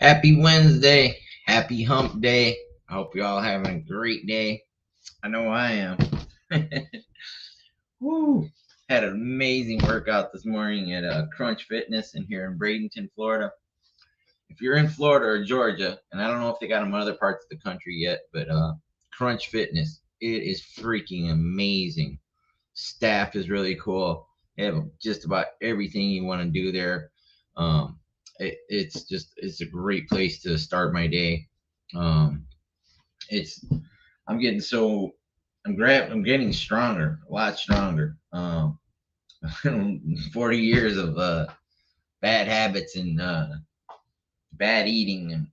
Happy Wednesday. Happy hump day. I hope you're all having a great day. I know I am. Woo. Had an amazing workout this morning at Crunch Fitness in here in Bradenton, Florida. If you're in Florida or Georgia, and I don't know if they got them in other parts of the country yet, but Crunch Fitness, it is freaking amazing. Staff is really cool. They have just about everything you want to do there. It's a great place to start my day. Um, it's I'm getting so I'm getting stronger, a lot stronger. 40 years of bad habits and bad eating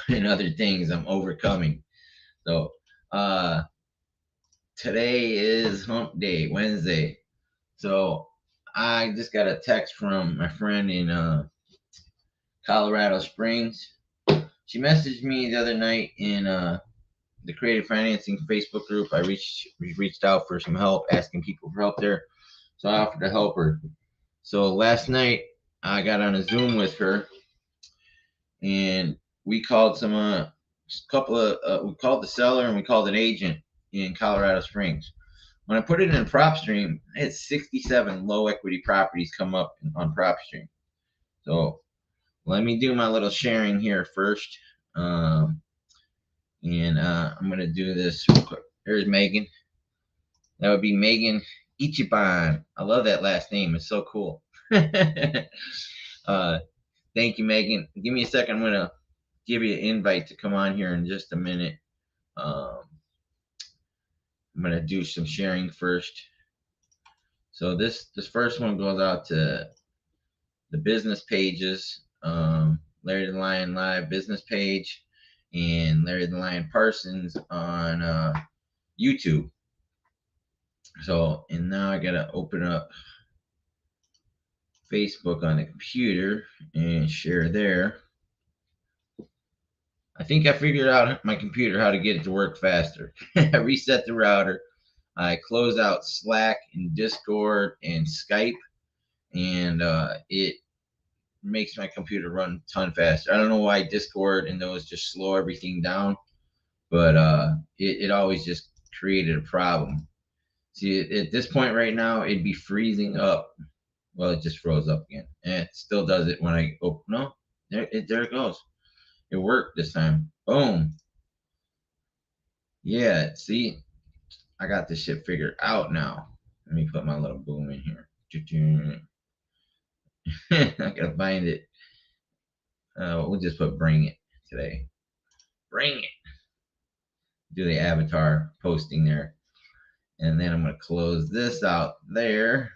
and other things I'm overcoming. So today is hump day, Wednesday. So I just got a text from my friend in Colorado Springs. She messaged me the other night in the creative financing Facebook group. I reached out for some help, asking people for help there. So I offered to help her. So last night I got on a Zoom with her, and we called we called the seller and we called an agent in Colorado Springs. When I put it in PropStream, I had 67 low equity properties come up on PropStream. So let me do my little sharing here first. And I'm going to do this real quick. There's Megan. That would be Megan Ichiban. I love that last name. It's so cool. Thank you, Megan. Give me a second. I'm going to give you an invite to come on here in just a minute. I'm going to do some sharing first. So this first one goes out to the business pages. Larry the Lion Live business page and Larry the Lion Parsons on YouTube. So, and now I gotta open up Facebook on the computer and share there. I think I figured out my computer how to get it to work faster. I reset the router. I close out Slack and Discord and Skype, and it makes my computer run a ton faster. I don't know why Discord and those just slow everything down, but it always just created a problem. See, at this point right now, it'd be freezing up. Well, it just froze up again. And it still does it when I open. No, there it goes. It worked this time. Boom. Yeah, see, I got this shit figured out now. Let me put my little boom in here. I gotta find it. We'll just put bring it today. Bring it. Do the avatar posting there. And then I'm going to close this out there.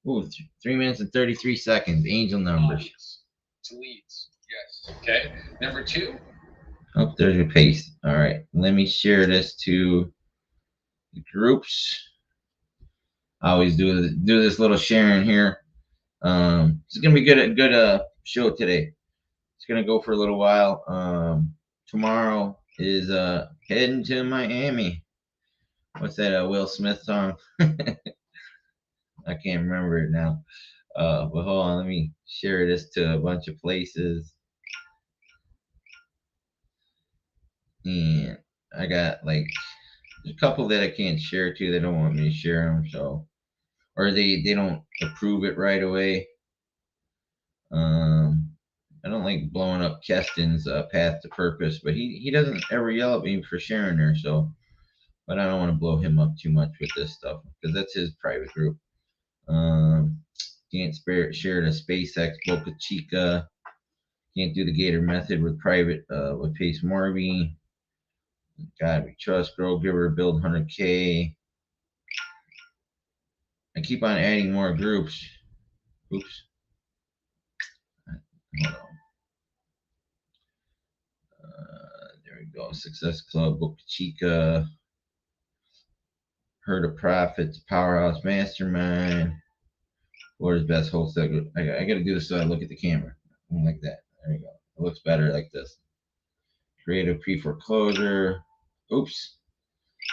Ooh, 3 minutes and 33 seconds. Angel numbers. To leads. Yes. Okay. Number 2. Oh, there's your pace. All right. Let me share this to the groups. I always do this little sharing here. It's going to be good show today. It's going to go for a little while. Tomorrow is heading to Miami. What's that Will Smith song? I can't remember it now. But hold on, let me share this to a bunch of places. And I got like a couple that I can't share to. They don't want me to share them, so or they don't approve it right away. I don't like blowing up Keston's Path to Purpose, but he doesn't ever yell at me for sharing her. So, but I don't want to blow him up too much with this stuff because that's his private group. Can't share the SpaceX Boca Chica. Can't do the Gator method with private with Pace Morby. God, we trust Grow Giver build 100K. I keep on adding more groups. Oops. Hold on. There we go. Success Club, Boca Chica. Herd of Profits, Powerhouse Mastermind. Florida's best wholesale group. I got to do this so I look at the camera. Like that. There we go. It looks better like this. Creative pre-foreclosure. Oops.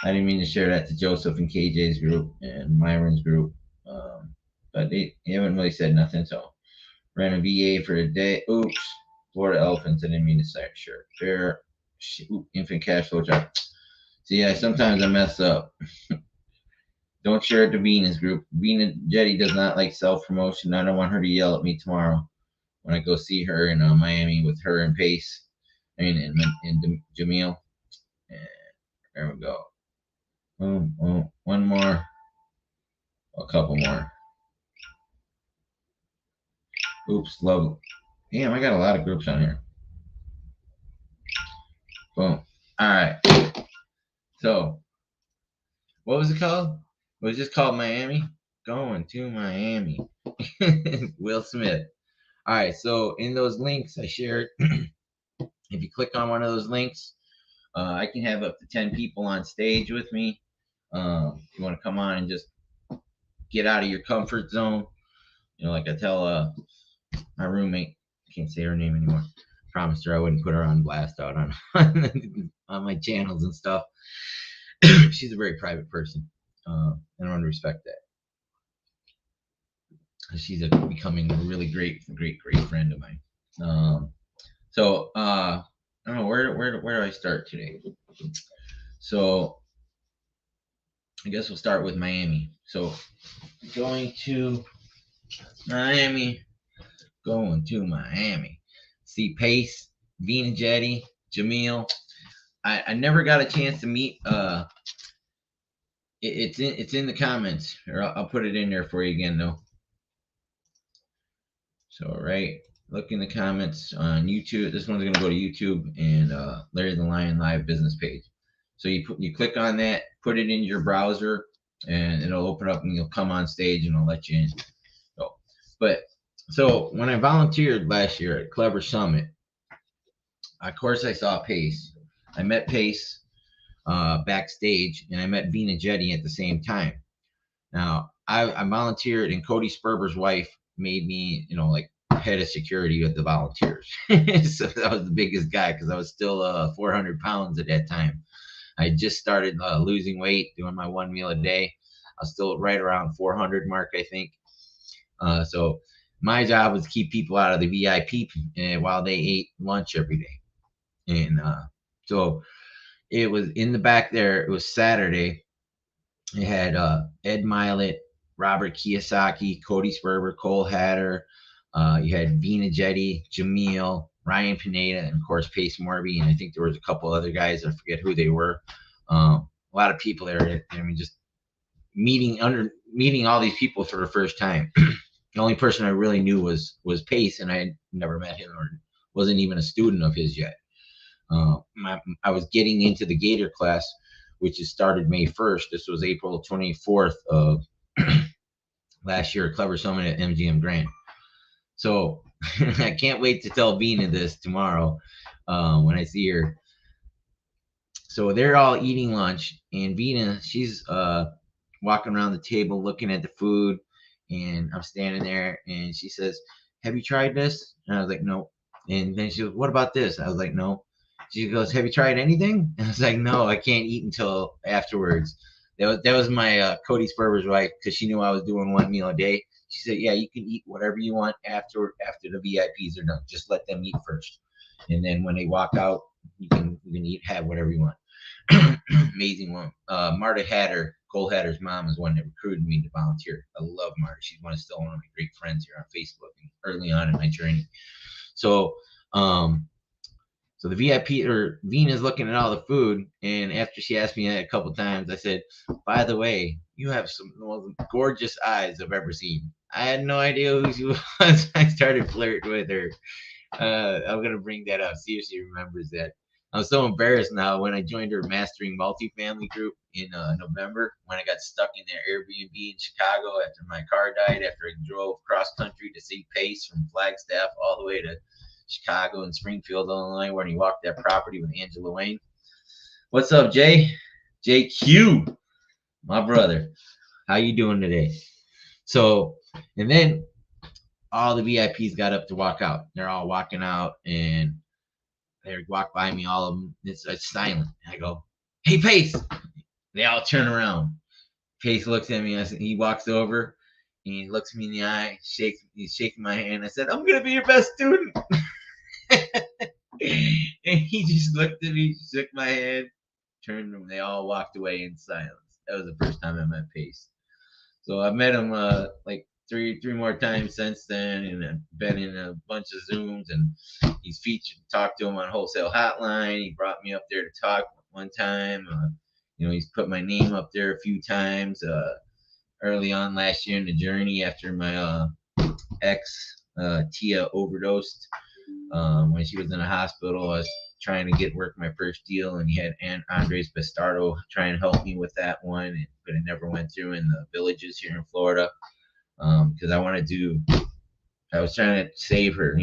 I didn't mean to share that to Joseph and KJ's group and Myron's group. But they haven't really said nothing. So ran a VA for a day. Oops. Florida Elephants. I didn't mean to say it. Sure. Bear. Infant cash flow job. See, sometimes I mess up. Don't share it to Veena's group. Veena Jetti does not like self-promotion. I don't want her to yell at me tomorrow when I go see her in Miami with her and Pace. And Jamil. And there we go. Oh, one more. A couple more. Oops, love. Damn, I got a lot of groups on here. Boom. All right. So, what was it called? It was just called Miami. Going to Miami. Will Smith. All right. So, in those links I shared, if you click on one of those links, I can have up to 10 people on stage with me. If you want to come on and just get out of your comfort zone, like I tell my roommate, I can't say her name anymore. Promised her I wouldn't put her on blast out on on my channels and stuff. She's a very private person, and I want to respect that. She's becoming a really great friend of mine. So I don't know where do I start today. So I guess we'll start with Miami. So going to Miami. See Pace, Veena Jetti, Jamil. I never got a chance to meet. It's in the comments, or I'll put it in there for you again though. So look in the comments on YouTube. This one's gonna go to YouTube and Larry the Lion Live business page. So you click on that, put it in your browser, and it'll open up and you'll come on stage and I'll let you in. So when I volunteered last year at Clever Summit, of course I saw Pace. I met Pace backstage, and I met Veena Jetti at the same time. Now I volunteered, and Cody Sperber's wife made me, like head of security with the volunteers. So that was the biggest guy because I was still 400 pounds at that time. I just started losing weight, doing my one meal a day. I was still right around 400 mark, I think. So my job was to keep people out of the VIP while they ate lunch every day. And so it was in the back there. It was Saturday. It had Ed Milet, Robert Kiyosaki, Cody Sperber, Cole Hatter. You had Veena Jetti, Jamil, Ryan Pineda, and of course Pace Morby. And I think there was a couple other guys. I forget who they were. A lot of people there. I mean, just meeting all these people for the first time. The only person I really knew was Pace, and I had never met him or wasn't even a student of his yet. I was getting into the Gator class, which is started May 1st. This was April 24th of last year at Clever Summit at MGM Grand. So I can't wait to tell Veena this tomorrow when I see her. So they're all eating lunch, and Veena, she's walking around the table looking at the food. And I'm standing there, and she says, "Have you tried this?" And I was like, "No." And then she goes, "What about this?" I was like, "No." She goes, "Have you tried anything?" And I was like, "No, I can't eat until afterwards." That was my Cody Sperber's wife, because she knew I was doing one meal a day. She said, "Yeah, you can eat whatever you want after the VIPs are done. Just let them eat first, and then when they walk out, you can have whatever you want." Amazing one. Marta Hatter, Cole Hatter's mom, is one that recruited me to volunteer. I love Marta. She's still one of my great friends here on Facebook and early on in my journey. So, so the VIP or Veena's looking at all the food, and after she asked me that a couple times, I said, "By the way, you have some of the most gorgeous eyes I've ever seen." I had no idea who she was. I started flirting with her. I'm gonna bring that up. See if she remembers that. I'm so embarrassed now. When I joined her Mastering Multifamily group in November, when I got stuck in their Air BnB in Chicago after my car died, after I drove cross country to see Pace from Flagstaff all the way to Chicago and Springfield, Illinois, where he walked that property with Angela Wayne. What's up, Jay? JQ, my brother. How you doing today? So, and then all the VIPs got up to walk out. They're all walking out, and they walk by me, all of them. It's silent. I go, "Hey, Pace." They all turn around. Pace looks at me. He walks over, and he looks me in the eye, he's shaking my hand. I said, "I'm going to be your best student." And he just looked at me, shook my hand, turned them. They all walked away in silence. That was the first time I met Pace. So I've met him like three more times since then, and I've been in a bunch of Zooms, and he's featured. Talked to him on Wholesale Hotline. He brought me up there to talk one time. He's put my name up there a few times. Early on last year in the journey, after my ex Tia overdosed, when she was in the hospital, I was trying to get work my first deal, and he had Andres Bastardo trying to help me with that one, but it never went through in the villages here in Florida, because I was trying to save her,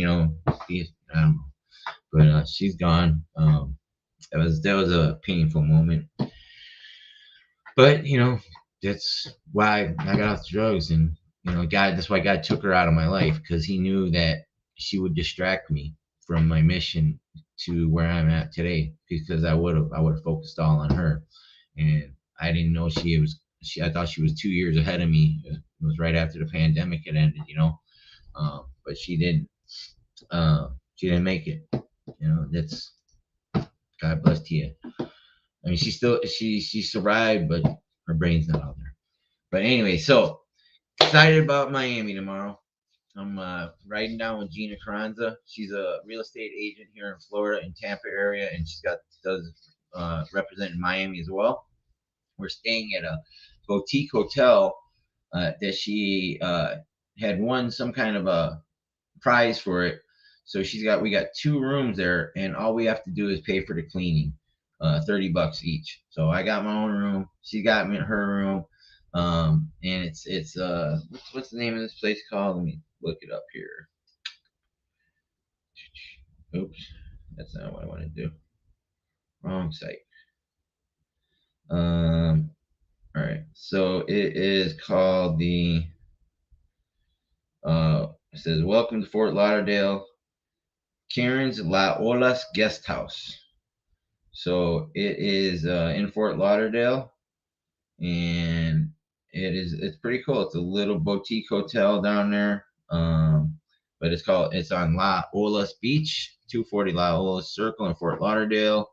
but she's gone. That was a painful moment, but that's why I got off the drugs, and that's why God took her out of my life, because He knew that she would distract me from my mission to where I'm at today, because I would have focused all on her, and I didn't know I thought she was 2 years ahead of me. It was right after the pandemic had ended, but she didn't. She didn't make it. That's God bless Tia. I mean, she survived, but her brain's not out there. But anyway, so excited about Miami tomorrow. I'm riding down with Gina Carrazza. She's a real estate agent here in Florida, in Tampa area, and does represent Miami as well. We're staying at a boutique hotel that she had won some kind of a prize for it. So we got 2 rooms there, and all we have to do is pay for the cleaning, $30 each. So I got my own room. She got me her room. And it's what's the name of this place called? Let me look it up here. Oops, that's not what I want to do. Wrong site. All right. So it is called it says, "Welcome to Fort Lauderdale, Karen's La Olas Guest House." So it is in Fort Lauderdale, and it's pretty cool. It's a little boutique hotel down there. But it's on La Olas Beach, 240 La Olas Circle in Fort Lauderdale.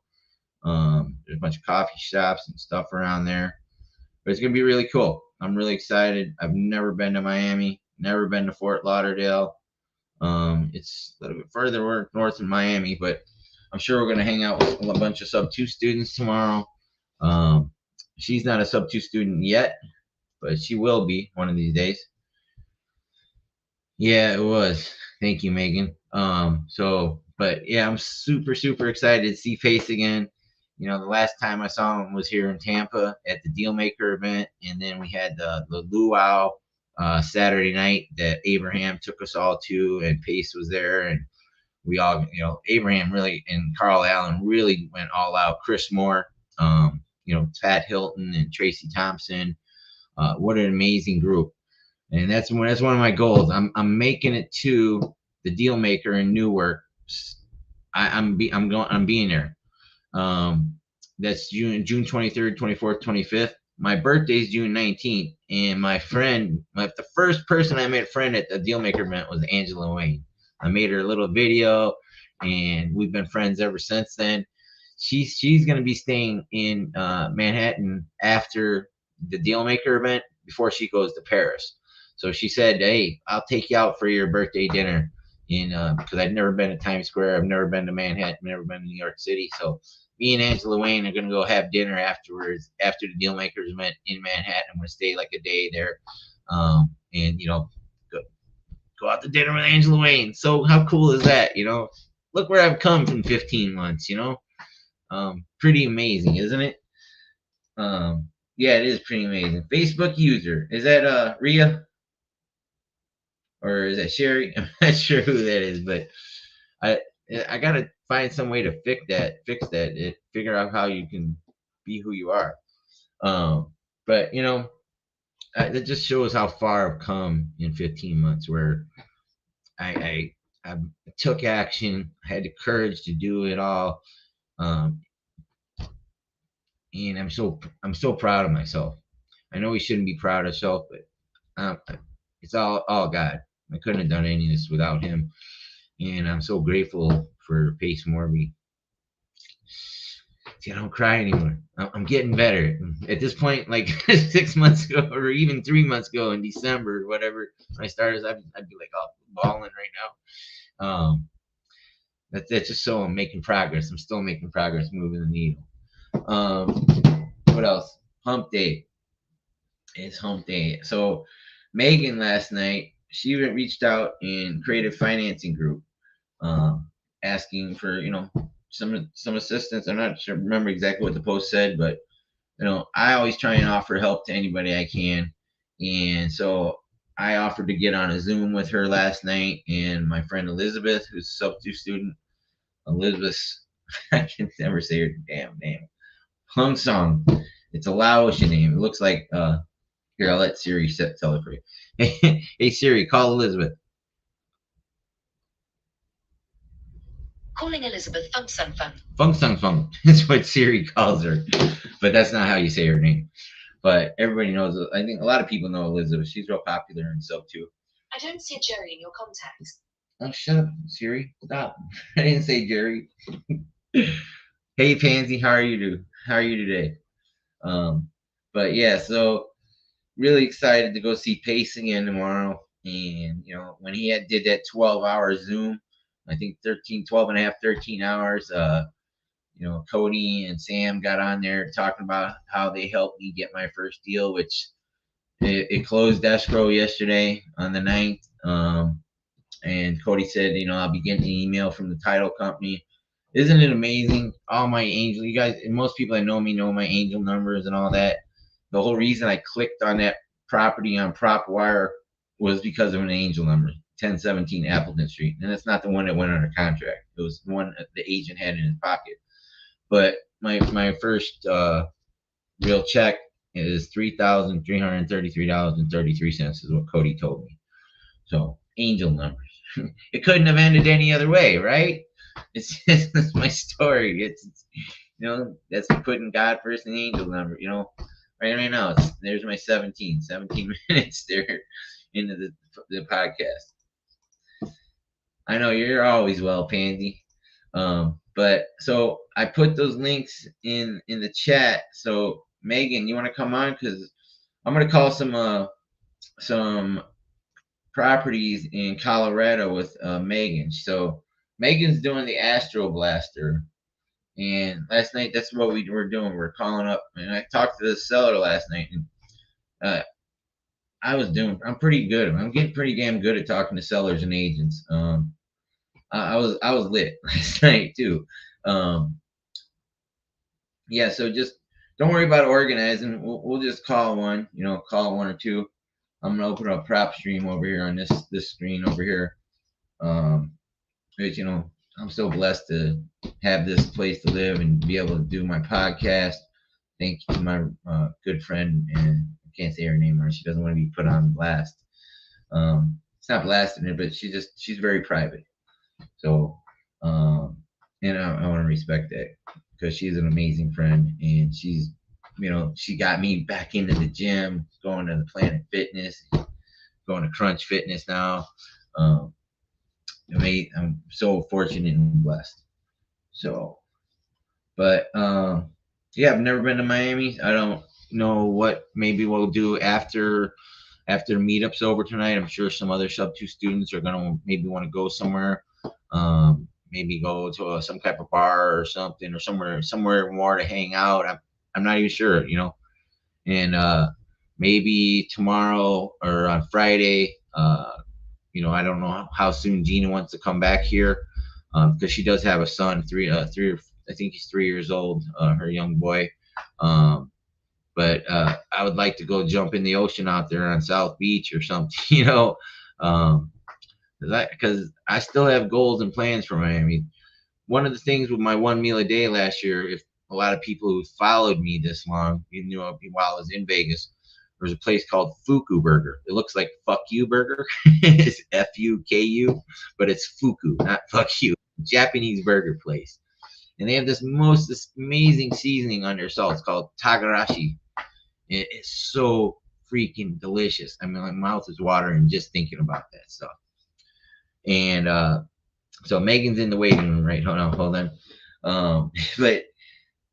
There's a bunch of coffee shops and stuff around there. But it's gonna be really cool. I'm really excited. I've never been to Miami, never been to Fort Lauderdale. It's a little bit further north in Miami, but I'm sure we're gonna hang out with a bunch of sub-2 students tomorrow. She's not a sub-2 student yet, but she will be one of these days. Yeah, it was. Thank you, Megan. But yeah, I'm super, super excited to see Pace again. The last time I saw him was here in Tampa at the Dealmaker event, and then we had the luau Saturday night that Abraham took us all to, and Pace was there, and we all, Abraham really and Carl Allen really went all out. Chris Moore, Pat Hilton and Tracy Thompson. What an amazing group. And that's one of my goals. I'm making it to the Dealmaker in Newark. I'm being there. That's June 23rd, 24th, 25th. My birthday's June 19th, and my friend, the first person I made a friend at the Dealmaker event was Angela Wayne. I made her a little video, and we've been friends ever since then. She's gonna be staying in Manhattan after the Dealmaker event before she goes to Paris. So she said, "Hey, I'll take you out for your birthday dinner." Because I've never been to Times Square, I've never been to Manhattan, never been to New York City. So me and Angela Wayne are gonna go have dinner afterwards, after the Dealmakers event in Manhattan. I'm gonna stay like a day there, and go out to dinner with Angela Wayne. So how cool is that? Look where I've come from 15 months. Pretty amazing, isn't it? Yeah, it is pretty amazing. Facebook user, is that Rhea? Or is that Sherry? I'm not sure who that is, but I gotta find some way to fix that, figure out how you can be who you are. But that just shows how far I've come in 15 months, where I took action, I had the courage to do it all, and I'm so proud of myself. I know we shouldn't be proud of ourselves, but it's all God. I couldn't have done any of this without him, and I'm so grateful for Pace Morby. See, I don't cry anymore. I'm getting better. At this point, like 6 months ago, or even 3 months ago in December, or whatever, when I started, I'd be like, oh, bawling right now. That's just so I'm making progress. I'm still making progress, moving the needle. What else? Hump day. It's hump day. So Megan last night, she reached out and created a financing group, asking for some assistance. I'm not sure remember exactly what the post said, but I always try and offer help to anybody I can, and so I offered to get on a Zoom with her last night, and my friend Elizabeth, who's a substitute student. Elizabeth, I can never say her damn name. Hung Song. It's a Laotian name. It looks like here, I'll let Siri tell it for you. Hey Siri, call Elizabeth. Calling Elizabeth Fung Sung Fung. Fung Sung Fung. That's what Siri calls her. But that's not how you say her name. But everybody knows, I think a lot of people know Elizabeth. She's real popular in sub too. I don't see Jerry in your contacts. Oh, shut up, Siri. Stop. I didn't say Jerry. Hey Pansy, how are you today? But yeah, so really excited to go see Pace again tomorrow. And when he did that 12-hour Zoom, I think 12 and a half, 13 hours, Cody and Sam got on there talking about how they helped me get my first deal, which it closed escrow yesterday on the 9th. And Cody said, I'll be getting an email from the title company. Isn't it amazing? All my angel, you guys, and most people that know me know my angel numbers and all that. The whole reason I clicked on that property on PropWire was because of an angel number, 1017 Appleton Street. And it's not the one that went under contract. It was the one that the agent had in his pocket. But my first real check is $3,333.33 is what Cody told me. So angel numbers. It couldn't have ended any other way, right? It's just my story. It's that's putting God first in the angel number. Right now there's my 17 minutes there into the podcast. I know you're always well, Pansy. But so I put those links in the chat. So Megan, you want to come on? Because I'm gonna call some properties in Colorado with Megan. So Megan's doing the Astro Blaster, and last night that's what we were doing. We're calling up, and I talked to the seller last night, and I'm pretty good. I'm getting pretty damn good at talking to sellers and agents. I was lit last night too. Yeah, so just don't worry about organizing. We'll just call one, call one or two. I'm gonna open up prop stream over here on this screen over here. Which, I'm so blessed to have this place to live and be able to do my podcast. Thank you to my good friend, and I can't say her name, or she doesn't want to be put on blast. It's not blasting her, but she's very private. So, and I want to respect that because she's an amazing friend, and she's, she got me back into the gym, going to the Planet Fitness, going to Crunch Fitness now. I'm so fortunate and blessed. So, but yeah, I've never been to Miami. I don't know what maybe we'll do after the meetup's over tonight. I'm sure some other sub 2 students are gonna maybe want to go somewhere. Maybe go to some type of bar or something, or somewhere more to hang out. I'm not even sure, And maybe tomorrow or on Friday, I don't know how soon Gina wants to come back here, because she does have a son, I think he's 3 years old, her young boy. But I would like to go jump in the ocean out there on South Beach or something, because I still have goals and plans for Miami. One of the things with my 1 meal a day last year, if a lot of people who followed me this long, while I was in Vegas, there was a place called Fuku Burger. It looks like fuck you burger. It's Fuku, but it's Fuku, not fuck you. Japanese burger place. And they have this amazing seasoning on their salt. It's called Tagarashi. It is so freaking delicious. I mean, my mouth is watering just thinking about that stuff. And So Megan's in the waiting room, right? Hold on. But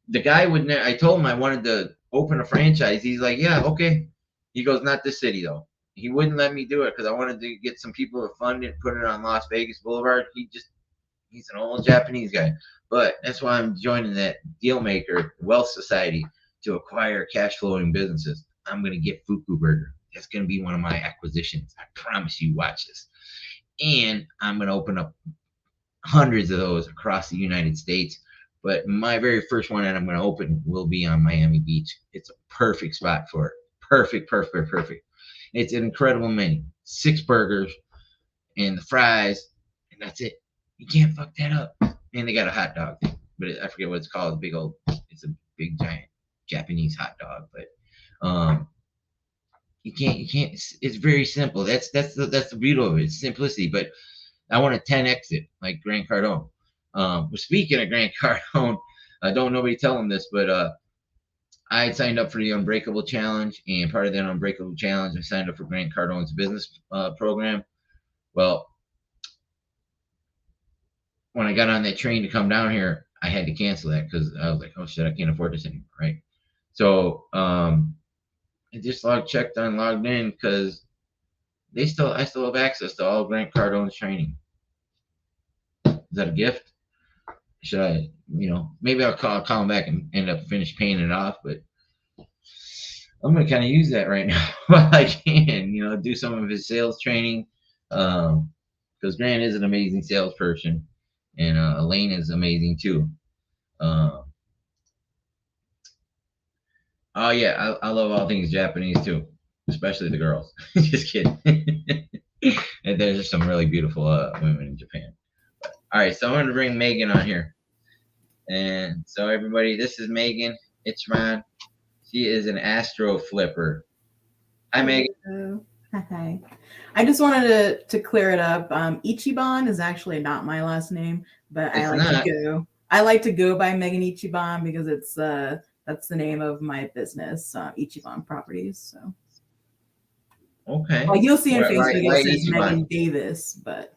the guy would. I told him I wanted to open a franchise. He's like, yeah, okay. He goes, not this city though. He wouldn't let me do it because I wanted to get some people to fund it, put it on Las Vegas Boulevard. He's an old Japanese guy. But that's why I'm joining that deal maker wealth society to acquire cash flowing businesses. I'm gonna get Fuku Burger. That's gonna be one of my acquisitions. I promise you. Watch this. And I'm gonna open up hundreds of those across the United States. But my very first one that I'm going to open will be on Miami Beach. It's a perfect spot for it. Perfect. It's an incredible menu. 6 burgers and the fries, and that's it. You can't fuck that up. And they got a hot dog thing, but I forget what it's called. It's a big giant Japanese hot dog. But you can't. It's very simple. That's the beauty of it. It's simplicity. But I want a 10x it like Grant Cardone. Speaking of Grant Cardone, I don't nobody tell him this, but I had signed up for the Unbreakable Challenge, and part of that Unbreakable Challenge, I signed up for Grant Cardone's business program. Well, when I got on that train to come down here, I had to cancel that because I was like, oh shit, I can't afford this anymore, right? So I just logged in because I still have access to all Grant Cardone's training. Is that a gift? Should I, maybe I'll call him back and end up finish paying it off, but I'm gonna kind of use that right now while I can, do some of his sales training. Because Grant is an amazing salesperson, and Elaine is amazing too. Oh yeah, I love all things Japanese too, especially the girls. Just kidding. And there's some really beautiful women in Japan. All right, so I'm going to bring Megan on here. And so everybody, this is Megan Ichman. She is an astro flipper. Hi, Megan. Hi. I just wanted to clear it up. Ichiban is actually not my last name, but I like to go by Megan Ichiban because it's that's the name of my business, Ichiban Properties. So okay. Well, you'll see on Facebook it says Megan Davis, but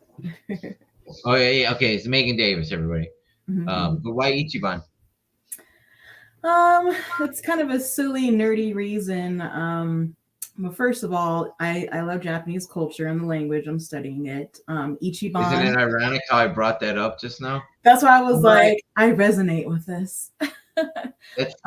oh yeah, okay. It's Megan Davis, everybody. Mm-hmm. But why Ichiban? It's kind of a silly, nerdy reason. Well, first of all, I love Japanese culture and the language. I'm studying it. Ichiban. Isn't it ironic how I brought that up just now? That's why I was like, I resonate with this.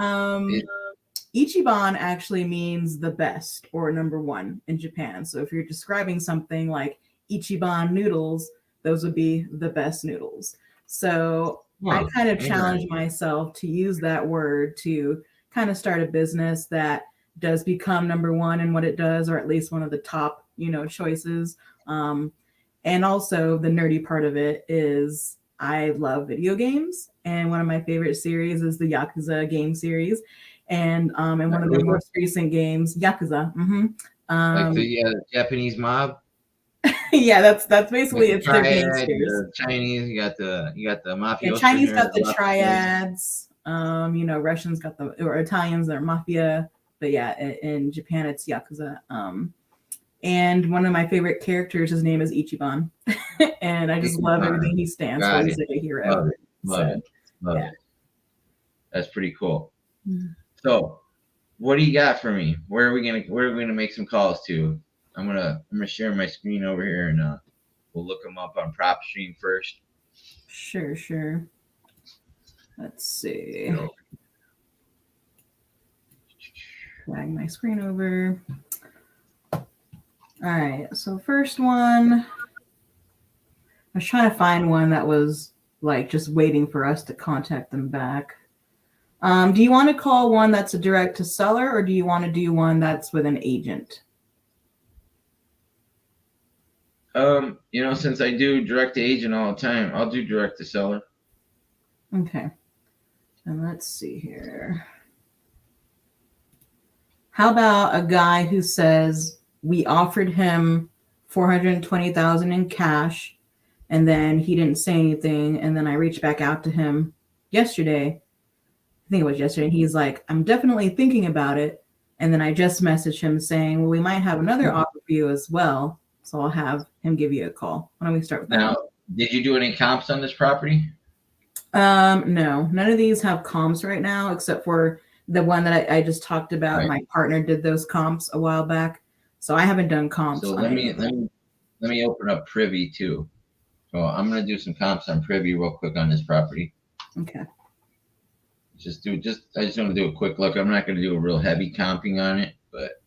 Ichiban actually means the best or number one in Japan. So if you're describing something like Ichiban noodles, those would be the best noodles. So I kind of challenged myself to use that word to kind of start a business that does become number one in what it does, or at least one of the top, choices. And also the nerdy part of it is I love video games. And one of my favorite series is the Yakuza game series. And in one of the most recent games, Yakuza. Mm-hmm. Like the Japanese mob. Yeah, that's basically it's their game series. The Chinese, you got the mafia. Yeah, Chinese got the triads. Russians got or Italians, they're mafia. But yeah, in Japan it's Yakuza. And one of my favorite characters, his name is Ichiban. And I just love everything he stands for. He's like a hero. Love it. That's pretty cool. Mm-hmm. So, what do you got for me? Where are we gonna make some calls to? I'm gonna share my screen over here, and we'll look them up on PropStream first. Sure. Let's see. Drag my screen over. All right. So first one, I was trying to find one that was like just waiting for us to contact them back. Do you want to call one that's a direct to seller, or do you want to do one that's with an agent? Since I do direct to agent all the time, I'll do direct to seller. Okay. And let's see here. How about a guy who says we offered him $420,000 in cash, and then he didn't say anything, and then I reached back out to him yesterday. I think it was yesterday. He's like, I'm definitely thinking about it. And then I just messaged him saying, well, we might have another offer for you as well. So I'll have him give you a call. Why don't we start with that? Did you do any comps on this property? No, none of these have comps right now, except for the one that I just talked about. Right. My partner did those comps a while back, so I haven't done comps. So on let any me of them. let me open up Privy too. So I'm gonna do some comps on Privy real quick on this property. Okay. I just want to do a quick look. I'm not gonna do a real heavy comping on it, but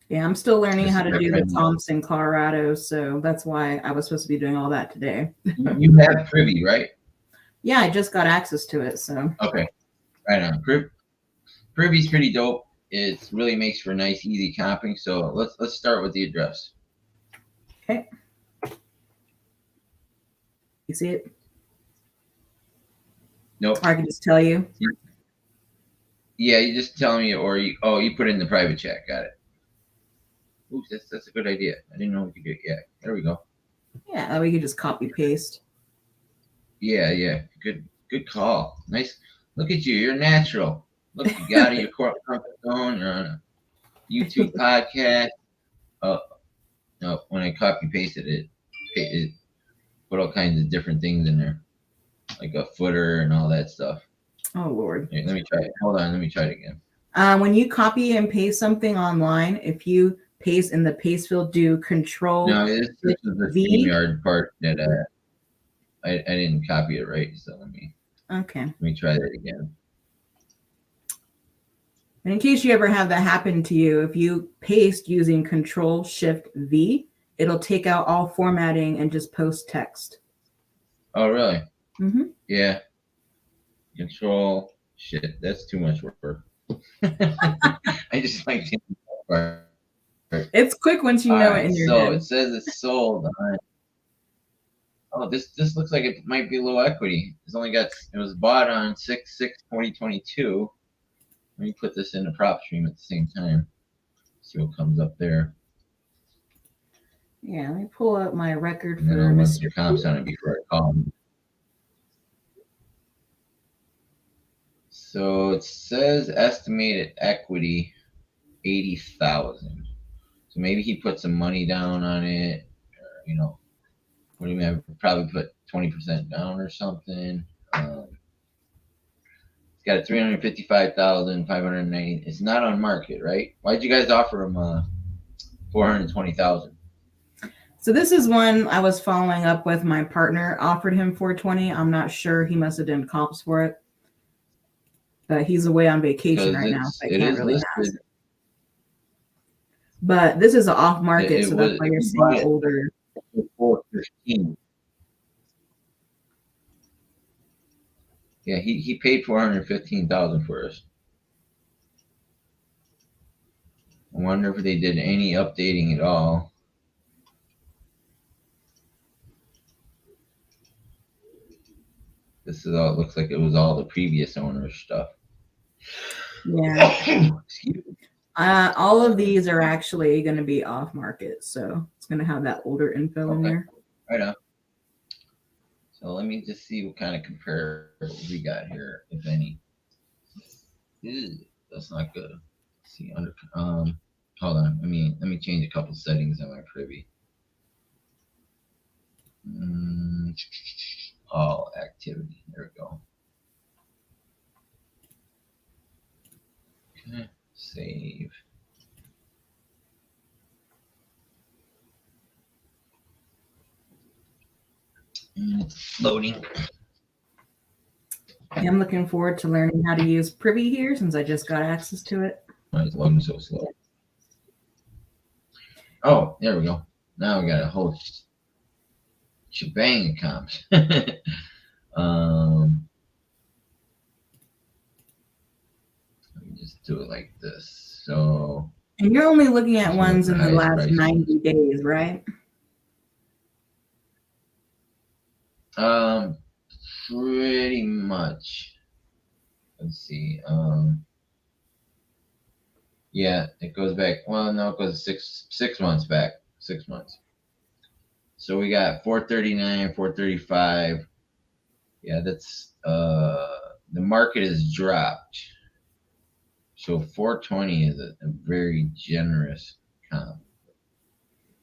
Yeah, I'm still learning just how to do the recommend- comps in Colorado, so that's why I was supposed to be doing all that today. you have Privy, right? Yeah, I just got access to it, so Okay, right on. Privy's pretty dope. It really makes for nice, easy comping. So let's start with the address. okay. You see it? Nope. Or I can just tell you. Yeah, you just tell me, or you put it in the private chat. Got it. Ooh, that's a good idea. I didn't know we could do it. Yeah, there we go. Yeah, that way you can just copy paste. Yeah. Good call. Nice. Look at you. You're natural. Look, you got out of your comfort zone. You're on a YouTube podcast. Oh no! When I copy pasted it put all kinds of different things in there, like a footer and all that stuff. Oh Lord. Here, let me try it. Hold on. Let me try it again. When you copy and paste something online, if you paste in the paste field, do Control No, this is the V. StreamYard part that I didn't copy it right. So let Okay. me try that again. And in case you ever have that happen to you, if you paste using Control Shift V, it'll take out all formatting and just post text. Oh, really? Mm-hmm. Yeah. Control. Shit, that's too much work. I just like to. It's quick once you know Alright, it in your so head. it says it's sold on. Oh, this looks like it might be low equity. It was bought on 6/6/2022. Let me put this in the prop stream at the same time. See what comes up there. Yeah, let me pull up my record And then for I'll run Mr. some comps on it before I call him. So it says estimated equity 80,000. So maybe he put some money down on it, or, what do you mean? Probably put 20% down or something. It's got a 355,590. It's not on market, right? Why'd you guys offer him 420,000? So this is one I was following up with. My partner offered him 420. I'm not sure. He must have done comps for it. But he's away on vacation right now, so I can't really ask. But this is an off market, so that's why you're seeing older. 415. Yeah, he paid 415,000 for us. I wonder if they did any updating at all. This is all. It looks like it was all the previous owner's stuff. Yeah. Excuse me. All of these are actually going to be off market, so it's going to have that older info in there. Right on. So let me just see what kind of comparables we got here, if any. Ew, that's not good. Let's see under. Hold on. Let me change a couple settings on my privy. All activity. There we go. Okay. Save. And it's loading. I'm looking forward to learning how to use Privy here since I just got access to it. Why is loading so slow? Oh, there we go. Now we got a whole shebang of comps. Let me just do it like this. So. And you're only looking at ones in the highest last price 90 days, right? Pretty much. Let's see. Yeah, it goes back. Well, no, it goes six months back. 6 months. So we got 439, 435. Yeah, that's the market has dropped. So 420 is a very generous comp.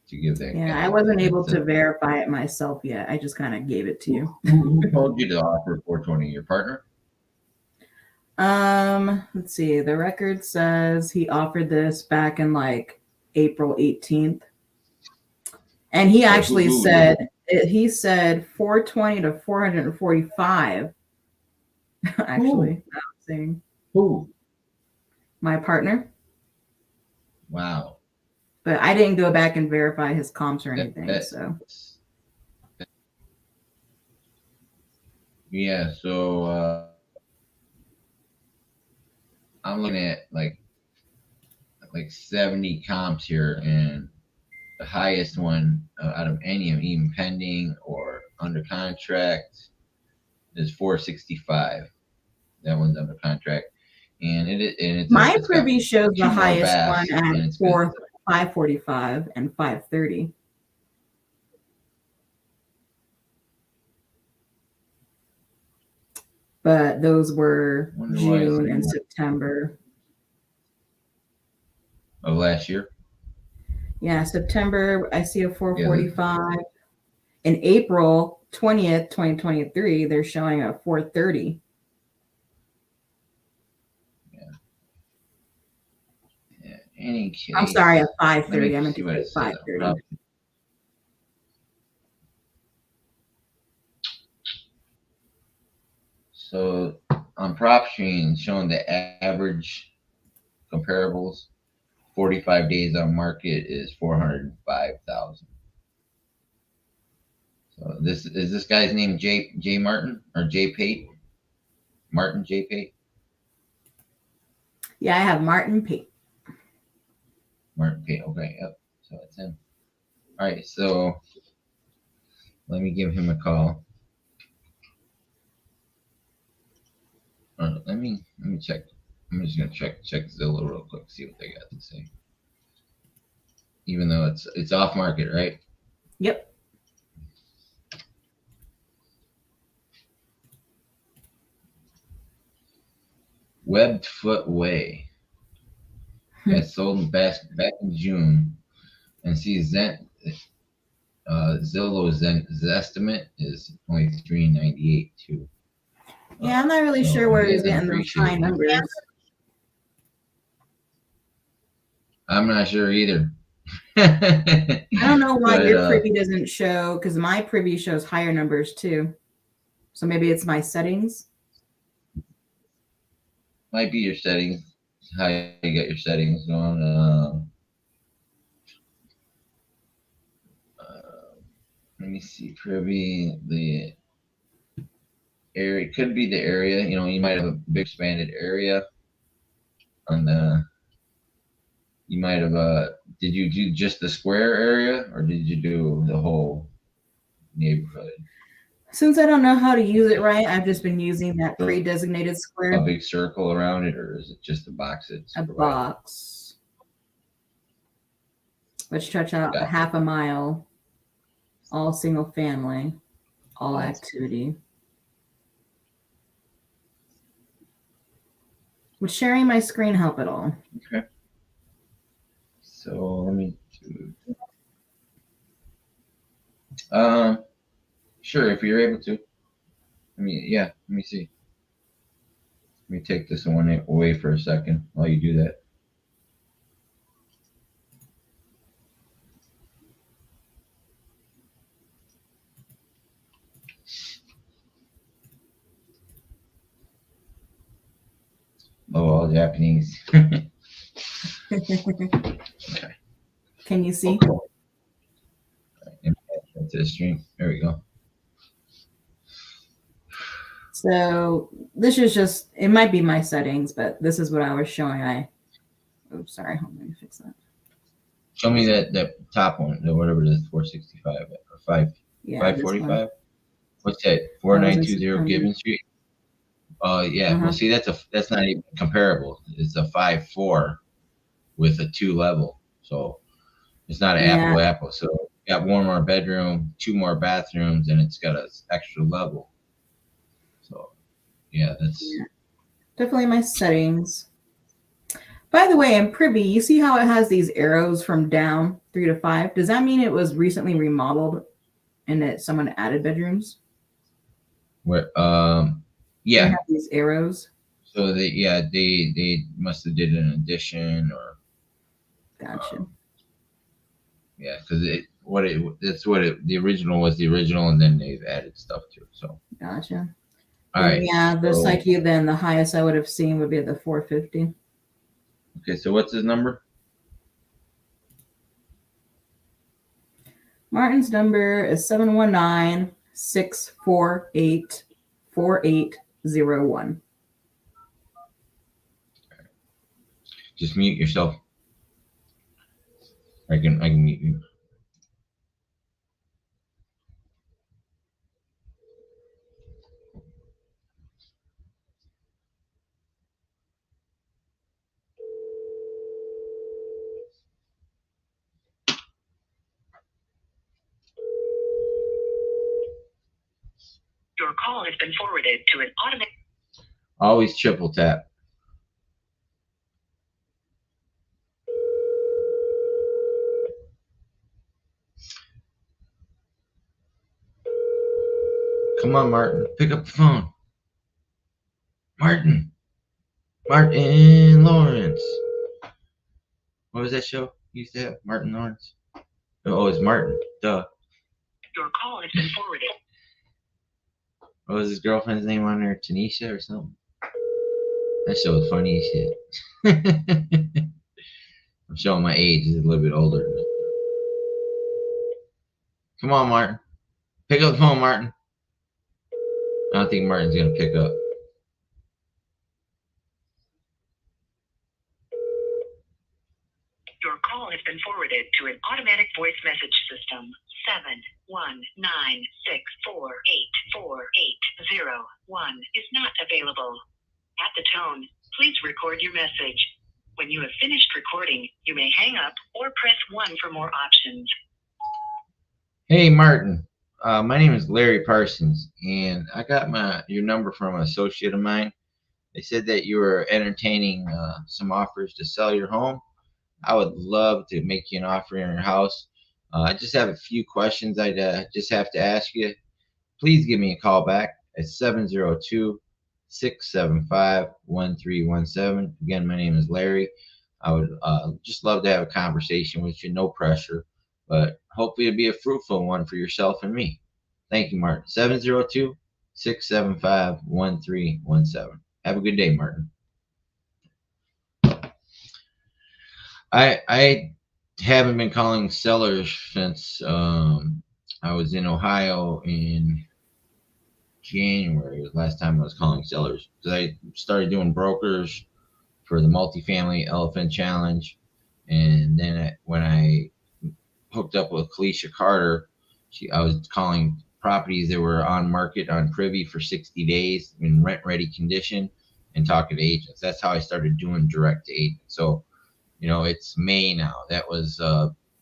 to give that. Yeah, guy. I wasn't able That's to verify it myself yet. I just kind of gave it to you. Who told you to offer 420? Your partner? Let's see. The record says he offered this back in like April 18th. And he actually said 420 to 445. Actually, I'm saying Who? my partner. Wow. But I didn't go back and verify his comps or anything. So yeah, so I'm looking at like 70 comps here, and the highest one out of any of them, even pending or under contract, is 465. That one's under contract, and it's my it's got privy shows the 2 more highest baths, one and at it's good. 545 and 530. But those were Wonder why it's June and more. September. Of last year. Yeah, September, I see a 445. In April 20th, 2023, they're showing a 430. Yeah. Any case, I'm sorry, a let 530. I me meant see to what say it says. 530. So on PropStream, showing the average comparables, 45 days on market is 405,000. So this guy's name J Martin or J Pate? Martin J Pate? Yeah, I have Martin Pate. Martin Pate. Okay, yep. So it's him. All right, so let me give him a call. Let me check. I'm just gonna check Zillow real quick, see what they got to say. Even though it's off market, right? Yep. Webbed Foot Way. That sold back in June, and see Zillow's estimate is only 398 too. Yeah, I'm not really So sure where he he's doesn't getting those appreciate high it. numbers. I'm not sure either. I don't know why But, your privy doesn't show, because my privy shows higher numbers too. So maybe it's my settings. might be your settings, how you get your settings going. Let me see, privy, the area, could be the area. You know, you might have a big expanded area on the. You might have did you do just the square area, or did you do the whole neighborhood? Since I don't know how to use it right, I've just been using that pre-designated A square. big circle around it, or is it just a box? A box. Let's stretch out Gotcha. a half a mile. All single family. All activity. Would sharing my screen help at all? Okay. So let me do. Sure, if you're able to. Let me see. Let me take this one away for a second while you do that. Oh, all Japanese. Okay. Can you see? That's the stream. There we go. So this is just, it might be my settings, but this is what I was showing. Oh, sorry. Hold on, let me fix that. Show me that top one, whatever it is, 465 or 545. What's that? 4920 Gibbon Street. Yeah. Well, see, that's not even comparable. It's a 5.4 with a 2 level, so it's not an apple to apple. So it's got one more bedroom, 2 more bathrooms, and it's got an extra level. So yeah, that's definitely my settings. By the way, in Privy, you see how it has these arrows from down 3 to 5? Does that mean it was recently remodeled and that someone added bedrooms? What? They Yeah. have these arrows. So they must have did an addition or. Gotcha. Yeah, because the original was the original, and then they've added stuff to it. So. Gotcha. All right. Yeah, the so, Psyche, then the highest I would have seen would be the 450. Okay, so what's his number? Martin's number is 719-648-4801. Just mute yourself. I can mute you. Your call has been forwarded to an automatic. Always triple tap. Come on, Martin. Pick up the phone. Martin Lawrence. What was that show you used to have? Martin Lawrence. Oh, it's Martin. Duh. Your call has been forwarded. What was his girlfriend's name on there? Tanisha or something? That show was funny as shit. I'm showing my age. He's a little bit older than me. Come on, Martin. Pick up the phone, Martin. I don't think Martin's going to pick up. Your call has been forwarded to an automatic voice message system. 719-648-4801 is not available. At the tone, please record your message. When you have finished recording, you may hang up or press 1 for more options. Hey, Martin. My name is Larry Parsons, and I got your number from an associate of mine. They said that you were entertaining some offers to sell your home. I would love to make you an offer in your house. I just have a few questions I just have to ask you. Please give me a call back at 702-675-1317. Again, my name is Larry. I would just love to have a conversation with you, no pressure, but hopefully it'll be a fruitful one for yourself and me. Thank you, Martin. 702-675-1317. Have a good day, Martin. I haven't been calling sellers since I was in Ohio in January. It was the last time I was calling sellers. I started doing brokers for the multifamily elephant challenge, and then when I hooked up with Kalisha Carter, I was calling properties that were on market on Privy for 60 days in rent ready condition and talking to agents. That's how I started doing direct to agents. So, you know, it's May now. That was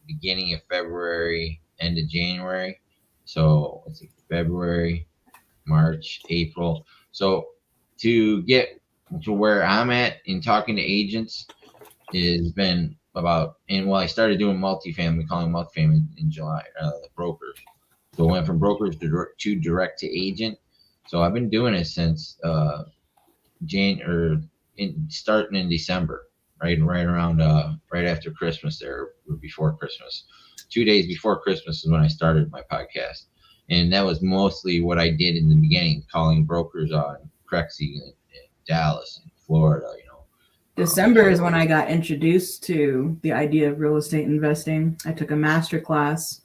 beginning of February, end of January. So let's see, February, March, April. So to get to where I'm at in talking to agents has been about, I started doing multifamily, calling multifamily in July, brokers. So I went from brokers to direct to agent. So I've been doing it since starting in December, right around right after Christmas there, or before Christmas. 2 days before Christmas is when I started my podcast. And that was mostly what I did in the beginning, calling brokers on Crexy and Dallas and Florida, you know. December is when I got introduced to the idea of real estate investing. I took a master class,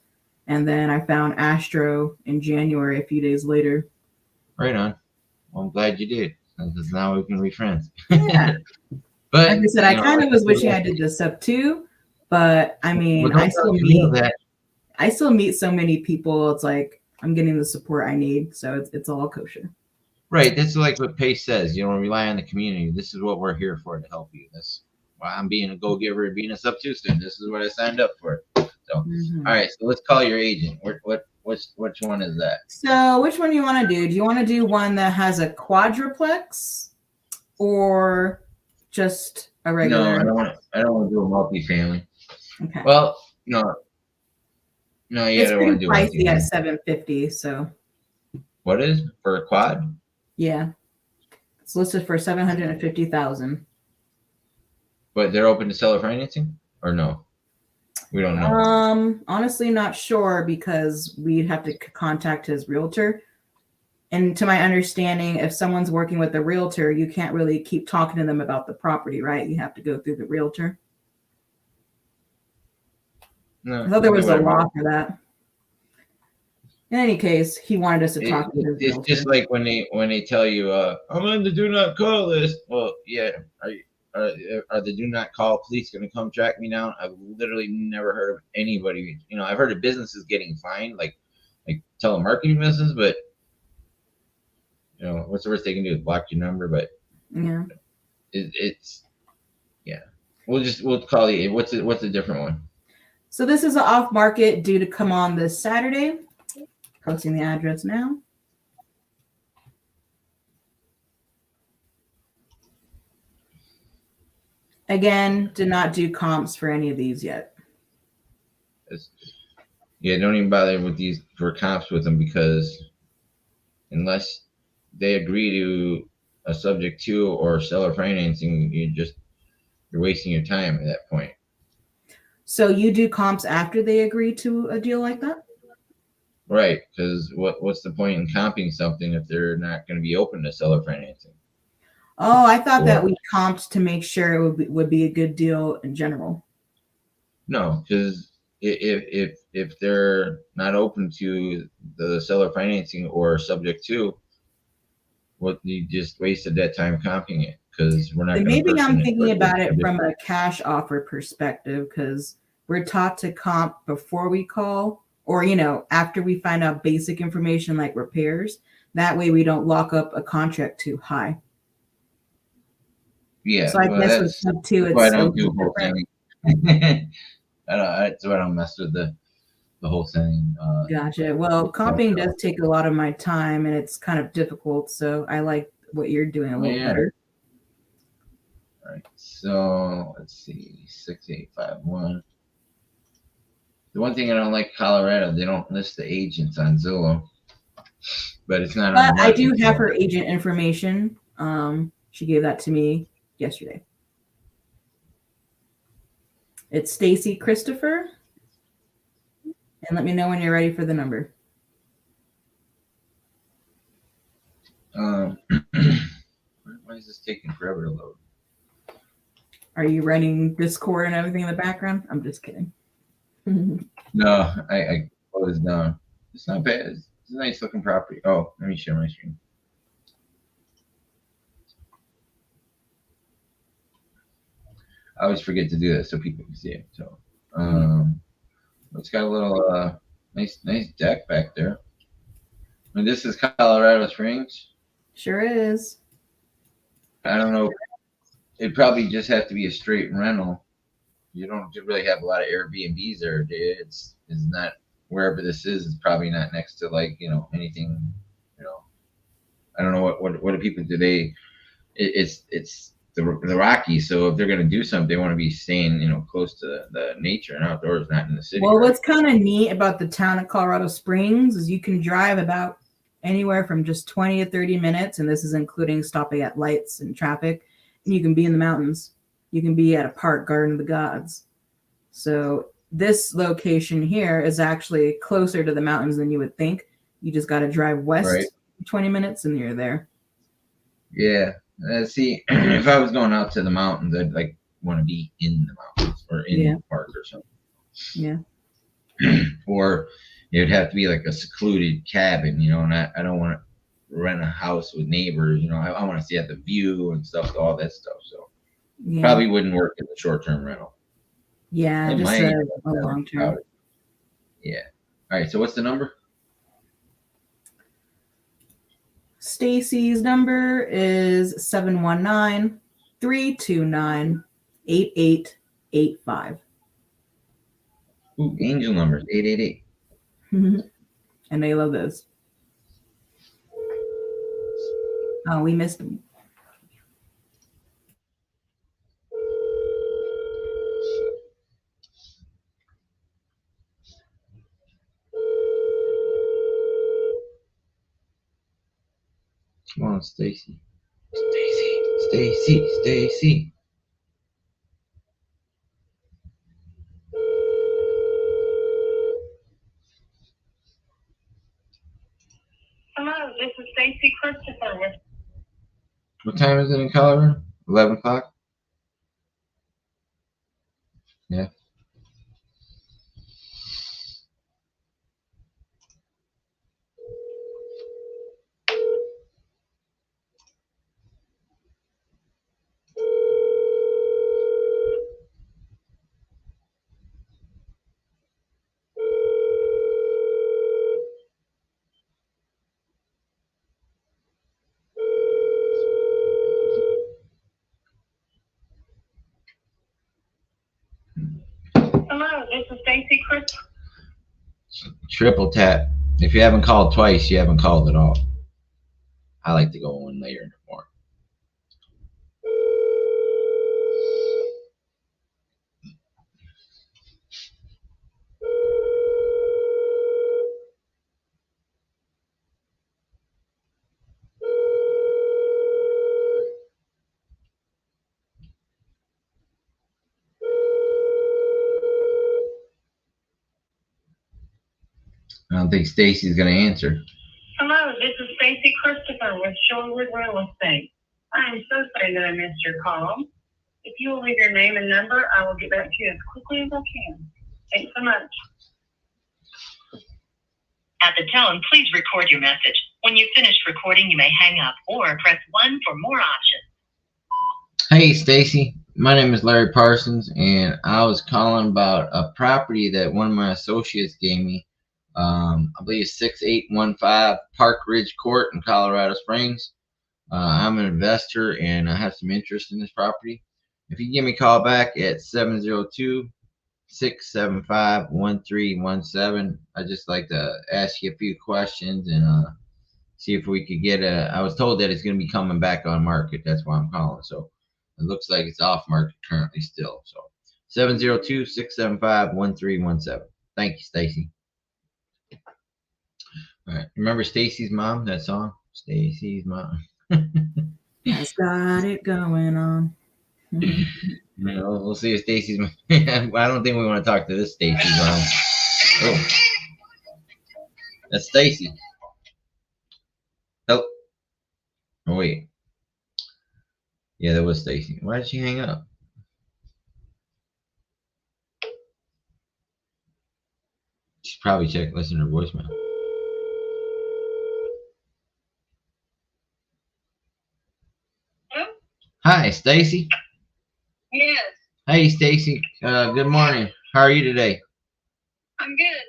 and then I found Astro in January, a few days later. Right on. Well, I'm glad you did, because now we can be friends. Yeah. But like I said, I kind of was wishing I did this up too, but I mean, I still meet so many people. It's like I'm getting the support I need, so it's all kosher. Right. That's like what Pace says. You don't rely on the community. This is what we're here for, to help you. That's why I'm being a go-giver and being a sub-student. This is what I signed up for. So, all right. So let's call your agent. Which one is that? So which one do you want to do? Do you want to do one that has a quadruplex or just a No, regular? I don't want. I don't want to do a multi-family. Okay. Well, no, yeah, I It's don't pretty want to do pricey multi-family. at 750. So What is for a quad? yeah, it's listed for 750,000. But they're open to seller financing or no? We don't know. Honestly, not sure because we'd have to contact his realtor. And to my understanding, if someone's working with a realtor, you can't really keep talking to them about the property, right? You have to go through the realtor. No, I thought there was a whatever. law for that. In any case, he wanted us to talk to his It's realtor. just like when they tell you, I'm on the do not call list. Well, yeah, are the do not call police going to come track me down? I've literally never heard of anybody. I've heard of businesses getting fined, like telemarketing business, but what's the worst they can do is block your number. But Yeah. it's yeah. We'll call you. What's a different one? So this is an off market due to come on this Saturday. Posting the address now. Again, did not do comps for any of these yet. Yeah, don't even bother with these for comps with them because unless they agree to a subject to or seller financing, you're wasting your time at that point. So you do comps after they agree to a deal like that? Right, because what's the point in comping something if they're not going to be open to seller financing? Oh, I thought that we comped to make sure it would be a good deal in general. No, because if they're not open to the seller financing or subject to, what you just wasted that time comping it because we're not going to. Maybe I'm thinking about it from a cash offer perspective because we're taught to comp before we call or after we find out basic information like repairs. That way we don't lock up a contract too high. Yeah, so I guess with sub 2 it's why I don't do whole thing. That's why I don't mess with the whole thing. Gotcha. Well, comping does take a lot of my time and it's kind of difficult, so I like what you're doing a little better. All right, so let's see, 6851. The one thing I don't like Colorado, they don't list the agents on Zillow, but it's not. But I do have her agent information. She gave that to me yesterday. It's Stacy Christopher. And let me know when you're ready for the number. Why is this taking forever to load? Are you running Discord and everything in the background? I'm just kidding. No, I closed down. It's not bad. It's a nice looking property. Oh, let me share my screen. I always forget to do that so people can see it. So, it's got a little nice deck back there. I mean, this is Colorado Springs. Sure is. I don't know. It'd probably just have to be a straight rental. You don't really have a lot of Airbnbs there, dude. It's not wherever this is. It's probably not next to anything. I don't know what do people do. It's the Rockies. So if they're gonna do something, they want to be staying close to the nature and outdoors, not in the city. Well, what's kind of neat about the town of Colorado Springs is you can drive about anywhere from just 20 to 30 minutes, and this is including stopping at lights and traffic. And you can be in the mountains. You can be at a park, Garden of the Gods. So this location here is actually closer to the mountains than you would think. You just got to drive west 20 minutes and you're there. Yeah. See, if I was going out to the mountains, I'd want to be in the mountains or in the park or something. Yeah. Or it'd have to be like a secluded cabin, and I don't want to rent a house with neighbors. I want to see the view and stuff, all that stuff. So probably wouldn't work as a short-term rental. Yeah, just a long-term. Yeah. All right. So what's the number? Stacy's number is 719-329-8885. Ooh, angel numbers 888. And they love those. Oh, we missed them. calling Stacy. Stacy. Hello, this is Stacy Christopher with. What time is it in Colorado? 11 o'clock? Yeah. Hello, this is Stacy Christopher. Triple tap. If you haven't called twice, you haven't called at all. I like to go one later in the morning. I don't think Stacy's gonna answer. Hello, this is Stacy Christopher with Shorewood Real Estate. I am so sorry that I missed your call. If you will leave your name and number, I will get back to you as quickly as I can. Thanks so much. At the tone, please record your message. When you've finished recording, you may hang up or press 1 for more options. Hey Stacy, my name is Larry Parsons, and I was calling about a property that one of my associates gave me. I believe it's 6815 Park Ridge Court in Colorado Springs. I'm an investor and I have some interest in this property. If you give me a call back at 702-675-1317, I'd just like to ask you a few questions and see if we could get I was told that it's going to be coming back on market. That's why I'm calling. So it looks like it's off market currently still. So 702-675-1317. Thank you, Stacy. All right. Remember Stacy's Mom, that song? Stacy's Mom. Has got it going on. We'll see if Stacy's Mom. I don't think we want to talk to this Stacy's Mom. Oh. That's Stacy. Oh. Oh, wait. Yeah, that was Stacy. Why did she hang up? She's probably listening to her voicemail. Hi, Stacy. Yes, Hey, Stacy. Good morning. How are you today? I'm good.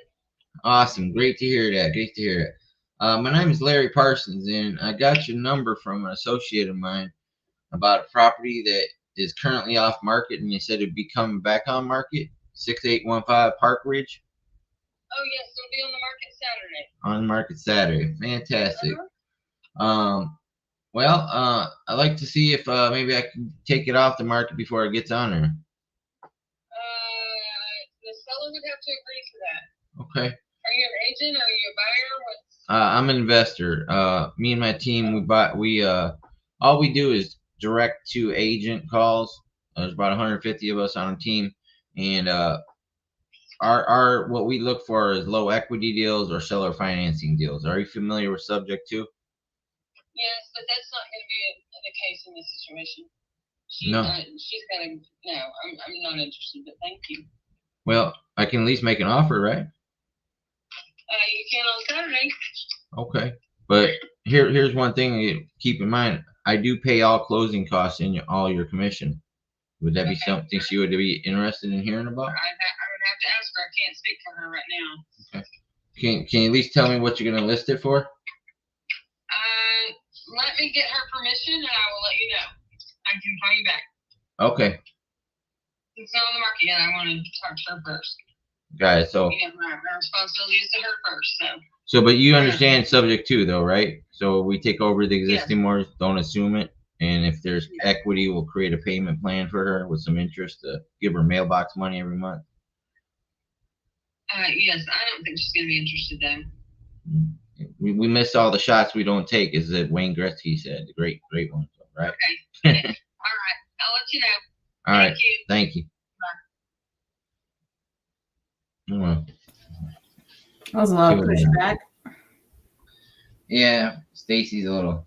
Awesome. Great to hear that. Great to hear it. My name is Larry Parsons, and I got your number from an associate of mine about a property that is currently off market, and you said it'd be coming back on market. 6815 Park Ridge. Oh, yes, it'll be on the market Saturday. On market Saturday. Fantastic. Well, I'd like to see if maybe I can take it off the market before it gets on there. The seller would have to agree to that. Okay. Are you an agent? Are you a buyer? I'm an investor. Me and my team, all we do is direct to agent calls. There's about 150 of us on our team, and our what we look for is low equity deals or seller financing deals. Are you familiar with subject to? Yes, but that's not going to be the case in this situation. No. She's got to. No, I'm not interested. But thank you. Well, I can at least make an offer, right? You can on Saturday. Okay, but here's one thing to keep in mind. I do pay all closing costs in all your commission. Would that be something you would be interested in hearing about? I would have to ask her. I can't speak for her right now. Okay. Can you at least tell me what you're going to list it for? Let me get her permission, and I will let you know. I can call you back. Okay. It's not on the market yet. I want to talk to her first. Got it. So. Yeah, my responsibility is to her first. So, but you understand subject to though, right? So we take over the existing Yes. mortgage, don't assume it, and if there's equity, we'll create a payment plan for her with some interest to give her mailbox money every month. Yes, I don't think she's going to be interested though. we miss all the shots we don't take, as Wayne Gretzky said, the great one, right? Okay. All right. I'll let you know. All right. Thank you. Thank you. Well, That was a lot of pushback. yeah, Stacy's a little,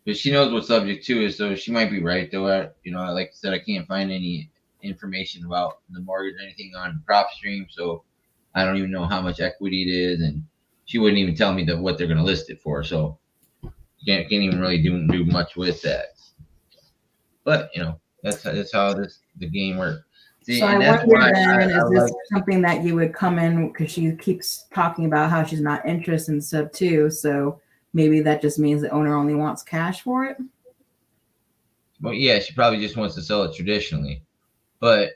but she knows what subject 2 is, so she might be right though. Like I said, I can't find any information about the mortgage or anything on PropStream, so I don't even know how much equity it is, and she wouldn't even tell me what they're going to list it for, so can't even really do much with that. But that's how the game works. See, So I that's wonder why then, I is this like, something that you would come in, because she keeps talking about how she's not interested in sub 2, so maybe that just means the owner only wants cash for it? well, yeah, she probably just wants to sell it traditionally, but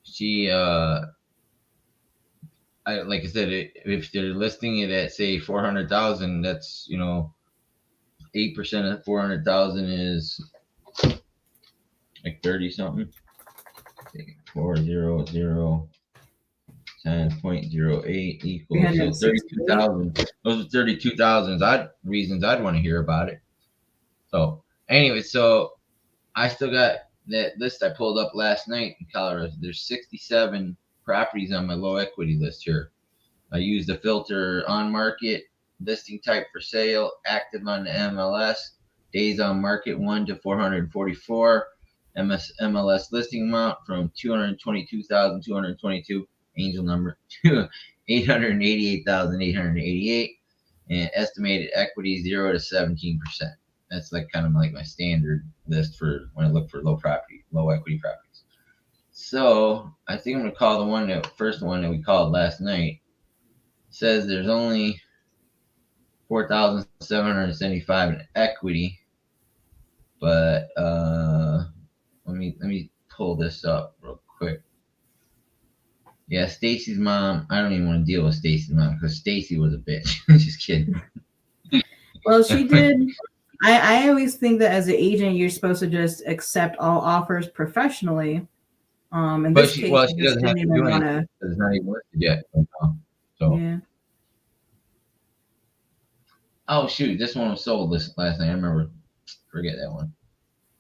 she like I said, if they're listing it at say 400,000, that's 8% of 400,000 is like 30 something. 400 times 0.08 equals, so 32,000. Those are 32,000 reasons I'd want to hear about it. So anyway, so I still got that list I pulled up last night in Colorado. There's 67 properties on my low equity list here. I used the filter on market, listing type for sale, active on the MLS, days on market 1 to 444, MLS listing amount from 222,222, angel number, to 888,888, and estimated equity 0 to 17%. That's like kind of like my standard list for when I look for low equity properties. So I think I'm gonna call the first one that we called last night. It says there's only 4,775 in equity, but let me pull this up real quick. Yeah, Stacy's mom. I don't even want to deal with Stacy's mom because Stacy was a bitch. Just kidding. Well, she did. I always think that as an agent, you're supposed to just accept all offers professionally. In this case, she doesn't have to do anything. It's not even listed yet. So yeah. Oh shoot, this one was sold last night. I remember. Forget that one.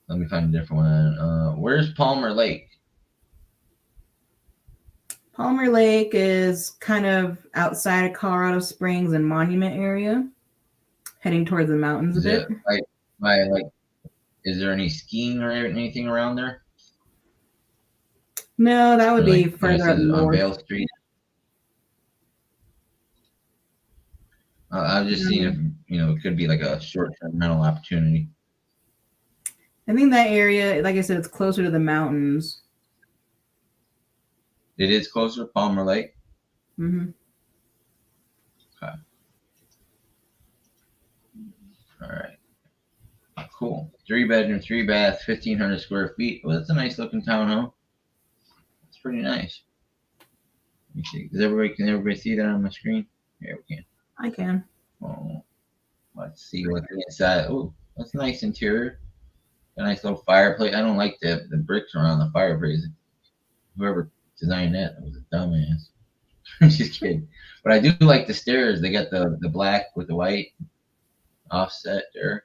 Let me find a different one. Where's Palmer Lake? Palmer Lake is kind of outside of Colorado Springs and Monument area, heading towards the mountains a bit. Is there any skiing or anything around there? No, that would be further up north. On Vale Street. I've just seen if it could be like a short-term rental opportunity. I think that area, like I said, it's closer to the mountains. It is closer to Palmer Lake. Mm-hmm. Okay. All right. Cool. 3-bedroom, 3-bath, 1,500 square feet. Well, that's a nice looking townhome. It's pretty nice. Let me see. Can everybody see that on my screen? Yeah, we can. I can. Oh, let's see what the inside. Oh, that's a nice interior. A nice little fireplace. I don't like the bricks around the fireplace. Whoever designed that was a dumbass. Just kidding. But I do like the stairs. They got the black with the white offset there.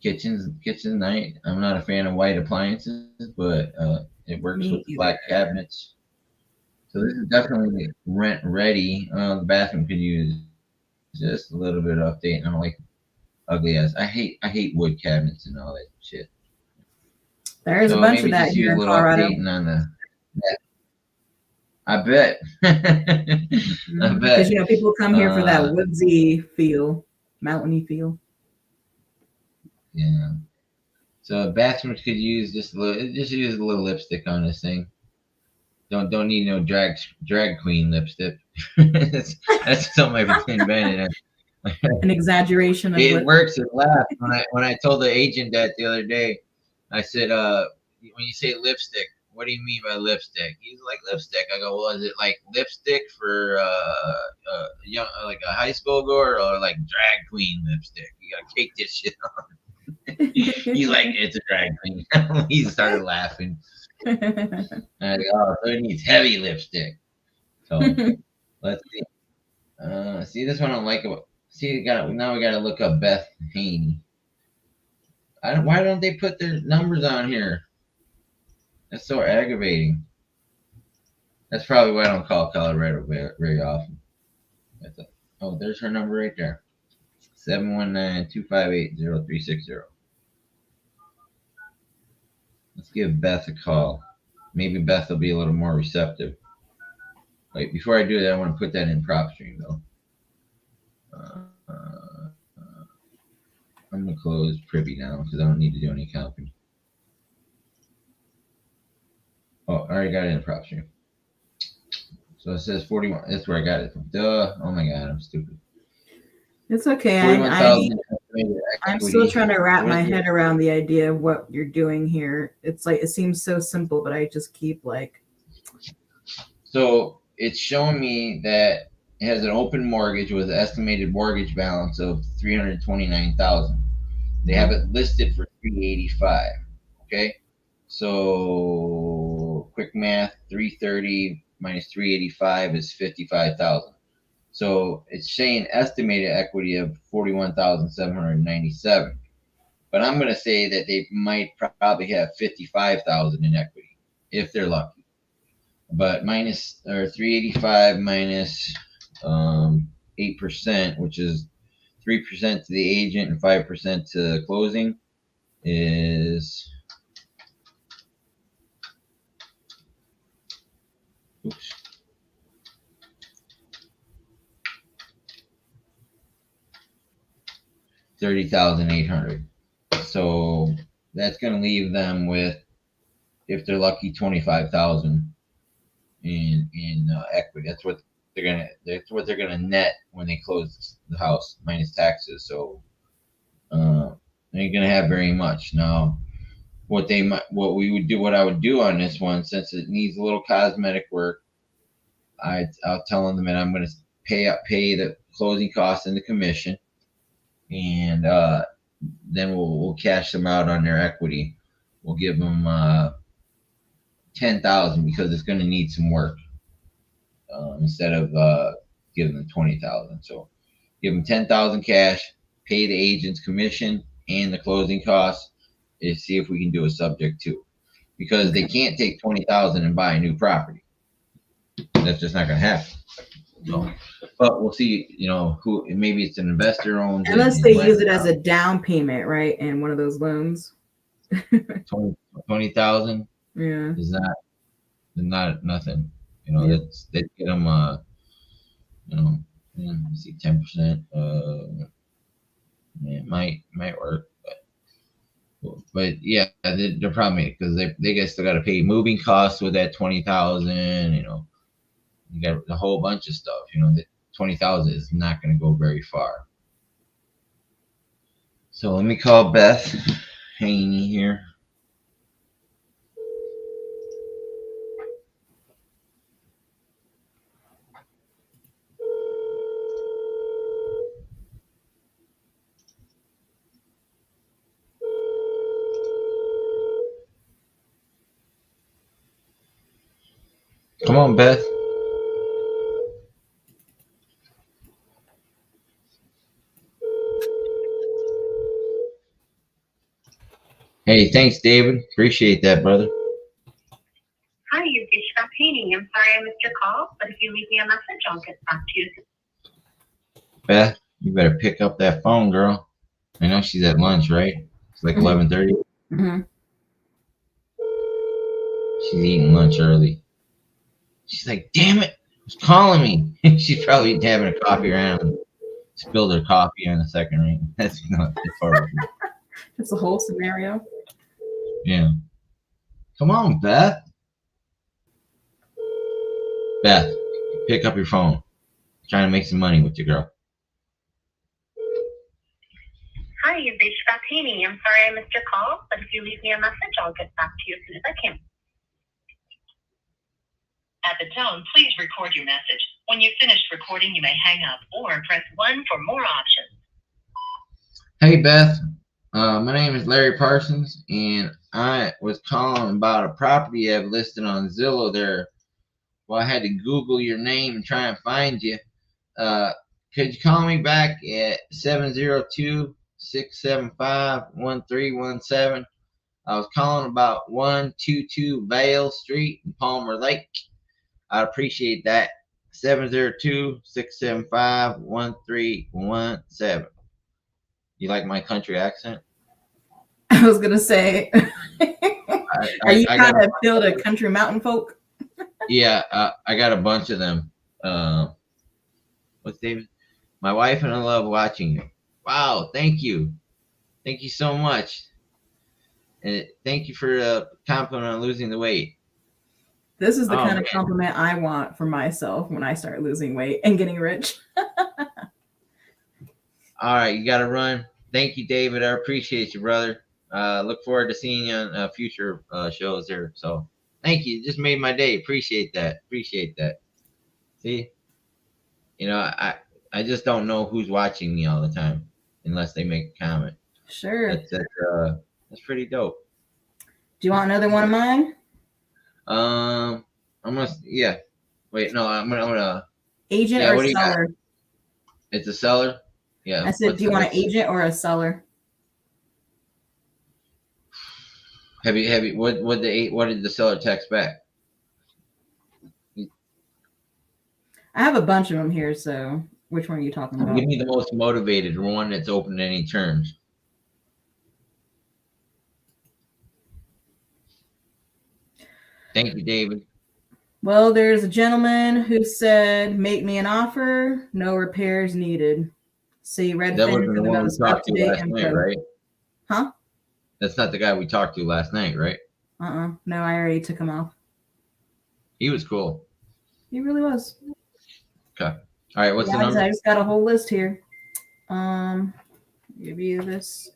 Kitchen's nice. I'm not a fan of white appliances, but it works with the black cabinets. So this is definitely rent ready. The bathroom could use just a little bit of update. I don't like ugly ass. I hate wood cabinets and all that shit. There's a bunch of that here in Colorado. I bet. I bet. Because people come here for that woodsy feel, mountainy feel. Yeah. So bathrooms could use just use a little lipstick on this thing. Don't need no drag queen lipstick. that's something I've invented. An exaggeration of it works. It laughed when I told the agent that the other day. I said, when you say lipstick, what do you mean by lipstick? He's like, lipstick. I go, well, is it like lipstick for young, like a high school girl, or like drag queen lipstick? You gotta cake this shit on. He's like, it's a drag queen. He started laughing. And I go, oh, so it needs heavy lipstick. So Let's see. See this one I don't like about. See, now we gotta look up Beth Haney. Why don't they put their numbers on here? That's so aggravating. That's probably why I don't call Colorado very often. Oh, there's her number right there. 719-258-0360. Let's give Beth a call. Maybe Beth will be a little more receptive. Wait, before I do that, I want to put that in prop stream though. I'm gonna close privy now because I don't need to do any counting. Oh, I already got it in prop stream. So it says 41. That's where I got it from. Duh. Oh my god, I'm stupid. It's okay. I'm still trying to wrap my head around the idea of what you're doing here. It's like, it seems so simple, but I just keep like. So it's showing me that it has an open mortgage with an estimated mortgage balance of $329,000. They have it listed for $385,000. Okay, so quick math: 330 minus 385 is 55,000. So it's saying estimated equity of 41,797. But I'm going to say that they might probably have 55,000 in equity if they're lucky. But 385 minus 8%, which is 3% to the agent and 5% to closing, is oops. $30,800. So that's going to leave them with, if they're lucky, 25,000 in equity. That's what they're gonna net when they close the house minus taxes. So they ain't gonna have very much. Now, what I would do on this one, since it needs a little cosmetic work, I'll tell them that I'm gonna pay the closing costs and the commission, and then we'll cash them out on their equity. We'll give them $10,000 because it's going to need some work instead of giving them $20,000. So give them $10,000 cash, pay the agent's commission and the closing costs, and see if we can do a subject to, because they can't take $20,000 and buy a new property. That's just not going to happen. So, but we'll see. Who maybe it's an investor owned. Unless they use it as a down payment, right? In one of those loans. 20,000. Yeah. Is not nothing. That's they get them. Let's see, 10%. It might work, but yeah, they're probably, because they guess they got to pay moving costs with that 20,000. You got a whole bunch of stuff. That 20,000 is not going to go very far. So let me call Beth Haney here. Come on, Beth. Hey, thanks, David. Appreciate that, brother. Hi, you've reached Beth Haney. I'm sorry I missed your call, but if you leave me a message, I'll get back to you. Beth, you better pick up that phone, girl. I know she's at lunch, right? It's like 11:30. Mm-hmm. She's eating lunch early. She's like, damn it, who's calling me? She's probably having a coffee around. Spilled her coffee on the second ring. That's horrible. That's the whole scenario. Yeah. Come on, Beth. Beth, pick up your phone. I'm trying to make some money with you, girl. Hi, you've reached Beth Haney. I'm sorry I missed your call, but if you leave me a message, I'll get back to you as soon as I can. At the tone, please record your message. When you've finished recording, you may hang up or press 1 for more options. Hey, Beth. My name is Larry Parsons, and I was calling about a property I've listed on Zillow there Well, I had to Google your name and try and find you. Could you call me back at 702-675-1317? I was calling about 122 Vale Street in Palmer Lake. I'd appreciate that. 702-675-1317. You like my country accent? I was gonna say, are you got kind of filled a country mountain folk? Yeah, I got a bunch of them. What's David? My wife and I love watching you. Wow, thank you so much, and thank you for the compliment on losing the weight. This is the kind of compliment I want for myself when I start losing weight and getting rich. All right, you got to run. Thank you, David. I appreciate you, brother. Look forward to seeing you on future shows here. So thank you. Just made my day. Appreciate that. See, I just don't know who's watching me all the time unless they make a comment. Sure. That's pretty dope. Do you want another one of mine? I'm gonna Wait, no, I'm gonna agent or seller. It's a seller. Yeah. I said, do you want an agent or a seller? Heavy. What did the seller text back? I have a bunch of them here, so which one are you talking about? Give me the most motivated one that's open to any terms. Thank you, David. Well, there's a gentleman who said, make me an offer, no repairs needed. See, Redfin That wasn't the for the one we most talked to up-to-date last night, right? Huh? That's not the guy we talked to last night, right? No, I already took him off. He was cool. He really was. Okay. All right, what's the number? I just got a whole list here. Give you this.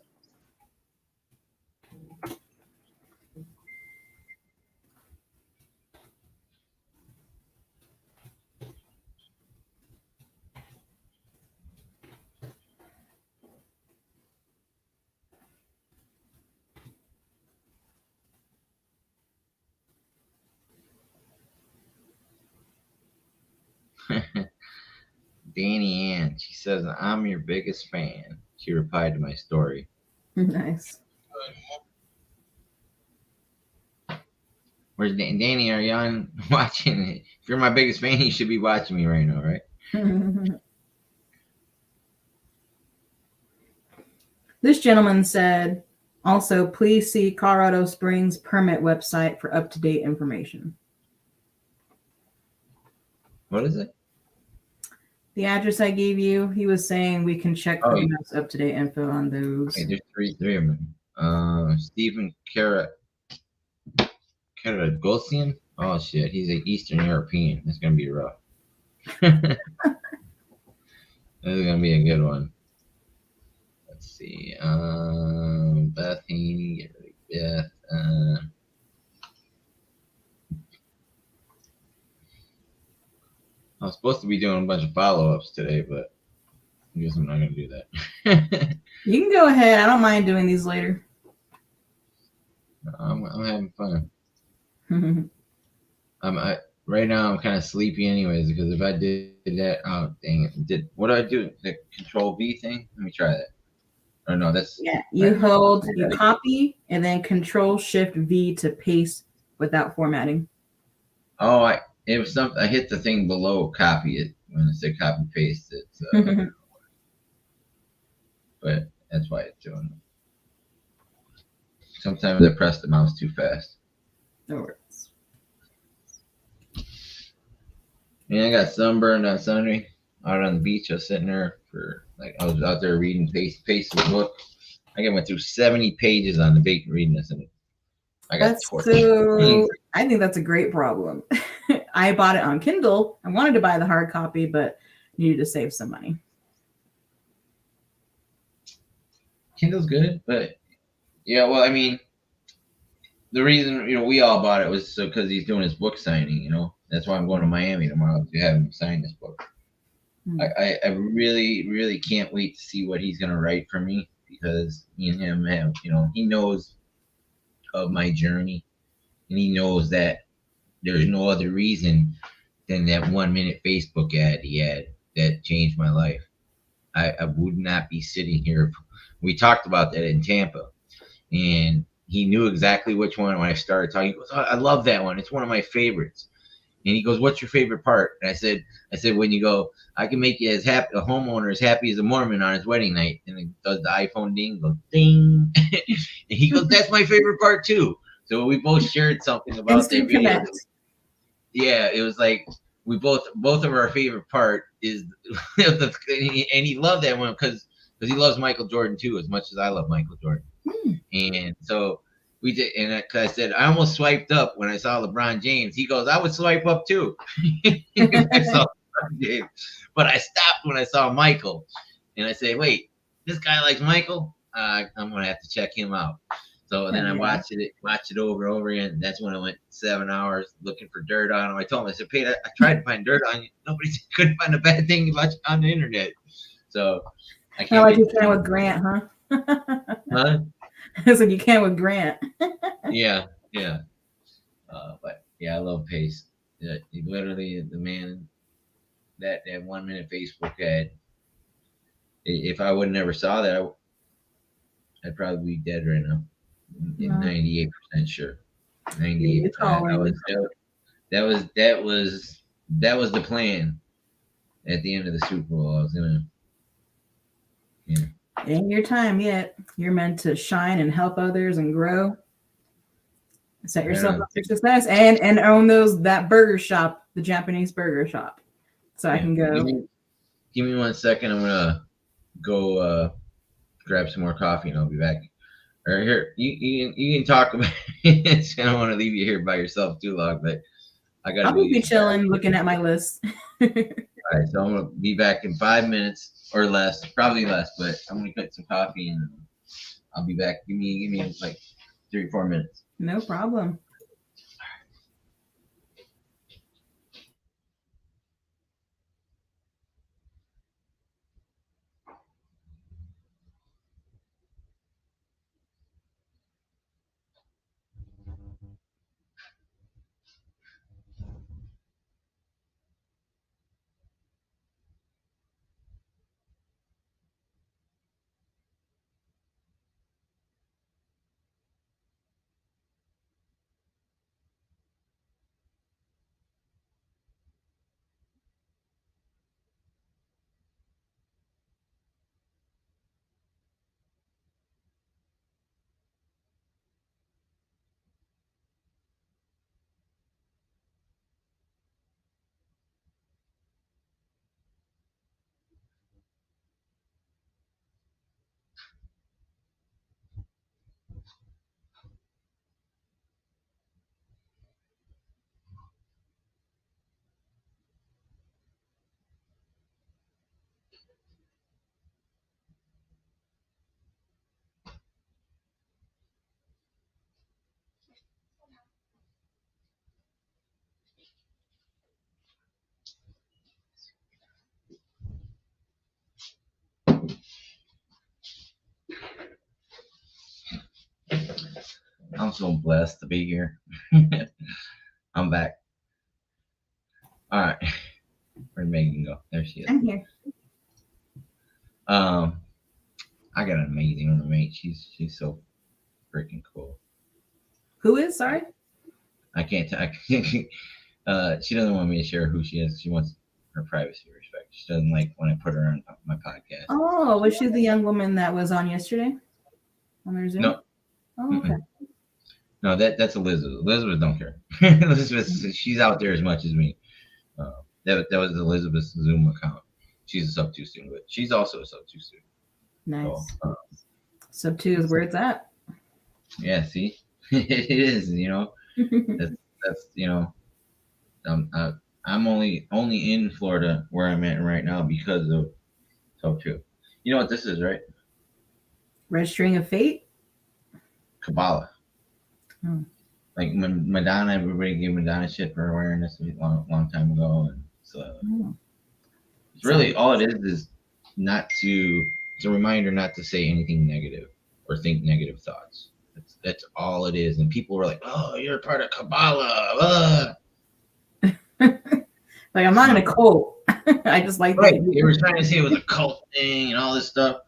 Danny Ann. She says, I'm your biggest fan. She replied to my story. Nice. Where's Danny? Are you on watching it? If you're my biggest fan, you should be watching me right now, right? This gentleman said, also, please see Colorado Springs permit website for up-to-date information. What is it? The address I gave you, he was saying we can check for the most up-to-date info on those. Okay, there's three of them. Stephen Karagosian. Oh shit, he's an Eastern European. That's gonna be rough. This is gonna be a good one. Let's see. Beth Haney, get rid of Beth. I was supposed to be doing a bunch of follow-ups today, but I guess I'm not gonna do that. You can go ahead. I don't mind doing these later. I'm having fun. Right now I'm kind of sleepy anyways, because if I did that, oh dang it! What do I do? The Control V thing? Let me try that. Oh no, that's you copy and then Control Shift V to paste without formatting. Oh, it was something. I hit the thing below copy it when it said copy paste it. So but that's why it's doing it. Sometimes I press the mouse too fast. No worries. I got sunburned on Sunday out on the beach. I was sitting there I was out there reading Pace's book. I went through 70 pages on the beach reading this, and I got tortured. I think that's a great problem. I bought it on Kindle. I wanted to buy the hard copy, but needed to save some money. Kindle's good, but yeah, well, I mean, the reason we all bought it was so because he's doing his book signing. That's why I'm going to Miami tomorrow to have him sign this book. I really, really can't wait to see what he's gonna write for me, because me and him have, he knows of my journey, and he knows that there's no other reason than that 1 minute Facebook ad he had that changed my life. I would not be sitting here. We talked about that in Tampa, and he knew exactly which one when I started talking. He goes, oh, I love that one. It's one of my favorites. And he goes, what's your favorite part? And I said, when you go, I can make you as happy, a homeowner as happy as a Mormon on his wedding night. And it does the iPhone ding, goes ding. And he goes, that's my favorite part too. So we both shared something about Instant that video. connect. Yeah, it was like we both of our favorite part is and he loved that one because he loves Michael Jordan too, as much as I love Michael Jordan. And so we did, and I said I almost swiped up when I saw LeBron James. He goes, I would swipe up too. I saw LeBron James, but I stopped when I saw Michael, and I say, wait, this guy likes Michael. I'm gonna have to check him out. So then I watched it over and over again. That's when I went 7 hours looking for dirt on him. I told him, I said, Pete, I tried to find dirt on you. Nobody couldn't find a bad thing about you on the internet. So I can't. Like you can with Grant, huh? Huh? I said you can with Grant. Yeah. But yeah, I love Pace. Literally, the man that 1 minute Facebook ad. If I would have never saw that, I'd probably be dead right now. 98% sure. 98%. That was the plan. At the end of the Super Bowl, I was gonna. Yeah. Ain't your time yet. You're meant to shine and help others and grow. Set yourself up for success and own that burger shop, the Japanese burger shop. So I can go. Give me 1 second. I'm gonna go grab some more coffee and I'll be back. Or here, you can talk about it. I don't want to leave you here by yourself too long, but I gotta. I'll be chilling, looking at my list. All right, so I'm gonna be back in 5 minutes or less, probably less, but I'm gonna get some coffee and I'll be back. Give me like 3 or 4 minutes. No problem. I'm so blessed to be here. I'm back. All right. Where'd Megan go? There she is. I'm here. I got an amazing roommate. She's so freaking cool. Who is? Sorry. I can't. She doesn't want me to share who she is. She wants her privacy respected. She doesn't like when I put her on my podcast. Oh, was she the young woman that was on yesterday on their Zoom? No. Oh, okay. No, that's Elizabeth. Elizabeth don't care. Elizabeth, she's out there as much as me. That was Elizabeth's Zoom account. She's a sub 2 student, but she's also a sub 2 student. Nice. So, Sub 2 is where it's at. Yeah, see, it is. That's I'm only in Florida where I'm at right now because of sub 2. You know what this is, right? Registering of Fate. Kabbalah. Oh. Like when Madonna, everybody gave Madonna shit for wearing this a long time ago, and so it's really all it is not to. It's a reminder not to say anything negative or think negative thoughts. That's all it is. And people were like, "Oh, you're part of Kabbalah." Like, I'm not in a cult. I just like Right. that. They were trying to say it was a cult thing and all this stuff.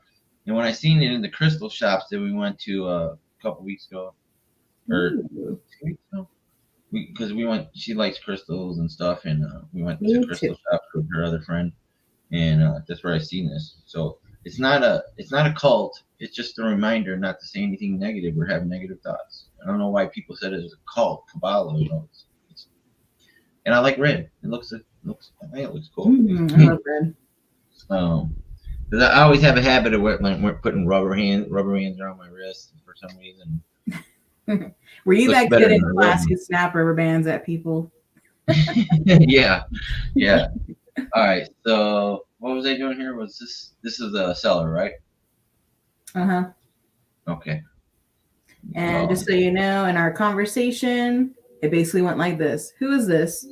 And when I seen it in the crystal shops that we went to a couple weeks ago, or 2 weeks ago, because we went, she likes crystals and stuff, and we went Me to crystal too. shops with her other friend, and that's where I seen this. So it's not a cult. It's just a reminder not to say anything negative or have negative thoughts. I don't know why people said it was a cult, Kabbalah, you know. And I like red. It looks I think it looks cool. I love red. Because I always have a habit of putting rubber bands around my wrist for some reason. Were you Looks that better kid in than a class red who snap rubber bands at people? yeah. All right. So what was I doing here? Was this is the seller, right? Uh-huh. Okay. And just so you know, in our conversation, it basically went like this. Who is this?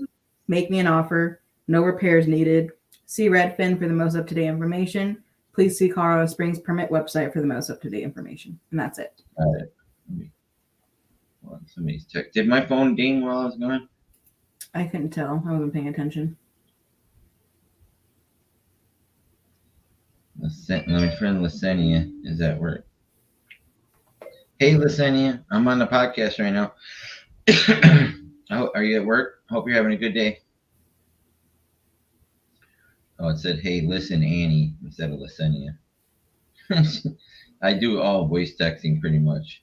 Make me an offer. No repairs needed. See Redfin for the most up-to-date information. Please see Colorado Springs permit website for the most up-to-date information. And that's it. All right. Somebody's text. Did my phone ding while I was going? I couldn't tell. I wasn't paying attention. My friend Lasenia is at work. Hey, Lasenia, I'm on the podcast right now. Are you at work? Hope you're having a good day. Oh, it said, hey, listen, Annie, instead of Lasenia. I do all voice texting pretty much.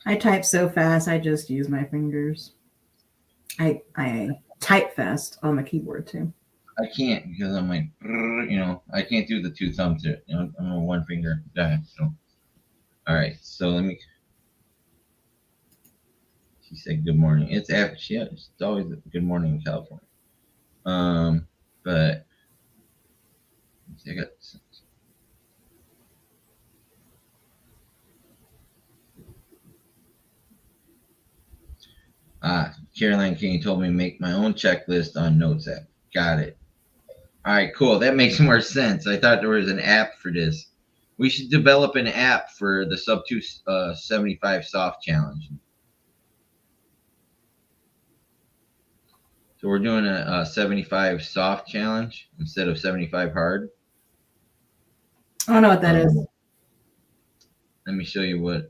I type so fast, I just use my fingers. I type fast on the keyboard too. I can't because I'm like, you know, I can't do the two thumbs. You know, I'm a one finger guy. So. All right, so let me. She said good morning. It's after. Yeah, it's always a good morning in California. But I got. Caroline King told me to make my own checklist on Notes app. Got it. All right, cool. That makes more sense. I thought there was an app for this. We should develop an app for the sub 275 soft challenge. So we're doing a 75 soft challenge instead of 75 hard. I don't know what that is. Let me show you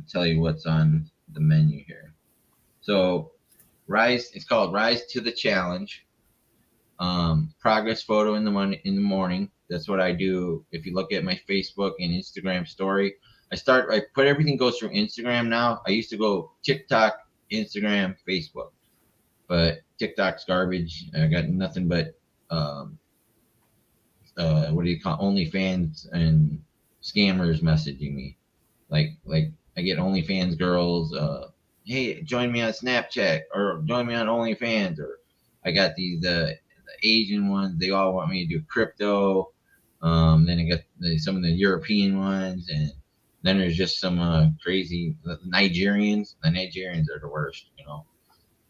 tell you what's on the menu here. So it's called Rise to the Challenge. Progress photo in the morning. That's what I do. If you look at my Facebook and Instagram story, I put everything goes through Instagram now. I used to go TikTok, Instagram, Facebook, but TikTok's garbage. I got nothing but what do you call OnlyFans and scammers messaging me. Like I get OnlyFans girls, hey, join me on Snapchat or join me on OnlyFans, or I got these the Asian ones. They all want me to do crypto. Then I got some of the European ones, and then there's just some crazy Nigerians. The Nigerians are the worst, you know.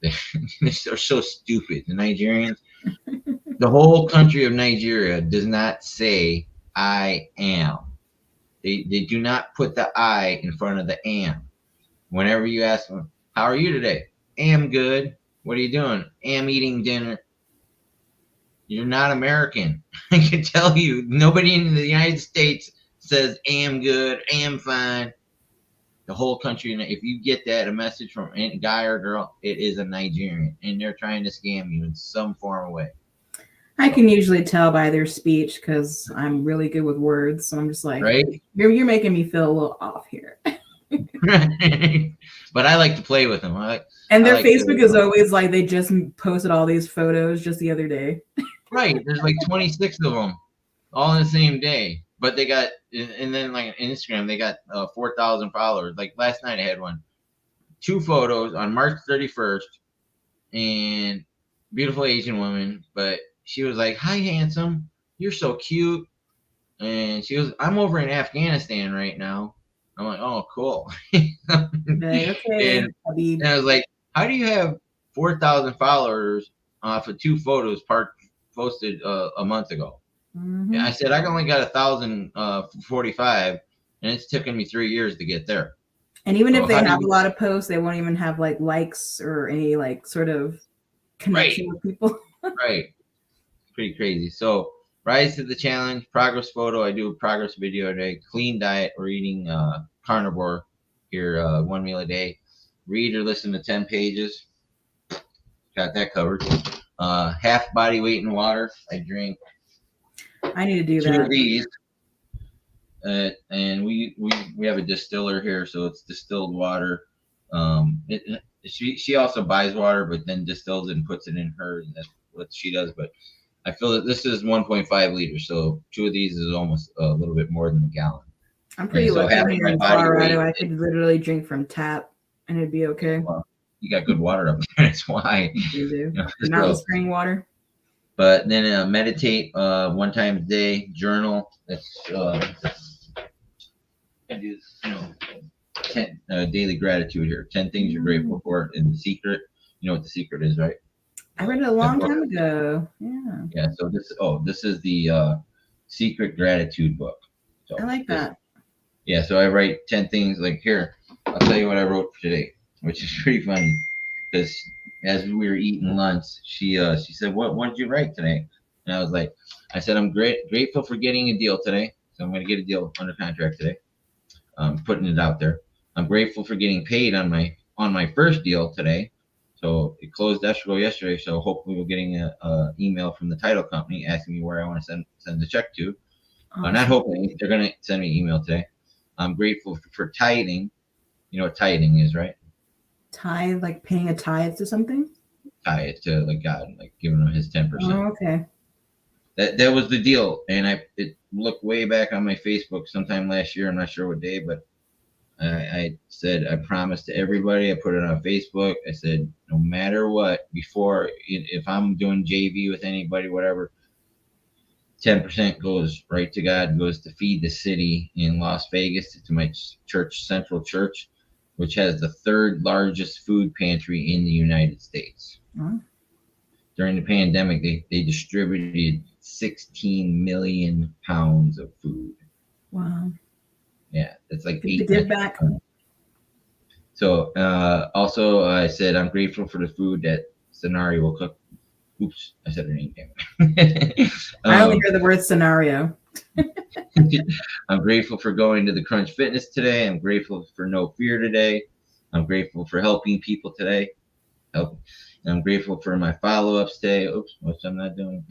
They're so stupid. The Nigerians, the whole country of Nigeria does not say I am. They do not put the I in front of the am. Whenever you ask them, how are you today? Am good. What are you doing? Am eating dinner. You're not American. I can tell you, nobody in the United States says am good, am fine. The whole country, if you get a message from any guy or girl, it is a Nigerian, and they're trying to scam you in some form or way. I can usually tell by their speech because I'm really good with words. So I'm just like, right? You're making me feel a little off here. But I like to play with them. And their Facebook is always like, they just posted all these photos just the other day. Right. There's like 26 of them all in the same day. But they got, and then like on Instagram, they got 4,000 followers. Like last night I had 2 photos on March 31st, and beautiful Asian woman, but she was like, hi, handsome. You're so cute. And she was, I'm over in Afghanistan right now. I'm like, oh, cool. Okay. And I was like, how do you have 4,000 followers off of 2 photos posted a month ago? Mm-hmm. And I said, I only got 1,045, and it's taken me 3 years to get there. And even if they have a lot of posts, they won't even have like likes or any like sort of connection with people. Right. Pretty crazy. So rise to the challenge, progress photo. I do a progress video today. Clean diet. We're eating carnivore here, 1 meal a day. Read or listen to 10 pages. Got that covered. Half body weight in water. I drink I need to do 2 that. of these. And we have a distiller here, so it's distilled water. She also buys water, but then distills it and puts it in hers, and that's what she does. But I feel that this is 1.5 liters, so 2 of these is almost a little bit more than a gallon. I'm pretty so lucky having here my in body Colorado. weight- I could literally drink from tap and it'd be okay. Well, you got good water up there. That's why. You do. You know, Mountain so- spring water. But then meditate 1 time a day. Journal. That's I do 10 daily gratitude here. 10 things you're grateful for. And the secret. You know what the secret is, right? I read it a long time ago. Yeah. Yeah. So this is the secret gratitude book. So I like that. Yeah. So I write 10 things. Like here, I'll tell you what I wrote for today, which is pretty funny because as we were eating lunch, she said, "What did you write today?" And I was like, I said, "I'm grateful for getting a deal today. So I'm going to get a deal under contract today. Putting it out there. I'm grateful for getting paid on my first deal today. So it closed escrow yesterday. So hopefully we're getting a email from the title company asking me where I want to send the check to. Not hoping, they're going to send me an email today. I'm grateful for tithing. You know what tithing is, right? Tithe, like paying a tithe to something? Tithe to like God, like giving him his 10%. Oh, okay. That was the deal. And it looked way back on my Facebook sometime last year. I'm not sure what day, but I said, I promised to everybody. I put it on Facebook. I said, no matter what, if I'm doing JV with anybody, whatever, 10% goes right to God, goes to feed the city in Las Vegas, to my church, Central Church, which has the 3rd largest food pantry in the United States. Oh. During the pandemic, they distributed 16 million pounds of food. Wow. Yeah, it's like Did you 8 give metric back? tons. So also I said I'm grateful for the food that Scenario will cook. Oops, I said her name. I only hear the word scenario. I'm grateful for going to the Crunch Fitness today. I'm grateful for No Fear today. I'm grateful for helping people today. I'm grateful for my follow-ups today. Oops, which I'm not doing.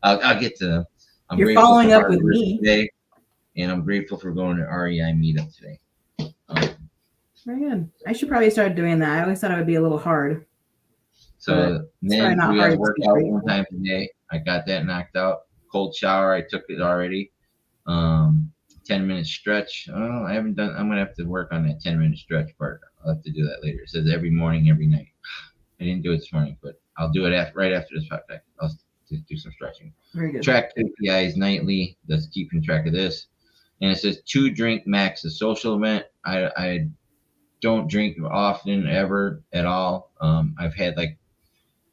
I'll get to them. You're grateful following for up with hard work me. today, and I'm grateful for going to REI meetup today. Very good. I should probably start doing that. I always thought it would be a little hard. So then not we hard have to work be out grateful. 1 time a day. I got that knocked out. Cold shower, I took it already. 10-minute stretch. Oh, I haven't done. I'm gonna have to work on that 10-minute stretch part. I'll have to do that later. It says every morning, every night. I didn't do it this morning, but I'll do it right after this podcast. I'll just do some stretching. Very good. Track KPIs nightly. That's keeping track of this. And it says 2 drink max. A social event. I don't drink often, ever, at all. I've had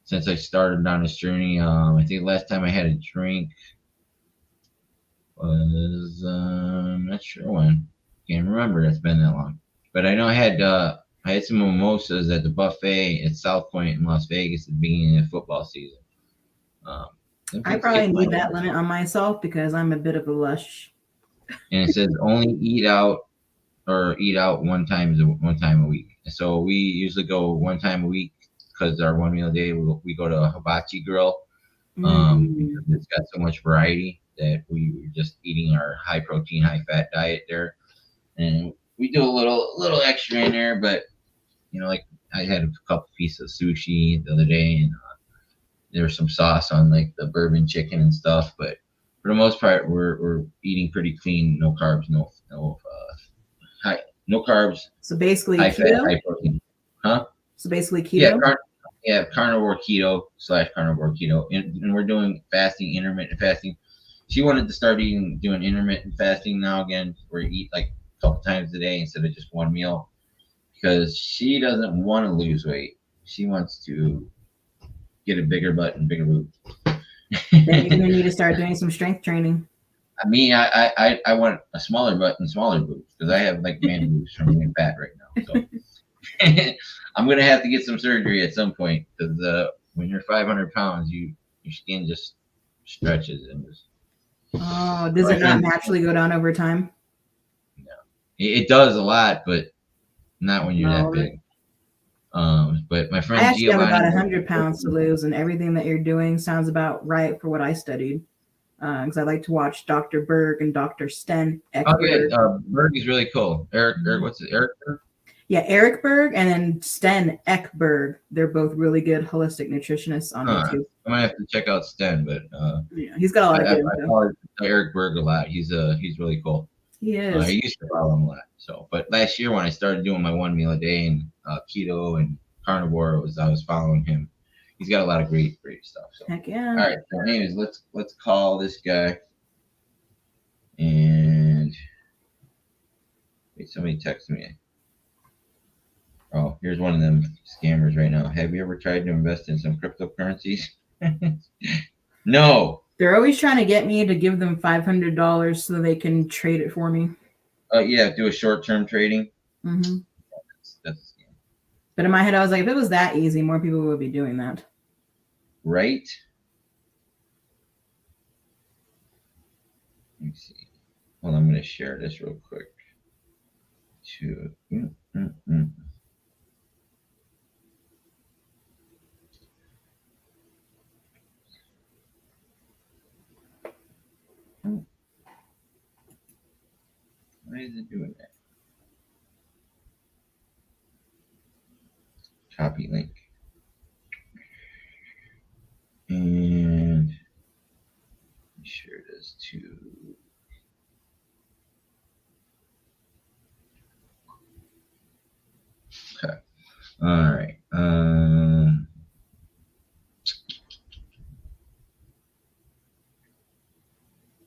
since I started on this journey. I think last time I had a drink was not sure when. Can't remember. It's been that long. But I know I had some mimosas at the buffet at South Point in Las Vegas at the beginning of football season. I probably need that limit on myself because I'm a bit of a lush. And it says only eat out 1 time a week. So we usually go 1 time a week because our 1 meal a day we go to a hibachi grill. Because it's got so much variety that we're just eating our high protein, high fat diet there, and we do a little extra in there. But like I had a couple pieces of sushi the other day, and there was some sauce on like the bourbon chicken and stuff. But for the most part, we're eating pretty clean, no carbs, no carbs. So basically high keto? fat, high protein. Huh? So basically keto? Yeah, carnivore keto / carnivore keto. And we're doing fasting, intermittent fasting. She wanted to start doing intermittent fasting now again, where you eat like a couple times a day instead of just 1 meal, because she doesn't want to lose weight. She wants to get a bigger butt and bigger boobs. Then you're going to need to start doing some strength training. I mean, I want a smaller butt and smaller boobs because I have like man boobs from being fat right now. So I'm gonna have to get some surgery at some point because when you're 500 pounds, your skin just stretches and just. Oh, does it not naturally go down over time? No, it does a lot, but not when you're that big. But my friend I actually have about Giovanni, 100 pounds to lose, and everything that you're doing sounds about right for what I studied. Because I like to watch Dr. Berg and Dr. Sten Ekberg. Okay, Berg is really cool. Eric, what's it? Eric Berg? Yeah, Eric Berg and then Sten Ekberg. They're both really good holistic nutritionists on YouTube. I might have to check out Sten, but yeah, he's got a lot of good I follow Eric Berg a lot. He's really cool. He is. I used to follow him a lot. So, but last year when I started doing my 1 meal a day and keto and carnivore, I was following him. He's got a lot of great stuff. So. Heck yeah. All right. So anyways, let's call this guy. And wait, somebody texted me. Oh, here's one of them scammers right now. Have you ever tried to invest in some cryptocurrencies? No. They're always trying to get me to give them $500 so they can trade it for me. Yeah, do a short-term trading. Mm-hmm. That's a scam. But in my head, I was like, if it was that easy, more people would be doing that. Right? Let me see. Well, I'm going to share this real quick. Why is it doing that? Copy link. And share this to. Okay. All right.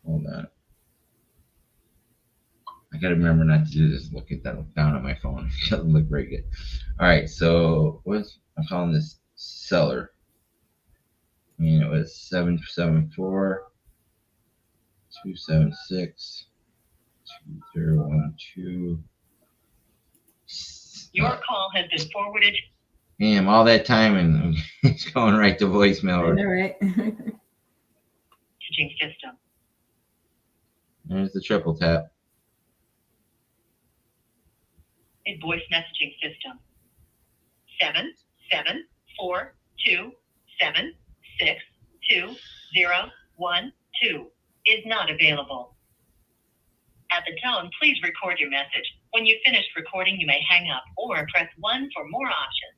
Hold on. I gotta remember not to do this. Look at that. Look down at my phone. It doesn't look very good. All right. So I'm calling this seller. And it was 774 276 2012. Your call has been forwarded. Damn, all that time and it's going right to voicemail. I know, right? Messaging system. There's the triple tap. A voice messaging system. 77427662012 is not available. At the tone, please record your message. When you've finished recording, you may hang up or press 1 for more options.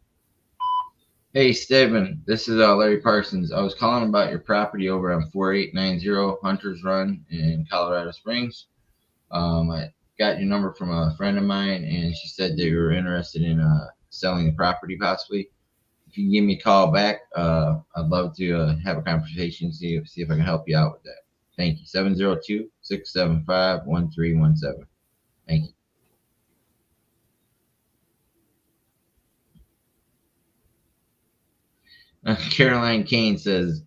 Hey, Steven, this is Larry Parsons. I was calling about your property over on 4890 Hunters Run in Colorado Springs. I got your number from a friend of mine, and she said that you were interested in selling the property possibly. If you can give me a call back, I'd love to have a conversation, see if I can help you out with that. Thank you. 702-675-1317. Thank you. Caroline Kane says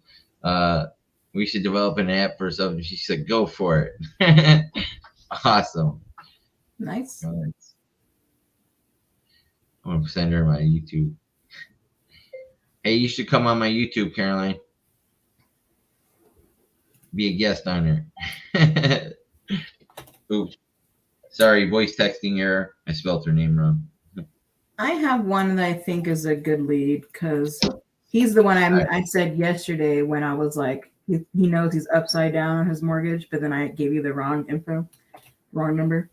we should develop an app for something. She said, "Go for it." Awesome. Nice. I'm gonna send her my YouTube. Hey, you should come on my YouTube, Caroline. Be a guest on there. Oops. Sorry, voice texting error. I spelled her name wrong. I have one that I think is a good lead because he's the one I said yesterday when I was like, he knows he's upside down on his mortgage, but then I gave you the wrong info, wrong number.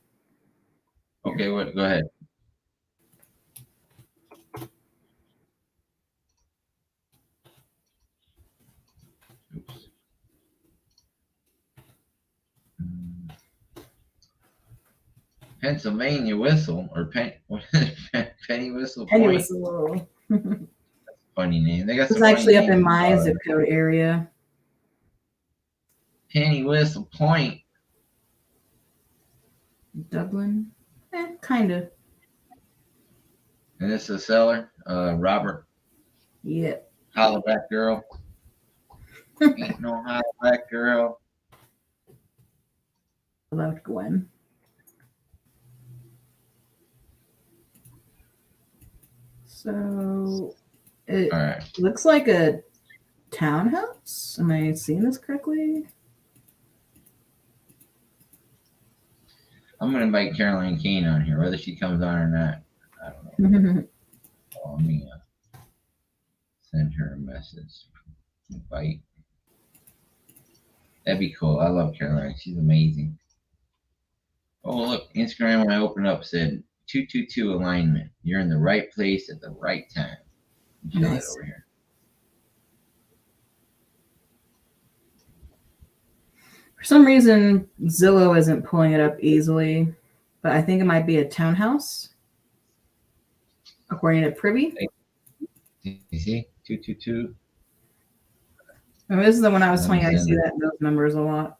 Okay, go ahead. Oops. Pennsylvania whistle or penny whistle. Penny Point. Whistle. Funny name. They got It's some actually up funny in names. my zip code area. Penny Whistle Point. Dublin? Kind of. And this is a seller, Robert. Yep. Hollaback girl. Ain't no hollaback girl. I loved Gwen. So it All right. looks like a townhouse. Am I seeing this correctly? I'm gonna invite Caroline Kane on here, whether she comes on or not. I don't know. Let me send her a message. Invite. That'd be cool. I love Caroline. She's amazing. Oh, look. Instagram, when I opened up, said 222 alignment. You're in the right place at the right time. Show that Nice. over here. For some reason, Zillow isn't pulling it up easily, but I think it might be a townhouse, according to Privy. You see? 222. And this is the one I was telling you. I Send see it. that in those numbers a lot.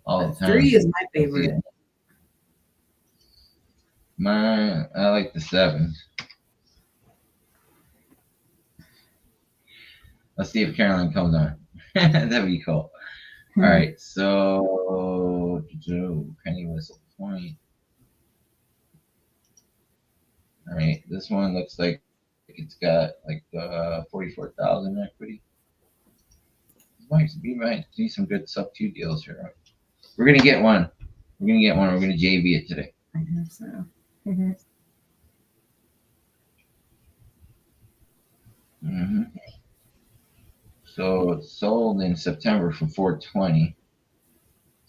All the But time. 3 is my favorite. Mine, I like the 7s. Let's see if Caroline comes on. That'd be cool. All right, so Penny was a point. All right, this one looks like it's got like 44,000 equity. We might see some good sub 2 deals here. We're gonna get one. We're gonna get one. We're gonna JV it today. I think so. So it's sold in September for 420.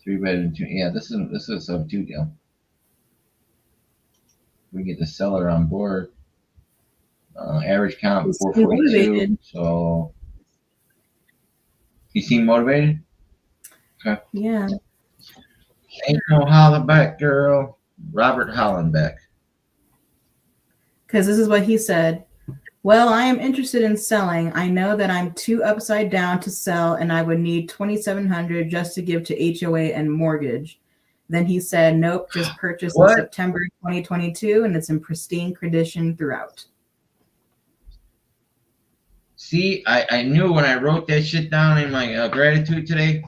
3-bedroom, 2. Yeah, this is a sub 2 deal. We get the seller on board. Average count 442. So you seem motivated? Okay. Yeah. Ain't no Hollenbeck, girl. Robert Hollenbeck. Because this is what he said. Well, I am interested in selling. I know that I'm too upside down to sell, and I would need $2,700 just to give to HOA and mortgage. Then he said, nope, just purchased in September 2022, and it's in pristine condition throughout. See, I knew when I wrote that shit down in my gratitude today.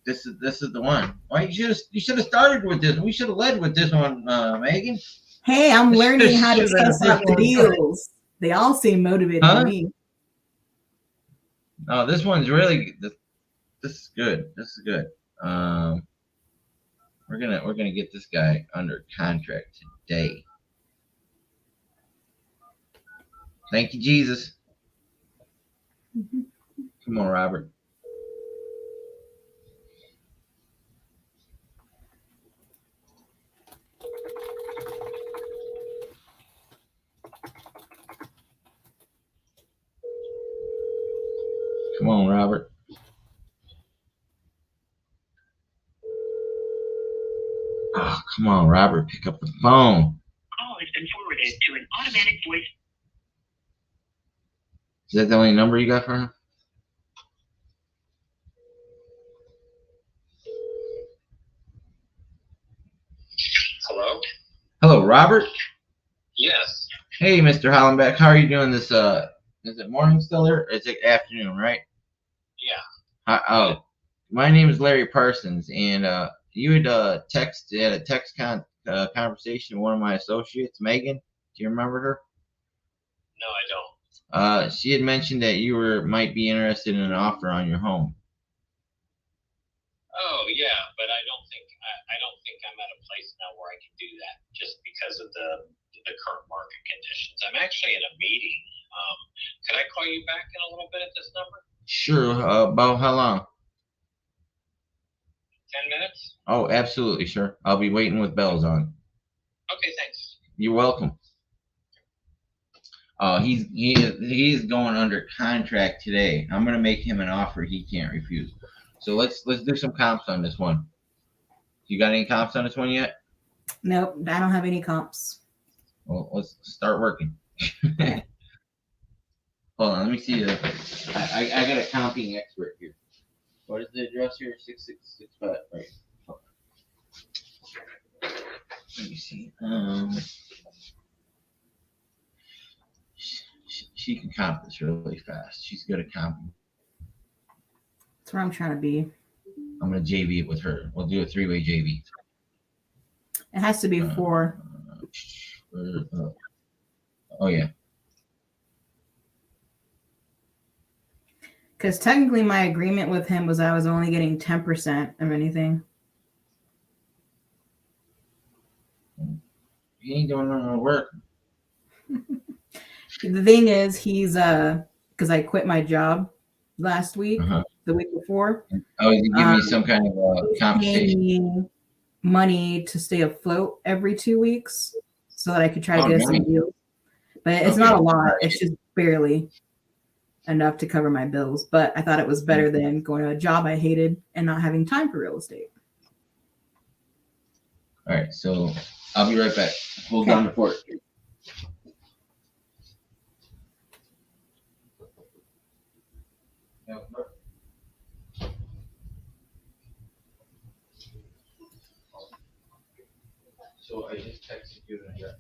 This is the one. Why you should have started with this. We should have led with this one, Megan. Hey, I'm learning how to suss out the deals. They all seem motivated to me. No, this one's really this is good. This is good. We're gonna get this guy under contract today. Thank you, Jesus. Come on, Robert. Come on, Robert. Oh, come on, Robert. Pick up the phone. Call has been forwarded to an automatic voice. Is that the only number you got for him? Hello? Hello, Robert. Yes. Hey, Mr. Hollenbeck. How are you doing this? Is it morning still or is it afternoon, right? Yeah. My name is Larry Parsons, and you had had a text conversation with one of my associates, Megan. Do you remember her? No, I don't. She had mentioned that you might be interested in an offer on your home. Oh yeah, but I don't think I'm at a place now where I can do that just because of the current market conditions. I'm actually in a meeting. Can I call you back in a little bit at this number? Sure. About how long? 10 minutes? Oh, absolutely, sure. I'll be waiting with bells on. Okay, thanks. You're welcome. He's going under contract today. I'm gonna make him an offer he can't refuse. So let's do some comps on this one. You got any comps on this one yet? Nope, I don't have any comps. Well, let's start working. Hold on, let me see. I got a comping expert here. What is the address here? 6665. Right. Let me see. She can comp this really fast. She's good at comping. That's where I'm trying to be. I'm gonna JV it with her. We'll do a 3-way JV. It has to be 4. Oh yeah. Because technically, my agreement with him was I was only getting 10% of anything. He ain't doing no more work. The thing is, he's because I quit my job last week, the week before. Oh, he give me some kind of He's compensation. paying me money to stay afloat every 2 weeks so that I could try to get some deals. But it's not a lot. It's just barely enough to cover my bills. But I thought it was better than going to a job I hated and not having time for real estate. All right, so I'll be right back. Hold down the fort. So I just texted you an address.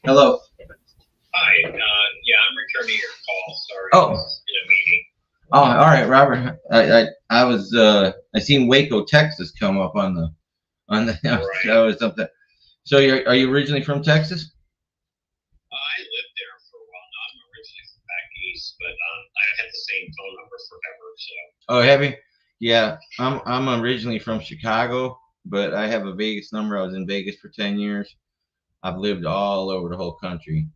Hello. Hi. Yeah, I'm returning your call. Sorry. Oh. I was in a meeting. Oh, all right, Robert. I was I seen Waco, Texas come up on the Right. that was something. So are you originally from Texas? I lived there for a while. Now, I'm originally from back east, but I had the same phone number forever. So. Oh, have you? Yeah, I'm originally from Chicago, but I have a Vegas number. I was in Vegas for 10 years. I've lived all over the whole country.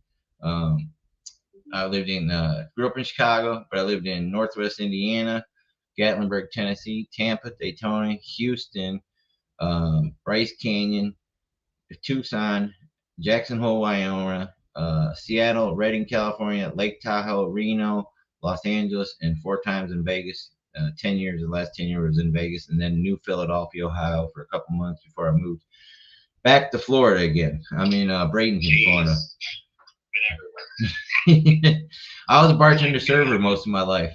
I lived in grew up in Chicago, but I lived in Northwest Indiana, Gatlinburg, Tennessee, Tampa, Daytona, Houston, Bryce Canyon, Tucson, Jackson Hole, Wyoming, Seattle, Redding, California, Lake Tahoe, Reno, Los Angeles, and 4 times in Vegas. 10 years, the last 10 years was in Vegas, and then New Philadelphia, Ohio for a couple months before I moved back to Florida again. I'm in Bradenton, Florida. I was a bartender server most of my life.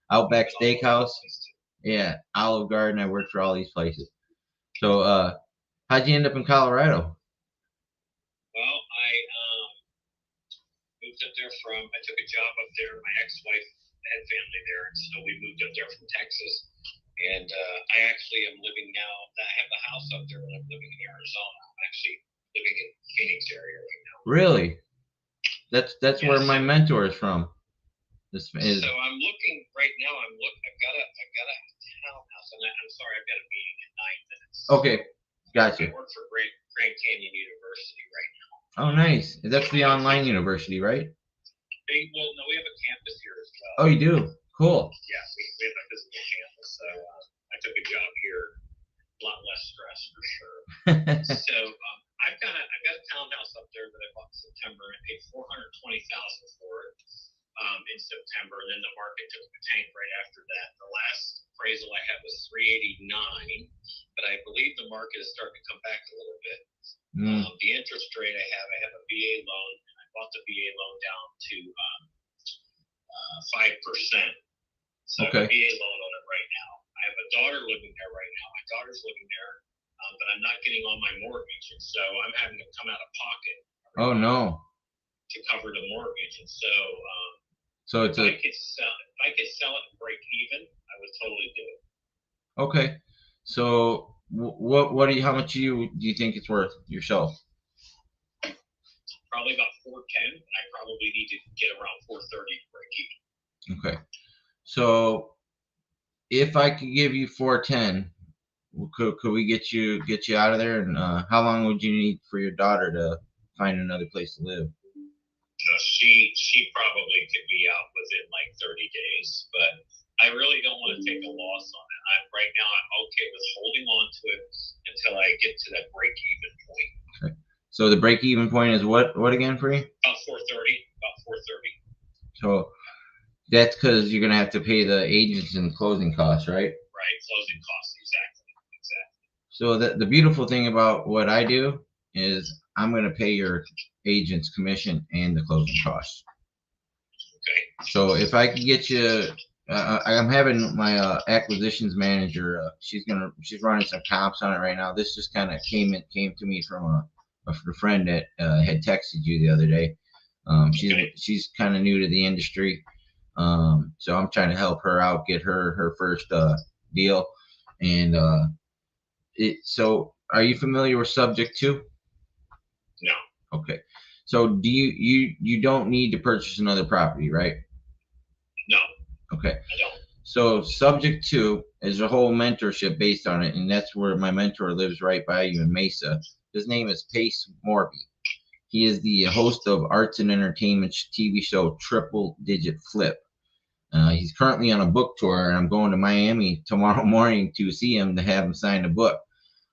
Outback Steakhouse. Yeah, Olive Garden. I worked for all these places. So, how'd you end up in Colorado? Well, I moved up there I took a job up there. My ex-wife had family there, and so we moved up there from Texas. And I actually am living now. I have the house up there, but I'm living in Arizona. I'm actually living in Phoenix area right now. Really? That's where my mentor is from. So I'm looking right now. I've got a townhouse, and I'm sorry, I've got a meeting in 9 minutes. Okay, gotcha. I work for Grand Canyon University right now. Oh, nice. That's the online university, right? Well, no, we have a campus here as well. Oh, you do? Cool. Yeah, we have a physical campus. So I took a job here, a lot less stress for sure. So I've got a townhouse up there that I bought in September. I paid $420,000 for it in September, and then the market took a tank right after that. The last appraisal I had was $389, but I believe the market is starting to come back a little bit. The interest rate I have a VA loan, and I bought the VA loan down to 5%. So I have a VA loan on it right now. I have a daughter living there right now. My daughter's living there, but I'm not getting on my mortgage, and so I'm having to come out of pocket. Oh no! To cover the mortgage, and so so it's if I could sell it and break even, I would would totally do it. Okay. So what do you, how much do you think it's worth yourself? Probably about 410. I probably need to get around 430 to break even. Okay. So if I could give you 410, could we get you out of there? And how long would you need for your daughter to find another place to live? She probably could be out within like 30 days, but I really don't want to take a loss on it. Right now I'm okay with holding on to it until I get to that break even point. Okay. So the break even point is what again for you? About 430. About 430. So that's because you're gonna have to pay the agents and closing costs, right? Right, closing costs, exactly. So the beautiful thing about what I do is I'm gonna pay your agent's commission and the closing costs. Okay. So if I can get you, I'm having my acquisitions manager. She's running some comps on it right now. This just kind of came to me from a friend that had texted you the other day. She's kind of new to the industry. So I'm trying to help her out, get her first deal. And so are you familiar with Subject 2? No. Okay. So do you don't need to purchase another property, right? No. Okay. I don't. So Subject 2 is a whole mentorship based on it, and that's where my mentor lives, right by you in Mesa. His name is Pace Morby. He is the host of Arts and Entertainment TV show Triple Digit Flip. He's currently on a book tour, and I'm going to Miami tomorrow morning to see him to have him sign a book.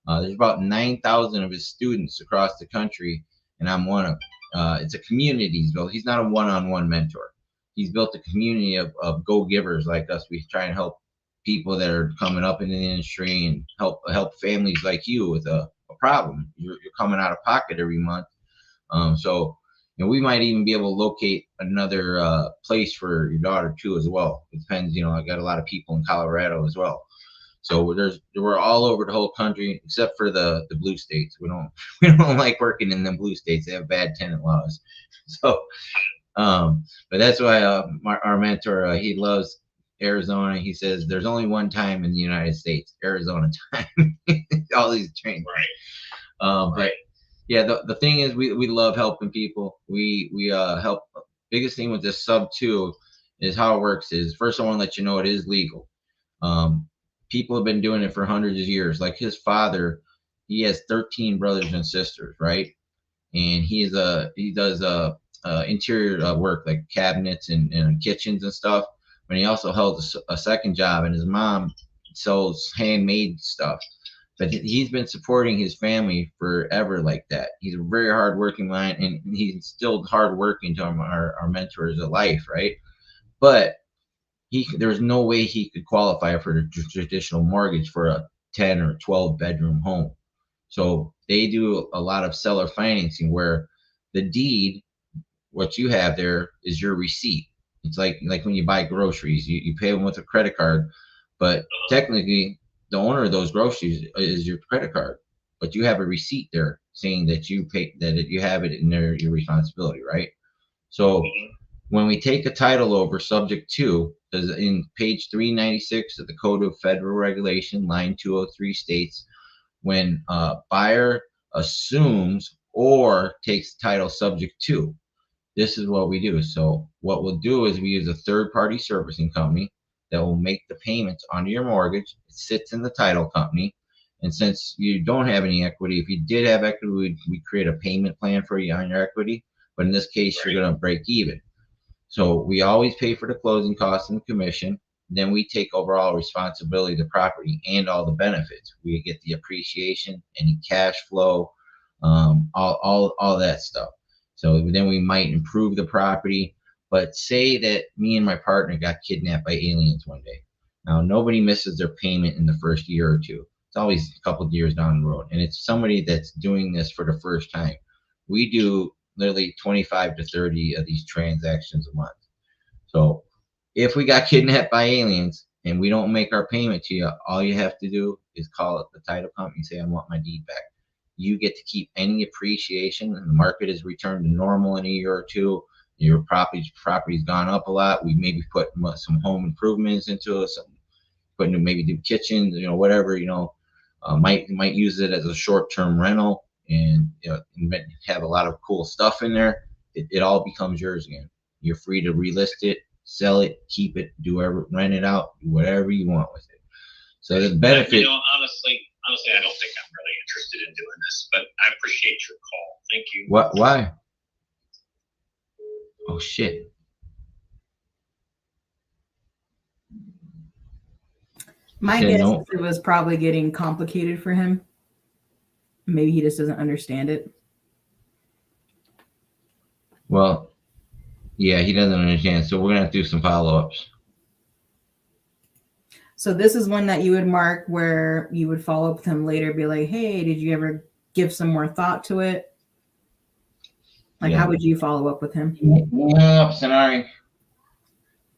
There's about 9,000 of his students across the country, and I'm one of them. It's a community he's built. He's not a one-on-one mentor. He's built a community of go-givers like us. We try and help people that are coming up in the industry and help families like you with a problem. You're coming out of pocket every month. So we might even be able to locate another place for your daughter too as well. It depends. I got a lot of people in Colorado as well. So we're all over the whole country except for the blue states. We don't like working in the blue states. They have bad tenant laws. So, but that's why our mentor he loves Arizona. He says there's only one time in the United States, Arizona time. All these trains. Right. But yeah, the thing is we love helping people. We help. Biggest thing with this sub 2 is how it works is first I want to let you know it is legal. People have been doing it for hundreds of years. Like his father, he has 13 brothers and sisters, right? And he does interior work like cabinets and kitchens and stuff. But he also held a second job, and his mom sells handmade stuff. But he's been supporting his family forever like that. He's a very hardworking man, and he's still hardworking to our mentors of life, right? But there's no way he could qualify for the traditional mortgage for a 10 or 12 bedroom home. So they do a lot of seller financing where the deed, what you have there is your receipt. It's like when you buy groceries, you pay them with a credit card, but technically the owner of those groceries is your credit card, but you have a receipt there saying that you pay, that you have it in there, your responsibility, right? So when we take a title over Subject 2, as in page 396 of the Code of Federal Regulation, line 203 states, when a buyer assumes or takes title Subject 2, this is what we do. So what we'll do is we use a third-party servicing company that will make the payments on your mortgage. It sits in the title company. And since you don't have any equity, if you did have equity, we create a payment plan for you on your equity. But in this case, you're going to break even. So we always pay for the closing costs and commission. Then we take overall responsibility of the property and all the benefits. We get the appreciation, any cash flow, all that stuff. So then we might improve the property. But say that me and my partner got kidnapped by aliens one day. Now, nobody misses their payment in the first year or two. It's always a couple of years down the road. And it's somebody that's doing this for the first time. We do literally 25 to 30 of these transactions a month. So if we got kidnapped by aliens and we don't make our payment to you, all you have to do is call up the title company and say, I want my deed back. You get to keep any appreciation, and the market is returned to normal in a year or two. Your property's gone up a lot. We maybe put some home improvements into it, some putting to maybe do kitchens, whatever, might use it as a short-term rental, and have a lot of cool stuff in there. It all becomes yours again. You're free to relist it, sell it, keep it, rent it out, do whatever you want with it. So the benefit. Honestly, I don't think I'm really interested in doing this, but I appreciate your call. Thank you. What? Why? Oh shit. My guess is it was probably getting complicated for him. Maybe he just doesn't understand it. Well, yeah, he doesn't understand. So we're gonna have to do some follow-ups. So this is one that you would mark where you would follow up with him later, be like, hey, did you ever give some more thought to it? Like, how would you follow up with him? Sorry.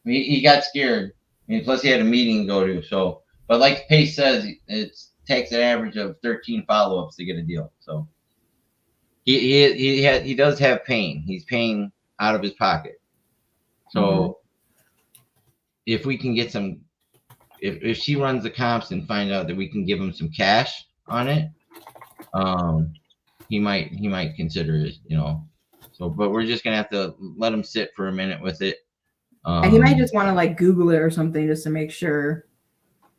He got scared. And plus, he had a meeting to go to. So, but like Pace says, it takes an average of 13 follow-ups to get a deal. So he does have pain. He's paying out of his pocket. So if we can get some, if she runs the comps and find out that we can give him some cash on it, he might consider it, So, but we're just gonna have to let him sit for a minute with it. And he might just want to like Google it or something just to make sure,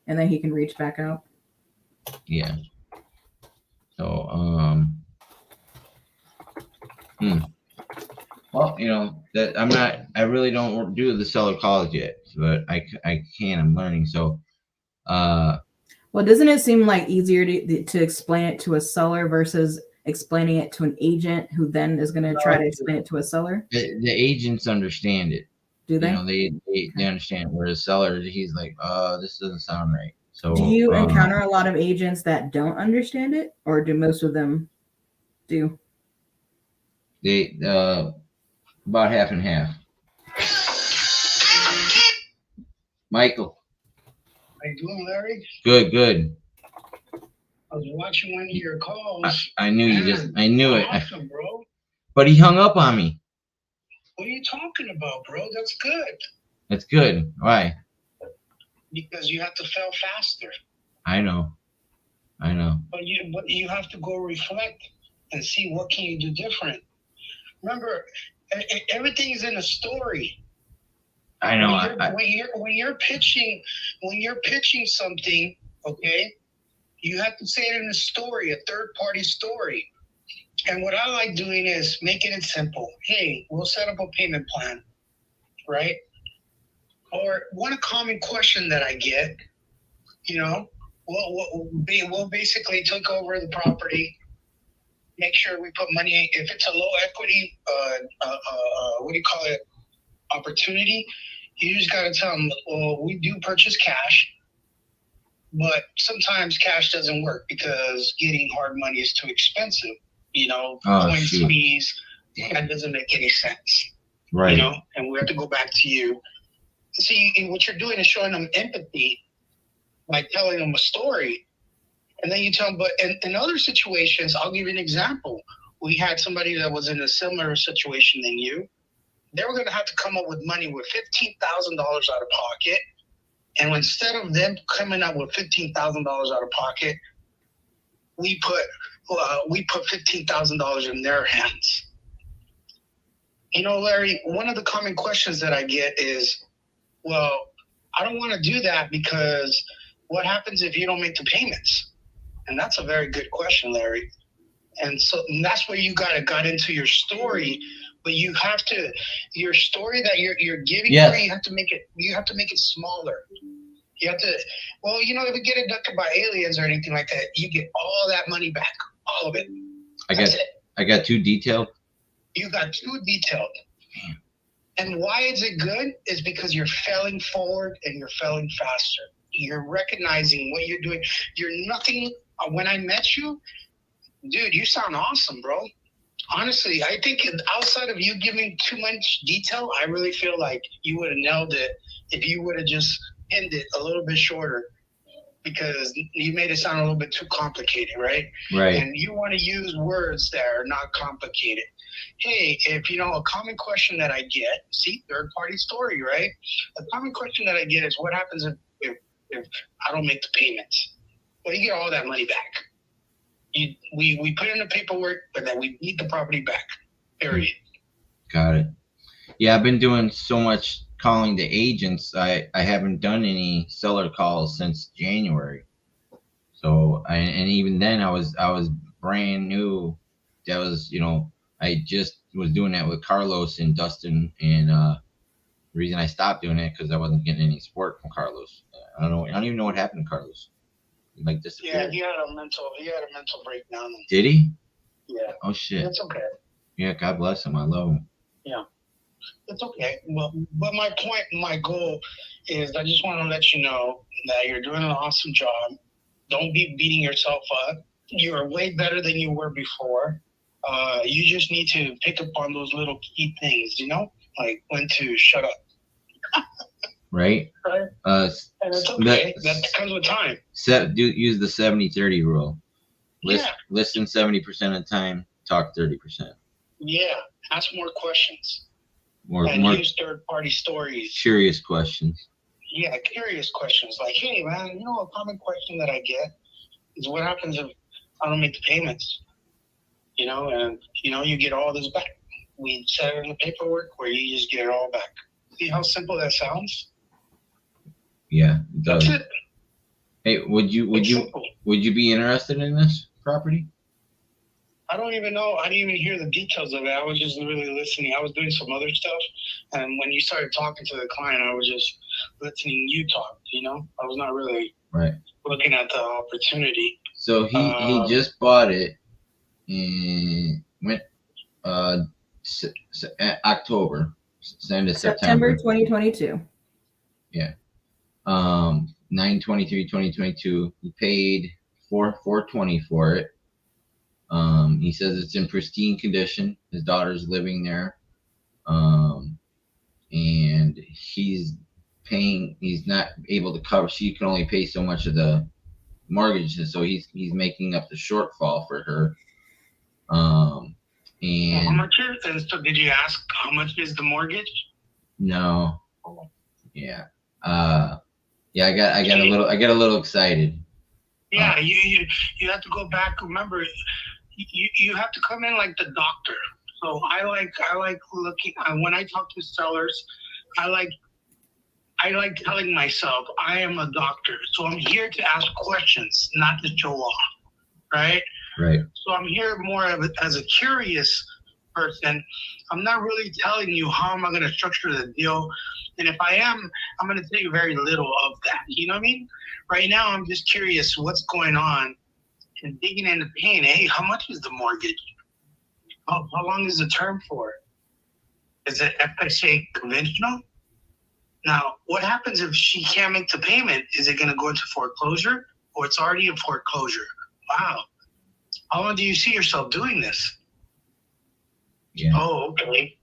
and then he can reach back out. Yeah. So, well, that I really don't do the seller calls yet, but I can. I'm learning. So, well, doesn't it seem like easier to explain it to a seller versus explaining it to an agent who then is going to try to explain it to a seller? The agents understand it. Do they? They understand. Whereas seller, he's like, this doesn't sound right. So, do you encounter a lot of agents that don't understand it, or do most of them do? They about half and half. Michael. How you doing, Larry? Good. I was watching one of your calls. I knew I knew it. Awesome, bro. But he hung up on me. What are you talking about, bro? That's good. That's good. Why? Because you have to fail faster. I know. But you have to go reflect and see what can you do different. Remember, everything is in a story. I know. When you're pitching something, okay, you have to say it in a story, a third-party story. And what I like doing is making it simple. Hey, we'll set up a payment plan, right? Or one common question that I get, we'll basically take over the property, make sure we put money. If it's a low equity, opportunity, you just got to tell them, well, we do purchase cash, but sometimes cash doesn't work because getting hard money is too expensive. Coins, fees, that doesn't make any sense. Right. And we have to go back to you. See, what you're doing is showing them empathy by telling them a story. And then you tell them, but in other situations, I'll give you an example. We had somebody that was in a similar situation than you. They were going to have to come up with money with $15,000 out of pocket. And instead of them coming up with $15,000 out of pocket, we put $15,000 in their hands. Larry, one of the common questions that I get is, well, I don't want to do that because what happens if you don't make the payments? And that's a very good question, Larry. And that's where you got into your story, but you have to, your story that you're giving, yes. You have to make it smaller. You have to, if you get abducted by aliens or anything like that, you get all that money back, all of it. I got too detailed. You got too detailed. And why is it good? Is because you're failing forward and you're failing faster. You're recognizing what you're doing. You're nothing. When I met you, dude, you sound awesome, bro. Honestly, I think outside of you giving too much detail, I really feel like you would have nailed it if you would have just ended a little bit shorter, because you made it sound a little bit too complicated, right? Right. And you want to use words that are not complicated. Hey, if a common question that I get, see, third party story, right? A common question that I get is, what happens if if I don't make the payments. Well, you get all that money back. We put in the paperwork, but that we need the property back. Period. Got it. Yeah, I've been doing so much calling the agents. I haven't done any seller calls since January. So and even then I was brand new. That was, I just was doing that with Carlos and Dustin, and the reason I stopped doing it because I wasn't getting any support from Carlos. I don't even know what happened to Carlos. He like disappeared. Yeah, he had a mental breakdown. Did he? Yeah. Oh shit. That's okay. Yeah, God bless him. I love him. Yeah. It's okay. Well, but my point, my goal is I just want to let you know that you're doing an awesome job. Don't be beating yourself up. You're way better than you were before. You just need to pick up on those little key things, like when to shut up. Right? Right. And it's okay. That comes with time. Use the 70-30 rule. Listen 70% of the time, talk 30%. Yeah. Ask more questions. More use third-party stories. Curious questions. Yeah, curious questions. Like, hey, man, a common question that I get is what happens if I don't make the payments? And, you get all this back. We set it in the paperwork where you just get it all back. See how simple that sounds? Yeah, it does. That's it. Hey, would you be interested in this property? I don't even know. I didn't even hear the details of it. I was just really listening. I was doing some other stuff. And when you started talking to the client, I was just listening you talk, I was not really looking at the opportunity. So he just bought it in October, end of September 2022. Yeah. 9/23/2022. He paid $420 for it. He says it's in pristine condition. His daughter's living there. And he's not able to cover, she can only pay so much of the mortgage, and so he's making up the shortfall for her. And how much is it? So did you ask how much is the mortgage? No. Yeah. Yeah, I got a little excited. Yeah, you have to go back. Remember, you have to come in like the doctor. So I like looking. When I talk to sellers, I like telling myself I am a doctor. So I'm here to ask questions, not to show off, right? Right. So I'm here more as a curious person. I'm not really telling you how am I going to structure the deal. And if I am, I'm going to tell you very little of that. You know what I mean? Right now, I'm just curious what's going on and digging into pain. Hey, how much is the mortgage? How long is the term for? Is it FSA conventional? Now, what happens if she can't make the payment? Is it going to go into foreclosure or it's already in foreclosure? Wow. How long do you see yourself doing this? Yeah. Oh, okay.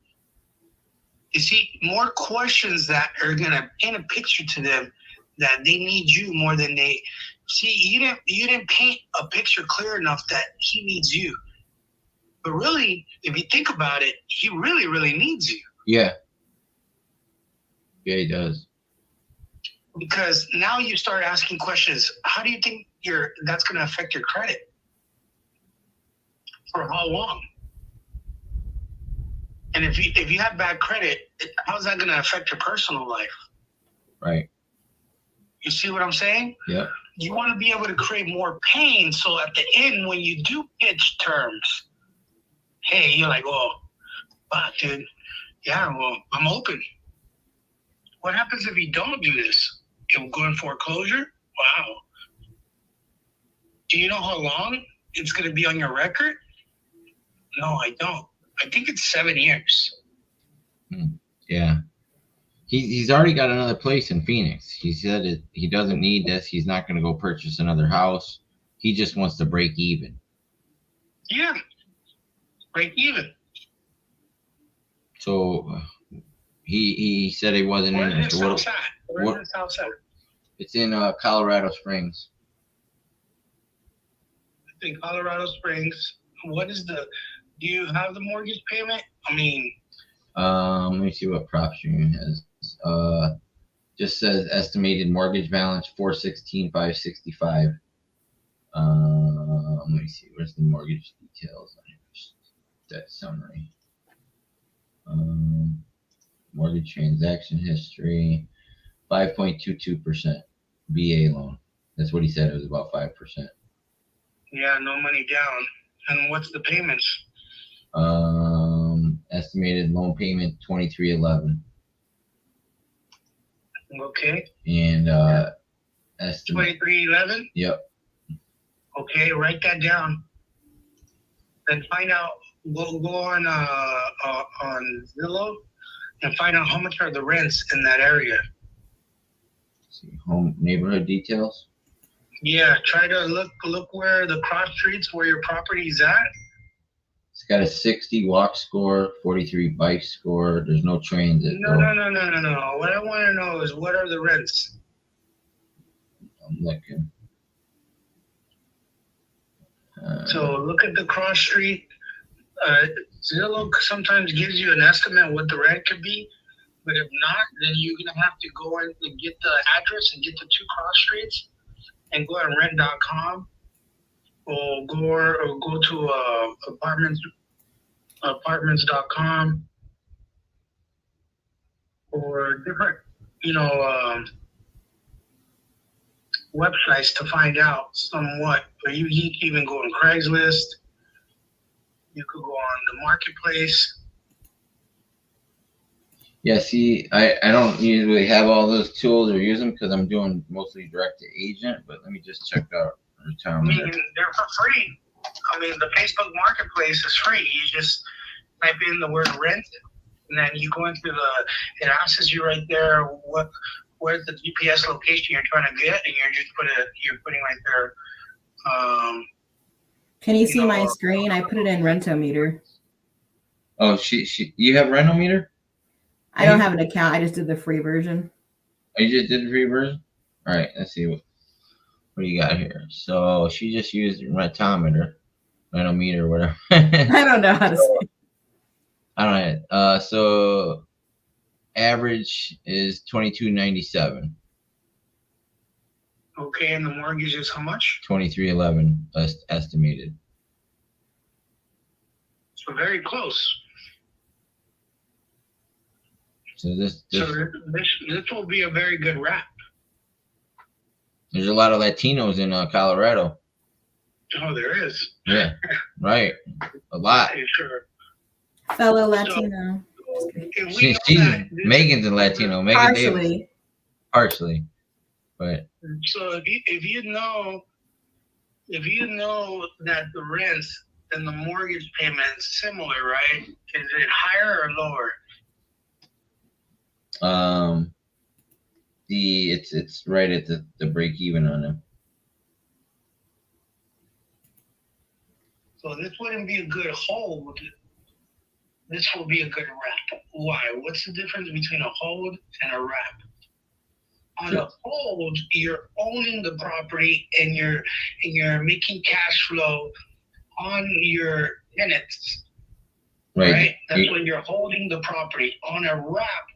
You see, more questions that are going to paint a picture to them that they need you more than they see. You didn't paint a picture clear enough that he needs you. But really, if you think about it, he really, really needs you. Yeah. Yeah, he does. Because now you start asking questions. How do you think that's going to affect your credit? For how long? And if you have bad credit, how's that going to affect your personal life? Right. You see what I'm saying? Yeah. You want to be able to create more pain, so at the end, when you do pitch terms, hey, you're like, oh, wow, dude, yeah, well, I'm open. What happens if you don't do this? It will go in foreclosure? Wow. Do you know how long it's going to be on your record? No, I don't. I think it's 7 years. Yeah. He's already got another place in Phoenix. He said he doesn't need this. He's not going to go purchase another house. He just wants to break even. Yeah. Break even. So he said he wasn't Where's interested. his house at? Where's his house at? It's in Colorado Springs. It's in Colorado Springs. Do you have the mortgage payment? I mean, let me see what prop stream has. Just says estimated mortgage balance 416,565. Let me see. Where's the mortgage details? Debt summary. Mortgage transaction history. 5.22% VA loan. That's what he said. It was about 5%. Yeah, no money down. And what's the payments? Estimated loan payment 2311. Okay. And estimate 2311. Yep. Okay, write that down. Then find out. Go on Zillow and find out how much are the rents in that area. See, home neighborhood details. Yeah, try to look where the cross streets where your property is at. It's got a 60 walk score, 43 bike score. There's no transit. No. What I want to know is what are the rents? I'm looking. So look at the cross street. Zillow sometimes gives you an estimate what the rent could be, but if not, then you're gonna have to go in and get the address and get the 2 cross streets, and go on rent.com, or go to apartments.com, or different websites to find out somewhat. But you can even go on Craigslist. You could go on the marketplace. Yeah, see, I don't usually have all those tools or use them because I'm doing mostly direct to agent, but let me just check out I retirement. mean, they're for free. I mean, the Facebook Marketplace is free. You just type in the word rent, and then you go into it asks you right there where's the GPS location you're trying to get, and you're putting right there. Can you see my screen? I put it in Rentometer. Oh, you have Renometer? I don't have an account. I just did the free version. Oh, you just did the free version? All right, let's see what do you got here. So she just used Renometer, whatever. I don't know how to say it. I don't know. So average is $22.97. Okay, and the mortgage is how much? $23.11 estimated. So very close. So this will be a very good wrap. There's a lot of Latinos in Colorado. Oh, there is. Yeah, right. A lot. Sure. Fellow Latino. Megan's a Latino. Megan Partially. Davis. Partially. But so if you know that the rents and the mortgage payments similar, right? Is it higher or lower? It's right at the break even on them. So this wouldn't be a good hold. This will be a good wrap. Why? What's the difference between a hold and a wrap? On a hold, you're owning the property and you're making cash flow on your tenants. Right? That's when you're holding the property. On a wrap,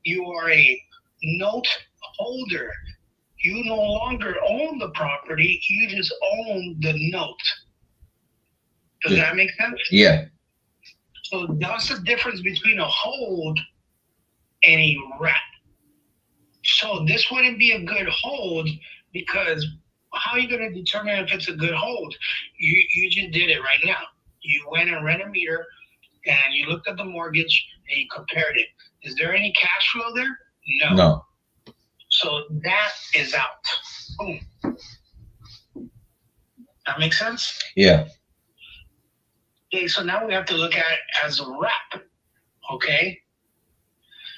you are a note holder. You no longer own the property, you just own the note. Does that make sense? Yeah. So that's the difference between a hold and a wrap. So this wouldn't be a good hold because how are you going to determine if it's a good hold? You just did it right now. You went and ran a meter and you looked at the mortgage and you compared it. Is there any cash flow there? No. So that is out. Boom. That makes sense? Yeah. Okay, so now we have to look at it as a wrap. Okay?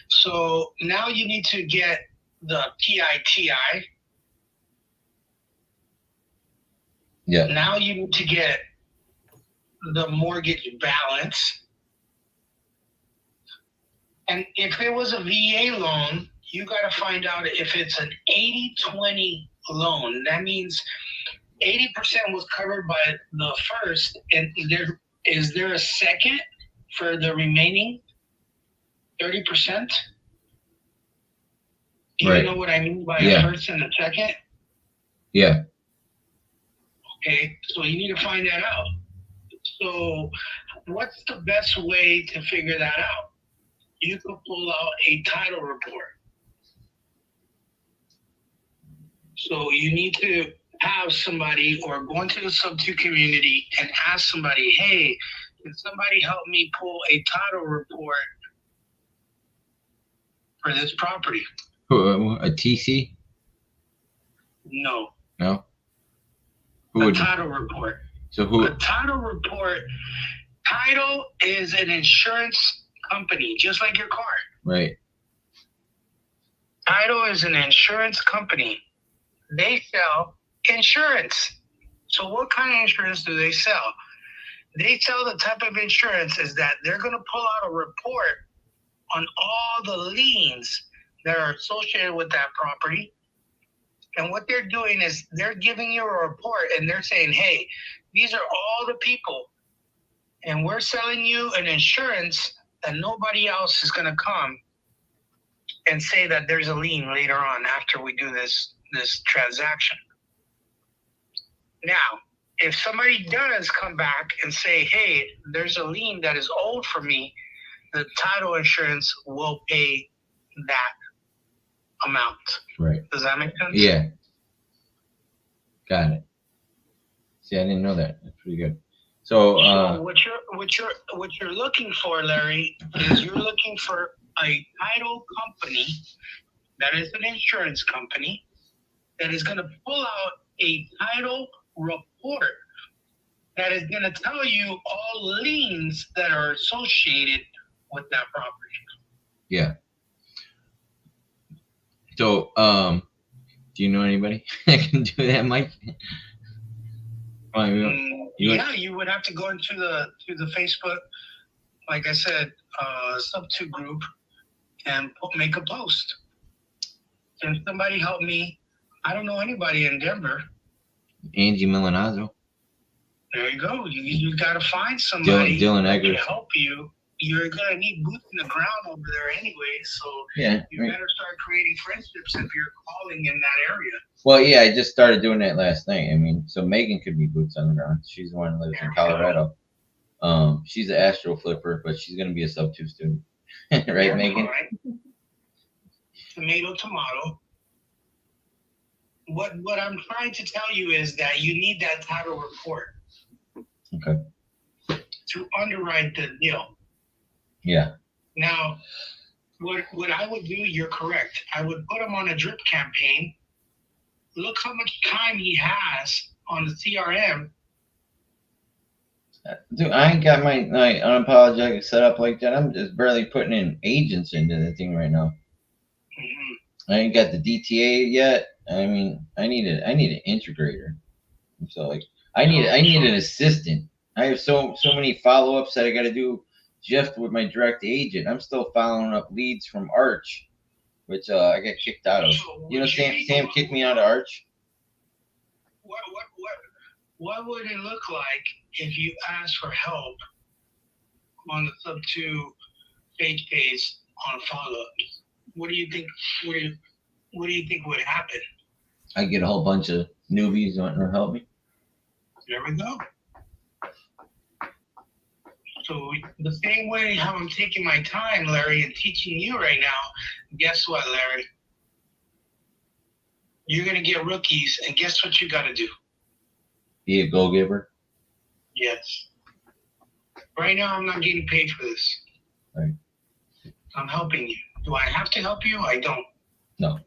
So now you need to get the PITI. Yeah. Now you need to get the mortgage balance. And if it was a VA loan, you got to find out if it's an 80-20 loan. That means 80% was covered by the first, and is there a second for the remaining 30%? You Right. know what I mean by Yeah. a first and a second? Yeah. Okay, so you need to find that out. So what's the best way to figure that out? You could pull out a title report. So you need to have somebody or go into the sub-2 community and ask somebody, hey, can somebody help me pull a title report for this property? A TC? No, No. Who a would? title report. So who? A title report, title is an insurance company, just like your car. Right. Title is an insurance company. They sell insurance. So what kind of insurance do they sell? They sell the type of insurance is that they're going to pull out a report on all the liens that are associated with that property. And what they're doing is they're giving you a report and they're saying, hey, these are all the people. And we're selling you an insurance that nobody else is going to come and say that there's a lien later on after we do this transaction. Now, if somebody does come back and say, hey, there's a lien that is owed for me, the title insurance will pay that amount. Right. Does that make sense? Yeah. Got it. See, I didn't know that. That's pretty good. So, So what you're looking for, Larry, is you're looking for a title company that is an insurance company that is going to pull out a title report that is going to tell you all liens that are associated with that property. yeah. So, do you know anybody that can do that, Mike? Yeah, you would have to go into the Facebook, like I said, sub-2 group and make a post. Can somebody help me? I don't know anybody in Denver. Angie Milanazzo. There you go. You got to find somebody Dylan that can Eggers. help you. You're going to need boots in the ground over there anyway, so Yeah. you better start creating friendships if you're calling in that area. Well, yeah, I just started doing that last night. I mean, so Megan could be boots on the ground. She's the one who lives in Colorado. She's an astro flipper, but she's going to be a sub-2 student. Right, Yeah, Megan? all right. Tomato, tomato. What I'm trying to tell you is that you need that title report. Okay. To underwrite the deal. Yeah. Now, what I would do, you're correct. I would put him on a drip campaign. Look how much time he has on the CRM. Dude, I ain't got my unapologetic setup like that. I'm just barely putting in agents into the thing right now. Mm-hmm. I ain't got the DTA yet. I mean, I need an integrator. So like, I need an assistant. I have so many follow-ups that I got to do just with my direct agent. I'm still following up leads from Arch, which I got kicked out of. You know, Sam kicked me out of Arch. What would it look like if you asked for help on the sub-2 page on follow-up? What do you think? What do you think would happen? I get a whole bunch of newbies wanting to help me. There we go. So the same way how I'm taking my time, Larry, and teaching you right now, guess what, Larry? You're going to get rookies, and guess what you got to do? Be a go-giver. Yes. Right now, I'm not getting paid for this. Right. I'm helping you. Do I have to help you? I don't. No.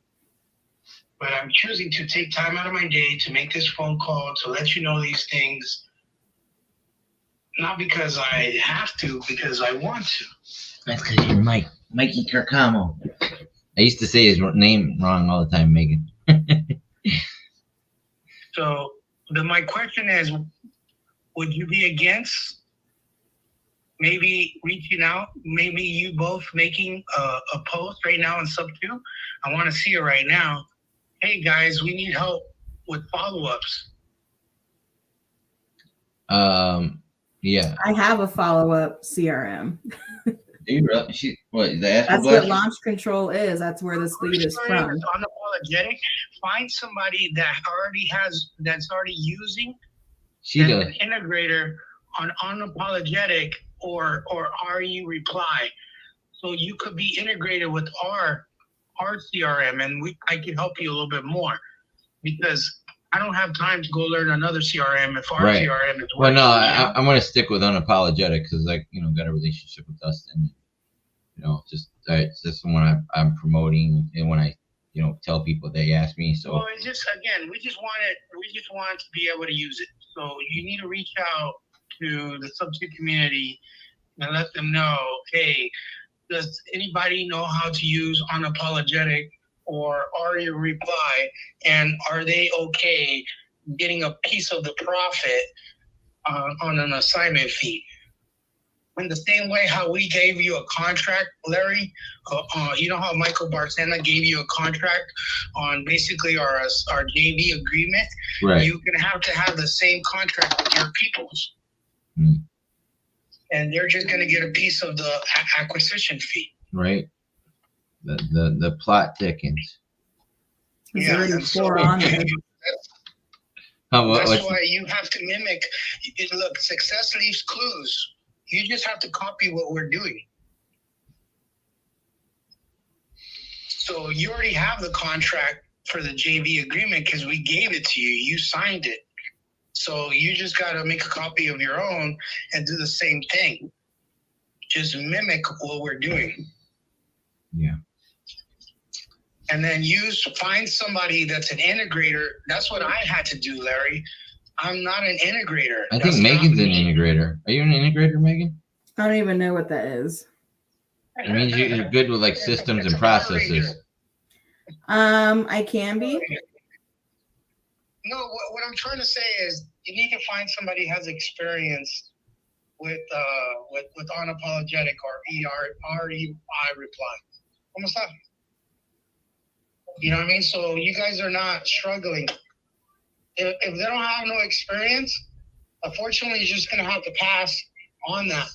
But I'm choosing to take time out of my day to make this phone call, to let you know these things. Not because I have to, because I want to. That's because you're Mikey Carcamo. I used to say his name wrong all the time, Megan. So my question is, would you be against maybe reaching out, maybe you both making a post right now in sub-2? I want to see it right now. Hey guys, we need help with follow-ups. Yeah. I have a follow-up CRM. You really? What? The astral That's what blaster? launch control is. That's where this lead is from. Unapologetic. Find somebody that's already using She does. an integrator on unapologetic or RE reply. So you could be integrated with our CRM, and I can help you a little bit more because I don't have time to go learn another CRM if our CRM is working. Well, no, I'm going to stick with unapologetic because got a relationship with Dustin. Just that's the one I'm promoting, and when I tell people, they ask me. So well, it's just we just want to be able to use it. So you need to reach out to the subject community and let them know, hey, does anybody know how to use unapologetic or RE reply, and are they okay getting a piece of the profit on an assignment fee? In the same way how we gave you a contract, Larry, you know how Michael Barcena gave you a contract on basically our JV agreement? Right. You're going to have the same contract with your peoples. Mm. And they're just going to get a piece of the acquisition fee. Right. The plot thickens. There's already 4 on there. That's why you have to mimic. Look, success leaves clues. You just have to copy what we're doing. So you already have the contract for the JV agreement because we gave it to you. You signed it. So you just got to make a copy of your own and do the same thing. Just mimic what we're doing. Yeah. And then find somebody that's an integrator. That's what I had to do, Larry. I'm not an integrator. I think Megan's an integrator. Are you an integrator, Megan? I don't even know what that is. It means you're good with like systems and processes. I can be. No, what I'm trying to say is you need to find somebody who has experience with unapologetic or REI reply. Almost that. You know what I mean? So you guys are not struggling. If they don't have no experience, unfortunately, you're just going to have to pass on that.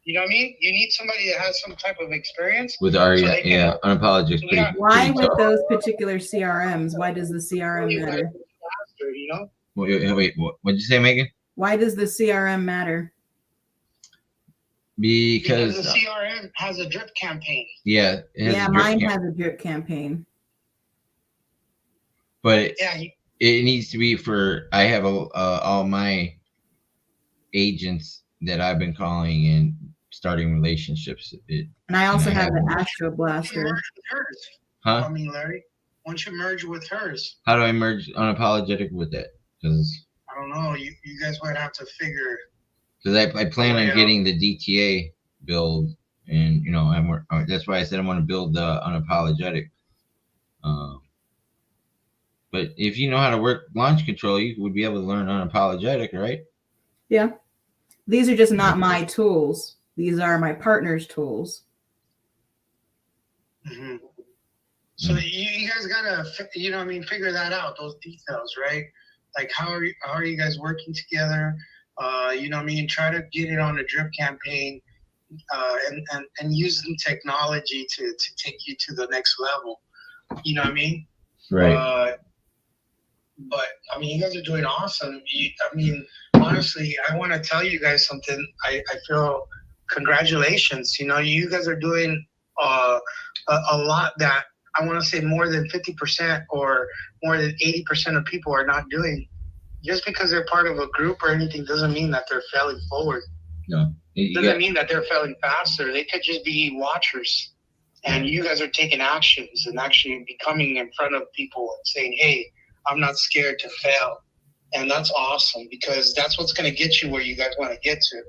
You know what I mean? You need somebody that has some type of experience. With unapologetic. Why with those particular CRMs? Why does the CRM matter? You know? Wait, what did you say, Megan? Why does the CRM matter? Because the CRM has a drip campaign. Yeah. Mine has a drip campaign. But it needs to be I have all my agents that I've been calling and starting relationships. And I also have the Astro Blaster. Huh? I mean, Larry, once you merge with hers. How do I merge unapologetic with it? Because I don't know. You guys might have to figure. Because I plan on getting the DTA build, and that's why I said I want to build the unapologetic. But if you know how to work launch control, you would be able to learn unapologetic, right? Yeah. These are just not my tools. These are my partner's tools. Mm-hmm. So you guys gotta, figure that out, those details, right? Like how are you guys working together? Try to get it on a drip campaign, and using technology to take you to the next level. You know what I mean? Right. But you guys are doing awesome. Honestly, I want to tell you guys something. I feel congratulations. You guys are doing a lot that I want to say more than 50% or more than 80% of people are not doing. Just because they're part of a group or anything doesn't mean that they're failing forward. No. Doesn't mean that they're failing faster. They could just be watchers. And you guys are taking actions and actually becoming in front of people and saying, hey, I'm not scared to fail. And that's awesome because that's what's going to get you where you guys want to get to.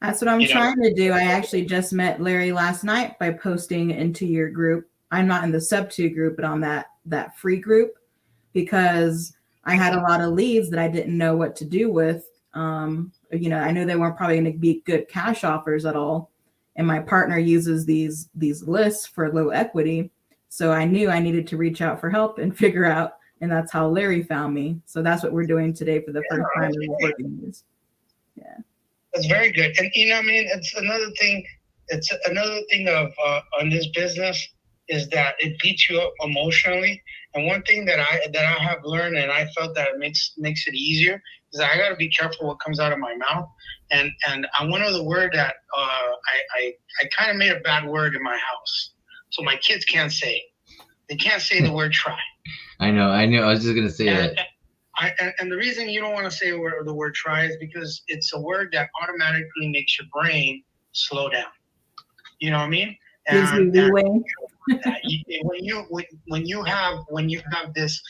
That's what I'm trying to do. I actually just met Larry last night by posting into your group. I'm not in the sub 2 group, but on that free group, because I had a lot of leads that I didn't know what to do with. I know they weren't probably going to be good cash offers at all. And my partner uses these lists for low equity. So I knew I needed to reach out for help and figure out. And that's how Larry found me. So that's what we're doing today for the first time we're working these. Yeah. That's very good. And it's another thing it's another thing of on this business is that it beats you up emotionally. And one thing that I have learned, and I felt that it makes it easier, is that I got to be careful what comes out of my mouth. And one of the word that I kind of made a bad word in my house, so my kids can't say it. They can't say the word try. I know. I was just gonna say that. And the reason you don't want to say the word try is because it's a word that automatically makes your brain slow down. You know what I mean? Gives you leeway. When you have this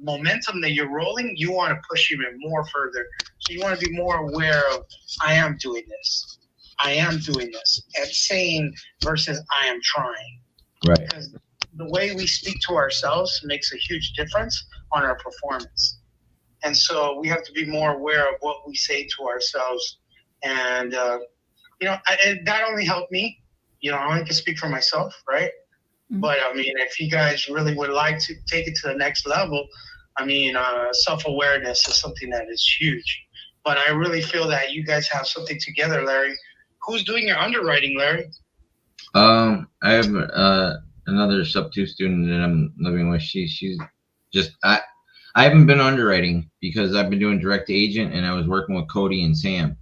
momentum that you're rolling, you want to push even more further. So you want to be more aware of, I am doing this, and saying versus I am trying. Right. Because the way we speak to ourselves makes a huge difference on our performance. And so we have to be more aware of what we say to ourselves. And, that only helped me. I only can speak for myself, right? Mm-hmm. But, if you guys really would like to take it to the next level, self-awareness is something that is huge. But I really feel that you guys have something together, Larry. Who's doing your underwriting, Larry? I have another sub-2 student that I'm living with. She's just I haven't been underwriting because I've been doing direct agent and I was working with Cody and Sam.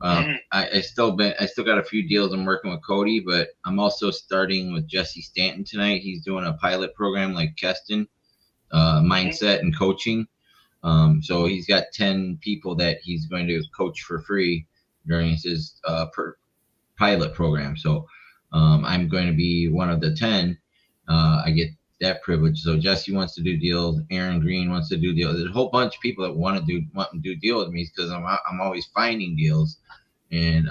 I still got a few deals I'm working with Cody, but I'm also starting with Jesse Stanton tonight. He's doing a pilot program like Keston, mindset and coaching. So he's got 10 people that he's going to coach for free during his pilot program. So I'm going to be one of the 10. I get that privilege. So Jesse wants to do deals. Aaron Green wants to do deals. There's a whole bunch of people that want to do deal with me because I'm always finding deals. And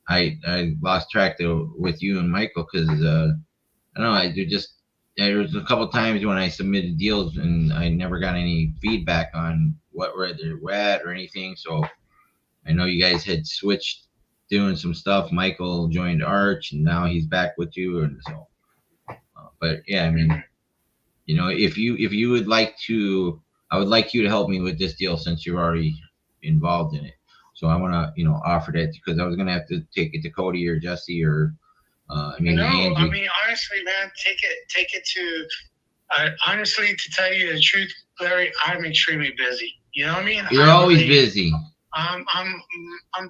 I lost track with you and Michael because I don't know. There was a couple times when I submitted deals and I never got any feedback on where they're at or anything. So I know you guys had switched doing some stuff. Michael joined Arch and now he's back with you. And so, but yeah, if you would like to, I would like you to help me with this deal since you're already involved in it. So I want to, offer that because I was going to have to take it to Cody or Jesse or, Angie. Honestly, man, take it to, honestly, to tell you the truth, Larry, I'm extremely busy. You know what I mean? You're always busy. I'm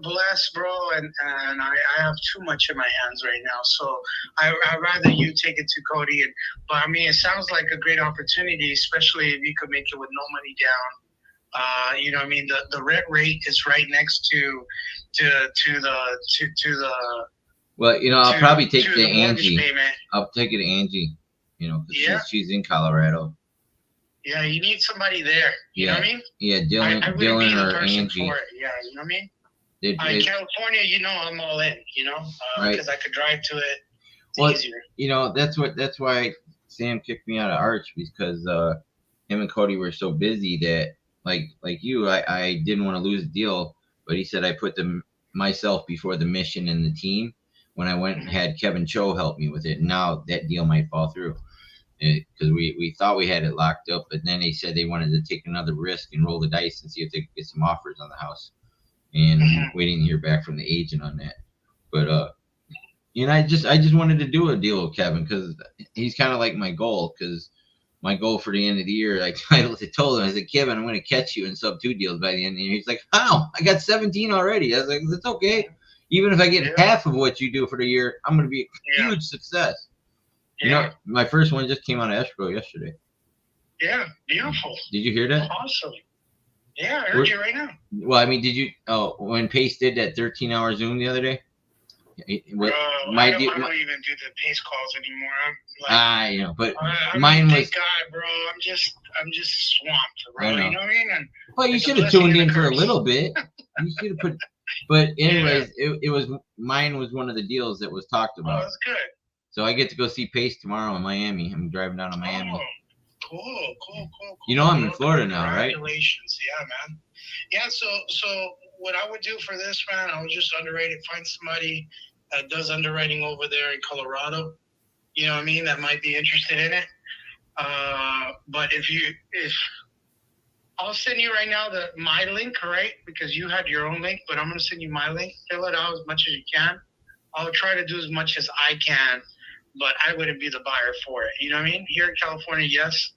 blessed, bro, and I have too much in my hands right now. So I'd rather you take it to Cody. But it sounds like a great opportunity, especially if you could make it with no money down. The rent rate is right next to the. Well, I'll probably take it to Angie. I'll take it to Angie. Because she's in Colorado. Yeah, you need somebody there. You know what I mean? Yeah, Dylan or Angie. For it. Yeah, you know what I mean? California, I'm all in. Because I could drive to it. It's easier. That's why Sam kicked me out of Arch because him and Cody were so busy that like you, I didn't want to lose the deal, but he said I put myself before the mission and the team when I went and had Kevin Cho help me with it. Now that deal might fall through. Because we thought we had it locked up, but then they said they wanted to take another risk and roll the dice and see if they could get some offers on the house. And we didn't hear back from the agent on that. But I just wanted to do a deal with Kevin because he's kind of like my goal. Because my goal for the end of the year, I told him, I said, Kevin, I'm going to catch you in sub-2 deals by the end of the year. He's like, how? I got 17 already. I was like, that's okay. Even if I get half of what you do for the year, I'm going to be a huge success. Yeah. My first one just came out of escrow yesterday. Yeah, beautiful. Did you hear that? Awesome. Yeah, I heard you right now. Well, did you? Oh, when Pace did that 13-hour Zoom the other day? I don't even do the Pace calls anymore. But mine was. Thank God, bro. I'm just swamped, bro. You know what I mean? Well, you should have tuned in for a little bit. You should have put. But anyways, it was mine was one of the deals that was talked about. Oh, that's good. So I get to go see Pace tomorrow in Miami. I'm driving down to Miami. Oh, cool. I'm in Florida now, right? Congratulations. Yeah, man. Yeah, so what I would do for this, man, I would just underwrite it, find somebody that does underwriting over there in Colorado. You know what I mean? That might be interested in it. But if I'll send you right now my link, right? Because you had your own link, but I'm gonna send you my link. Fill it out as much as you can. I'll try to do as much as I can, but I wouldn't be the buyer for it. You know what I mean? Here in California, yes.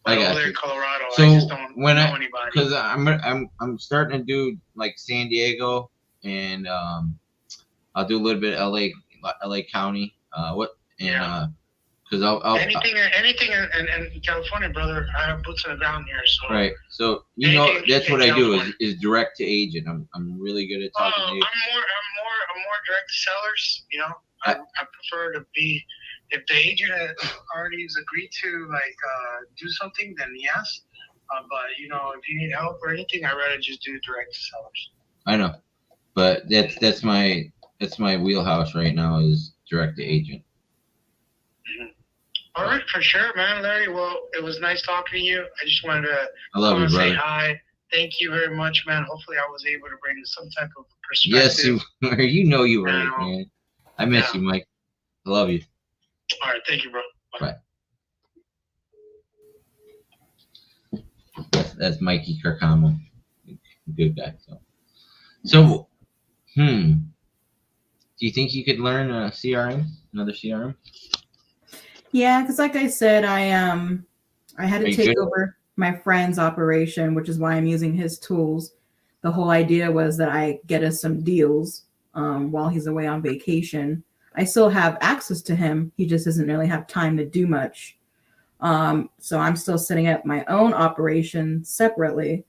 But I got over there you. in Colorado, So I just don't when know I, anybody. because I'm starting to do like San Diego, and I'll do a little bit of LA County. Because I'll anything in California, brother. I have boots on the ground here, so right. So that's what I do is direct to agent. I'm really good at talking to you. I'm more direct to sellers. You know, I prefer to be. If the agent already has agreed to do something, then yes. But you know, if you need help or anything, I'd rather just do direct to sellers. I know, but that's my wheelhouse right now is direct to agent. Mm-hmm. All right, for sure, man, Larry. Well, it was nice talking to you. I just wanted to I love you, brother. Say hi. Thank you very much, man. Hopefully, I was able to bring some type of perspective. Yes, you were, man. I miss you, Mike. I love you. All right, thank you, bro. Bye. That's Mikey Carcamo. Good guy. So, do you think you could learn a CRM, another CRM? Yeah, because like I said, I had to take over my friend's operation, which is why I'm using his tools. The whole idea was that I get us some deals while he's away on vacation. I still have access to him. He just doesn't really have time to do much. So I'm still setting up my own operation separately,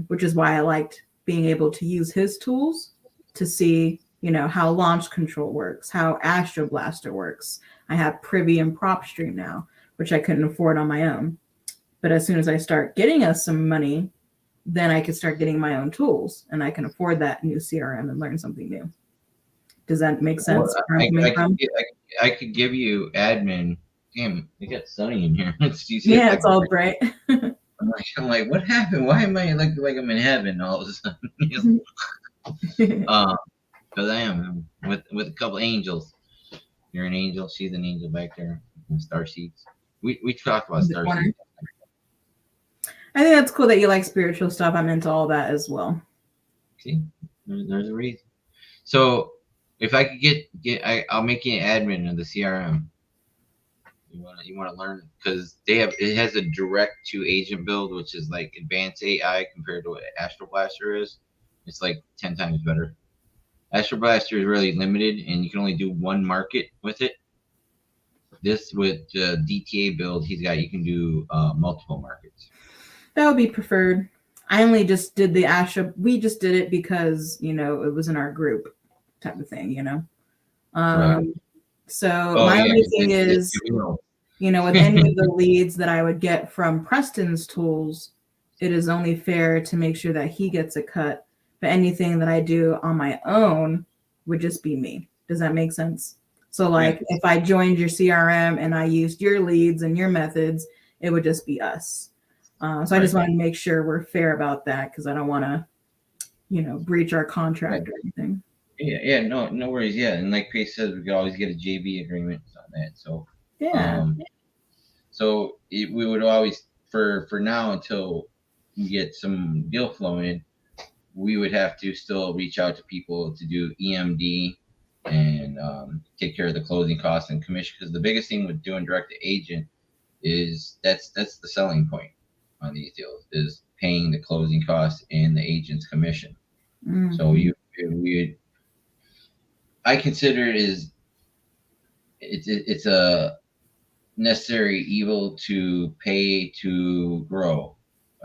which is why I liked being able to use his tools to see, how launch control works, how Astro Blaster works. I have Privy and PropStream now, which I couldn't afford on my own. But as soon as I start getting us some money, then I can start getting my own tools and I can afford that new CRM and learn something new. Does that make sense? I could give you admin. Damn, it got sunny in here. Yeah, it's all bright. I'm like, what happened? Why am I like I'm in heaven all of a sudden? Because I am with a couple angels. You're an angel. She's an angel back there. Star seeds. We talked about star seeds. I think that's cool that you like spiritual stuff. I'm into all that as well. See, there's a reason. So if I could I'll make you an admin of the CRM. You want to learn because it has a direct to agent build, which is like advanced AI compared to what Astro Blaster is. It's like 10 times better. Astro Blaster is really limited, and you can only do one market with it. This with the DTA build, you can do multiple markets. That would be preferred. I only just did the Astro. We just did it because it was in our group type of thing. Right. So my only thing is, with any of the leads that I would get from Preston's tools, it is only fair to make sure that he gets a cut. But anything that I do on my own would just be me. Does that make sense? So if I joined your CRM and I used your leads and your methods, it would just be us. So I just wanted to make sure we're fair about that because I don't want to, breach our contract or anything. Yeah, no worries. Yeah, and like Pace says, we could always get a JV agreement on that. So we would always for now until we get some deal flow in, we would have to still reach out to people to do EMD and take care of the closing costs and commission. Because the biggest thing with doing direct to agent is that's the selling point on these deals is paying the closing costs and the agent's commission. Mm-hmm. So I consider it's a necessary evil to pay to grow.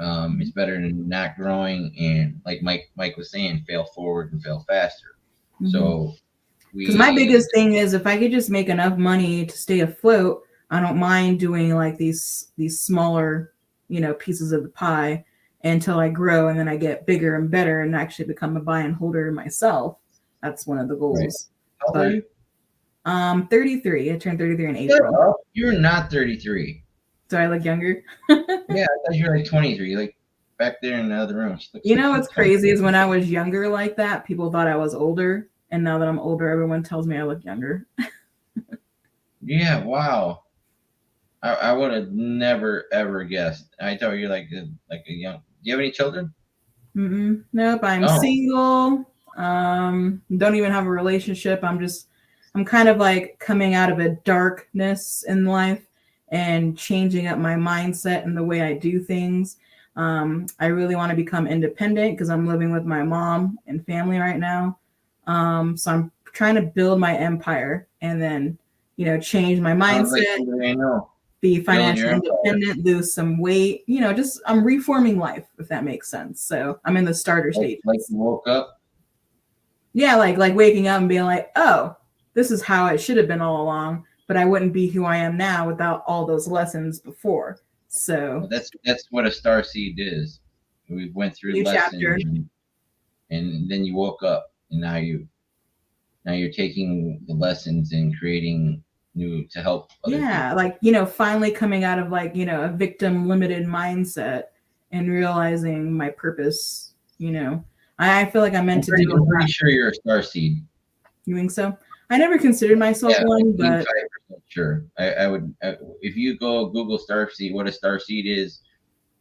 It's better than not growing and like Mike was saying, fail forward and fail faster. Mm-hmm. So because my biggest thing is if I could just make enough money to stay afloat, I don't mind doing like these smaller, pieces of the pie until I grow and then I get bigger and better and actually become a buy and holder myself. That's one of the goals. Right. How old are you? 33. I turned 33 in April. You're not 33. Do I look younger? Yeah, I thought you were like 23, like back there in the other room. What's crazy is when I was younger like that, people thought I was older. And now that I'm older, everyone tells me I look younger. Yeah, wow. I would have never ever guessed. I thought you're like a young. Do you have any children? Nope, I'm Oh. single. Don't even have a relationship. I'm kind of like coming out of a darkness in life and changing up my mindset and the way I do things. I really want to become independent because I'm living with my mom and family right now. So I'm trying to build my empire and then, change my mindset, I know. be financially independent, lose some weight, just I'm reforming life, if that makes sense. So I'm in the starter stage. Like you woke up? Yeah, like waking up and being like, oh, this is how it should have been all along, but I wouldn't be who I am now without all those lessons before. So that's what a star seed is. We went through new lessons chapter. and then you woke up and now you're taking the lessons and creating new to help other people. Like, finally coming out of like, a victim limited mindset and realizing my purpose, I feel like I'm meant to do. I'm pretty sure you're a star seed. You think so? I never considered myself one, but 5% sure. I would if you go Google star seed, what a star seed is,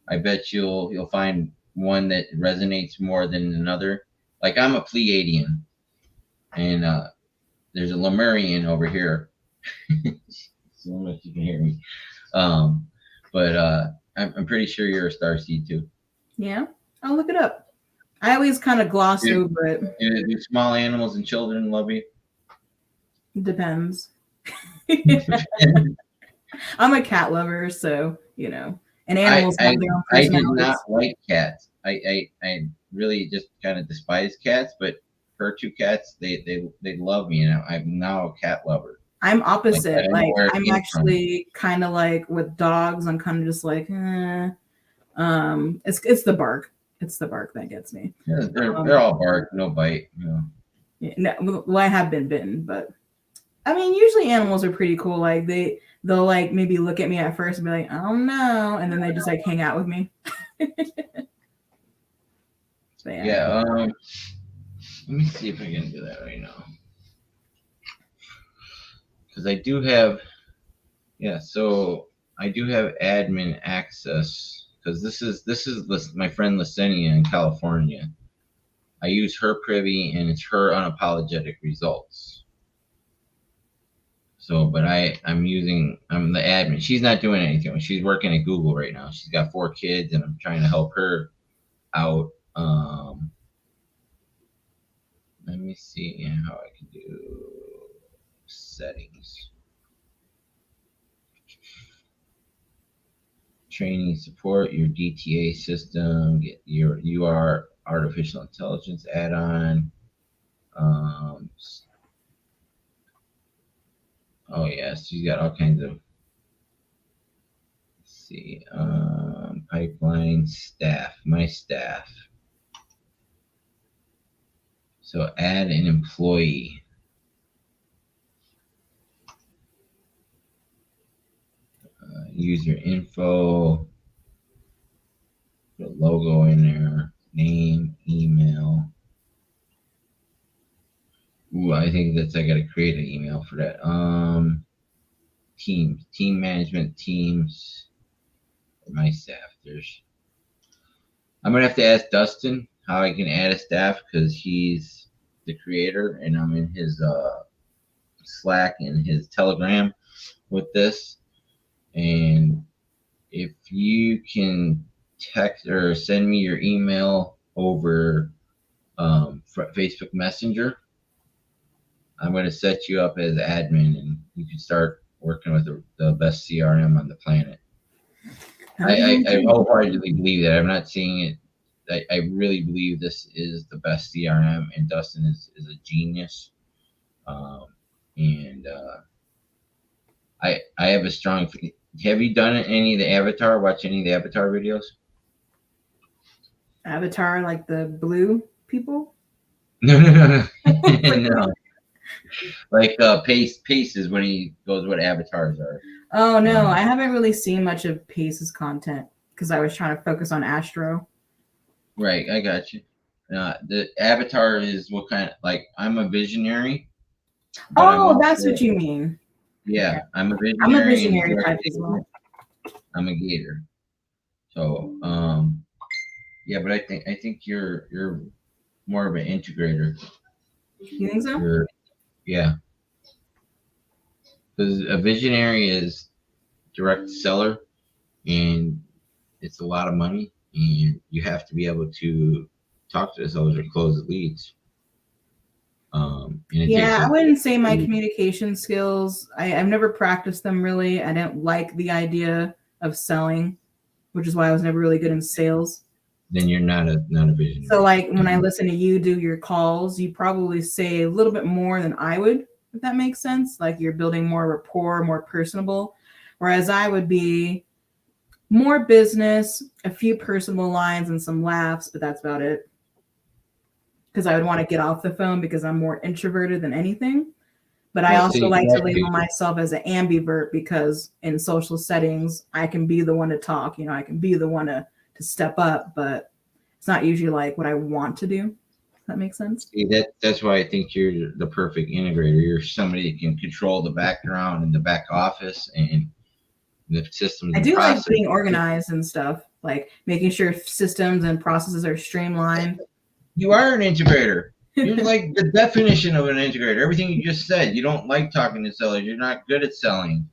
I bet you'll find one that resonates more than another. Like I'm a Pleiadian, and there's a Lemurian over here. So I don't know if you can hear me. But I'm pretty sure you're a star seed too. Yeah, I'll look it up. I always kind of gloss over it. Do small animals and children love you? Depends. I'm a cat lover, so and animals have their own personalities. I did not like cats. I really just kind of despise cats, but her two cats, they love me, and I'm now a cat lover. I'm opposite. Like I'm actually kind of like with dogs. I'm kind of just like, it's the bark. It's the bark that gets me. Yeah, they're all bark, no bite. Yeah, no, well, I have been bitten, but I mean, usually animals are pretty cool. Like they'll like maybe look at me at first and be like, oh no, and then they just like hang out with me. So, yeah. Let me see if I can do that right now. Because I do have, so I do have admin access. Because this is my friend Lasenia in California. I use her privy, and it's her unapologetic results. So, but I'm the admin. She's not doing anything. She's working at Google right now. She's got 4 kids, and I'm trying to help her out. Let me see how I can do settings. Training support your DTA system, get your UR artificial intelligence add-on. Oh yes, she's got all kinds of. Let's see, pipeline staff, my staff. So add an employee. User info, put a logo in there, name, email. Ooh, I think I gotta create an email for that. Team management, teams, my staff. I'm gonna have to ask Dustin how I can add a staff because he's the creator and I'm in his Slack and his Telegram with this. And if you can text or send me your email over Facebook Messenger, I'm going to set you up as admin and you can start working with the best CRM on the planet. I wholeheartedly believe that. I'm not seeing it. I really believe this is the best CRM, and Dustin is a genius. I have a strong. Have you done any of the Avatar? Watch any of the Avatar videos? Avatar, like the blue people? No. No. Like Pace is when he goes what avatars are. Oh no, I haven't really seen much of Pace's content because I was trying to focus on Astro. Right, I got you. The Avatar is what kind of like I'm a visionary. Oh, that's what you mean. Yeah, I'm a visionary. I'm a visionary type as well. I'm a gator. So yeah, but I think you're more of an integrator. You think so? Yeah, because a visionary is direct seller, and it's a lot of money, and you have to be able to talk to the sellers or close the leads. And it takes Yeah, I a wouldn't say my communication skills. I've never practiced them really. I didn't like the idea of selling, which is why I was never really good in sales. Then you're not a visionary. So like when I listen to you do your calls, you probably say a little bit more than I would, if that makes sense. Like you're building more rapport, more personable. Whereas I would be more business, a few personal lines and some laughs, but that's about it. Because I would want to get off the phone because I'm more introverted than anything. But I also like to label myself as an ambivert because in social settings, I can be the one to talk. You know, I can be the one to step up, but it's not usually like what I want to do. Does that make sense? See, that's why I think you're the perfect integrator. You're somebody that can control the background and the back office and the systems. I do like being organized and stuff, like making sure systems and processes are streamlined. You are an integrator. You're like the definition of an integrator. Everything you just said. You don't like talking to sellers. You're not good at selling.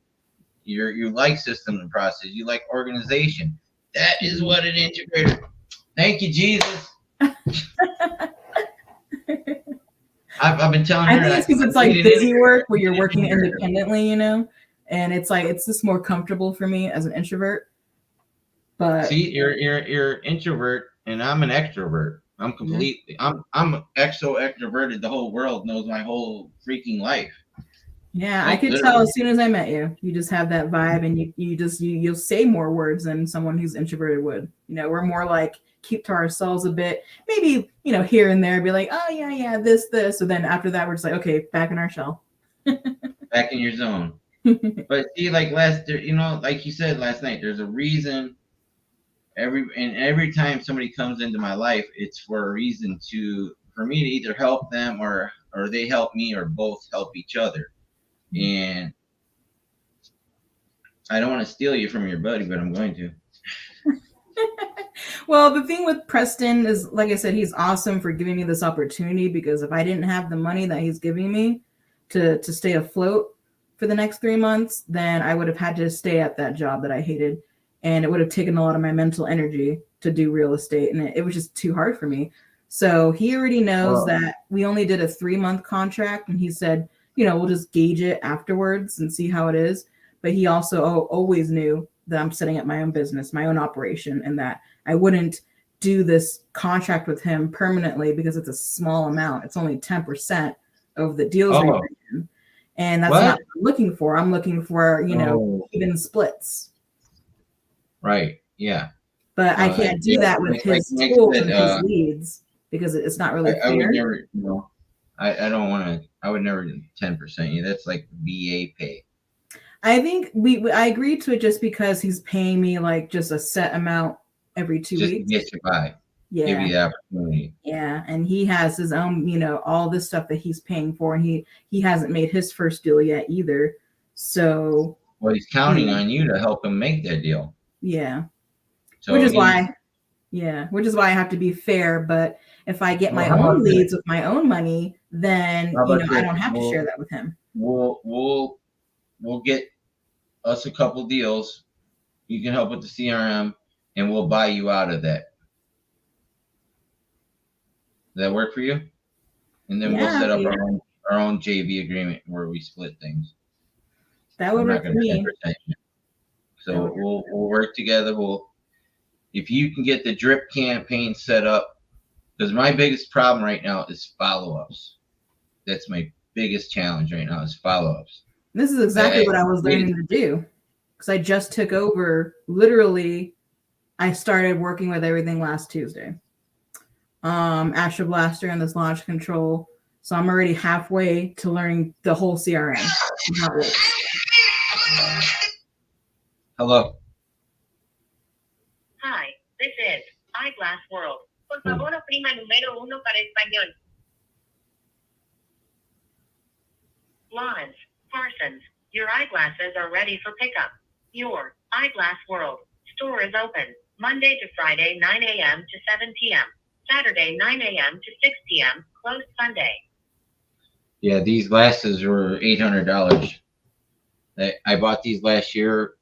You like systems and process. You like organization. That is what an integrator. Thank you, Jesus. I've been telling her. I think it's because it's like busy work where you're working independently, you know, and it's like it's just more comfortable for me as an introvert. But see, you're introvert, and I'm an extrovert. I'm completely. I'm extroverted. The whole world knows my whole freaking life. Yeah, like, I could tell as soon as I met you. You just have that vibe, and you'll say more words than someone who's introverted would. You know, we're more like keep to ourselves a bit. Maybe, you know, here and there, be like, oh yeah, this. So then after that, we're just like, okay, back in our shell. Back in your zone. But see, like like you said last night, there's a reason. Every time somebody comes into my life, it's for a reason for me to either help them or they help me or both help each other. And I don't want to steal you from your buddy, but I'm going to. Well, the thing with Preston is, like I said, he's awesome for giving me this opportunity, because if I didn't have the money that he's giving me to stay afloat for the next 3 months, then I would have had to stay at that job that I hated. And it would have taken a lot of my mental energy to do real estate. And it was just too hard for me. So he already knows that we only did a 3-month contract. And he said, you know, we'll just gauge it afterwards and see how it is. But he also always knew that I'm setting up my own business, my own operation, and that I wouldn't do this contract with him permanently because it's a small amount. It's only 10% of the deals we bring in. And that's not what I'm looking for. I'm looking for, you know, even splits. Right. Yeah. But I can't do that with his tools and his leads because it's not really fair. I would never, you know, I don't want to. I would never 10%. Yeah, that's like VA pay. I think I agreed to it just because he's paying me like just a set amount every 2 weeks. Just to get you by. Yeah. Give you the opportunity. Yeah, and he has his own, you know, all this stuff that he's paying for, and he hasn't made his first deal yet either. So. Well, he's counting on you to help him make that deal. Yeah. So which is why I have to be fair. But if I get my own leads with my own money, then I don't have to share that with him. We'll get us a couple deals. You can help with the CRM, and we'll buy you out of that. Does that work for you? And then we'll set up our own JV agreement where we split things. That would work for me. So we'll work together. If you can get the drip campaign set up, because my biggest problem right now is follow-ups. That's my biggest challenge right now is follow-ups. This is exactly what I was learning to do, because I just took over. Literally, I started working with everything last Tuesday. Astro Blaster and this launch control. So I'm already halfway to learning the whole CRM. How it works. Hello. Hi, this is Eyeglass World. Por favor, oprima número 1 para español. Lawrence Parsons, your eyeglasses are ready for pickup. Your Eyeglass World. Store is open Monday to Friday, 9 a.m. to 7 p.m. Saturday, 9 a.m. to 6 p.m. Closed Sunday. Yeah, these glasses were $800. I bought these last year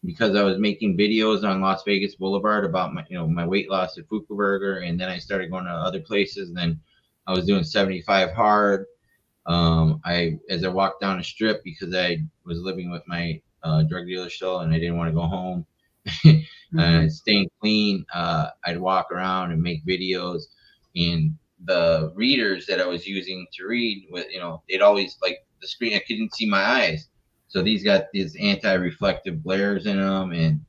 because I was making videos on Las Vegas Boulevard about my weight loss at Fukuburger, and then I started going to other places. And then I was doing 75 hard. As I walked down the strip, because I was living with my drug dealer still, and I didn't want to go home. Staying clean, I'd walk around and make videos, and the readers that I was using to read with, they'd always like the screen. I couldn't see my eyes, so these got these anti-reflective glares in them, and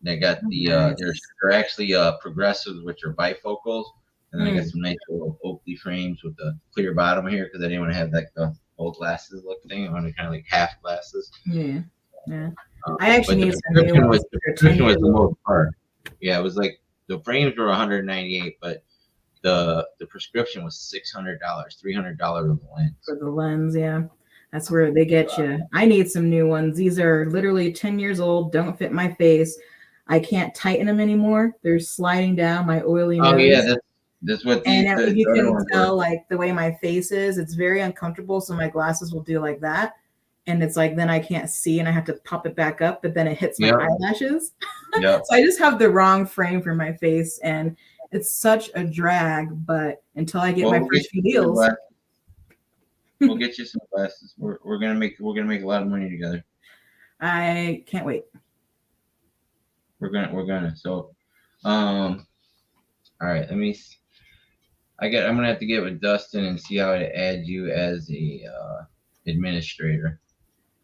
they got they're actually progressives, which are bifocals, and then I got some nice little Oakley frames with the clear bottom here because I didn't want to have like the old glasses look thing. I wanted kind of like half glasses. Yeah. I actually need some new ones. The prescription was the most part. Yeah, it was like the frames were $198, but the prescription was $600, $300 of the lens. For the lens, yeah. That's where they get you. I need some new ones. These are literally 10 years old, don't fit my face. I can't tighten them anymore. They're sliding down my oily nose. Oh yeah, that's what these. And if you can tell, like the way my face is, it's very uncomfortable. So my glasses will do like that. And it's like, then I can't see and I have to pop it back up, but then it hits my eyelashes. So I just have the wrong frame for my face, and it's such a drag. But until I get my first few deals, we'll get you some glasses. We're gonna make a lot of money together. I can't wait. We're gonna. So, all right. I'm gonna have to get with Dustin and see how to add you as a administrator.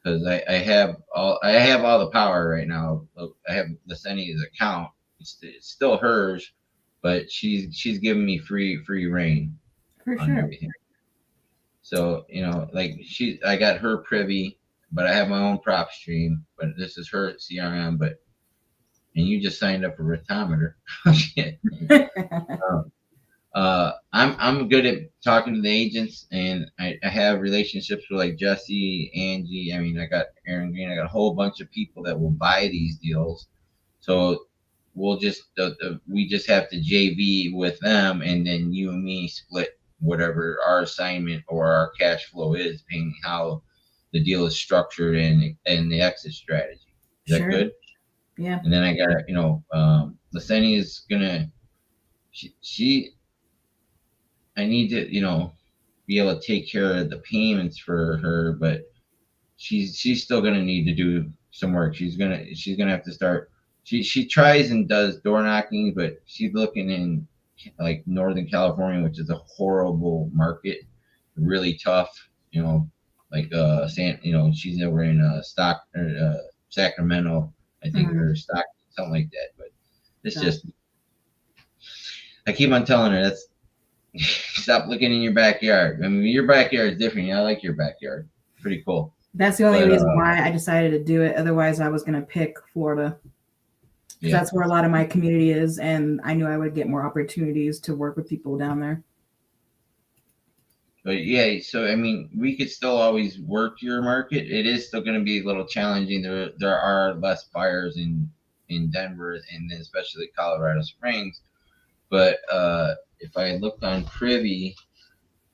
Because I have all the power right now. I have Laseni's account. It's still hers, but she's giving me free reign on everything. So I got her privy, but I have my own prop stream. But this is her CRM. And you just signed up for Retometer. I'm good at talking to the agents, and I have relationships with like Jesse, Angie. I mean, I got Aaron Green. I got a whole bunch of people that will buy these deals. So we'll just we just have to JV with them, and then you and me split whatever our assignment or our cash flow is, depending how the deal is structured and the exit strategy. Is that good? Yeah. And then I got Laseni is gonna I need to, be able to take care of the payments for her, but she's still gonna need to do some work. She's gonna have to start. She tries and does door knocking, but she's looking in like Northern California, which is a horrible market, really tough. She's over in Sacramento, I think, or Stockton, something like that. But it's just, I keep on telling her that's. Stop looking in your backyard. I mean, your backyard is different. I like your backyard. Pretty cool. That's the only reason why I decided to do it. Otherwise, I was going to pick Florida. Yeah. That's where a lot of my community is, and I knew I would get more opportunities to work with people down there. But yeah, so I mean, we could still always work your market. It is still going to be a little challenging. There are less buyers in Denver, and especially Colorado Springs. But if I look on Privy,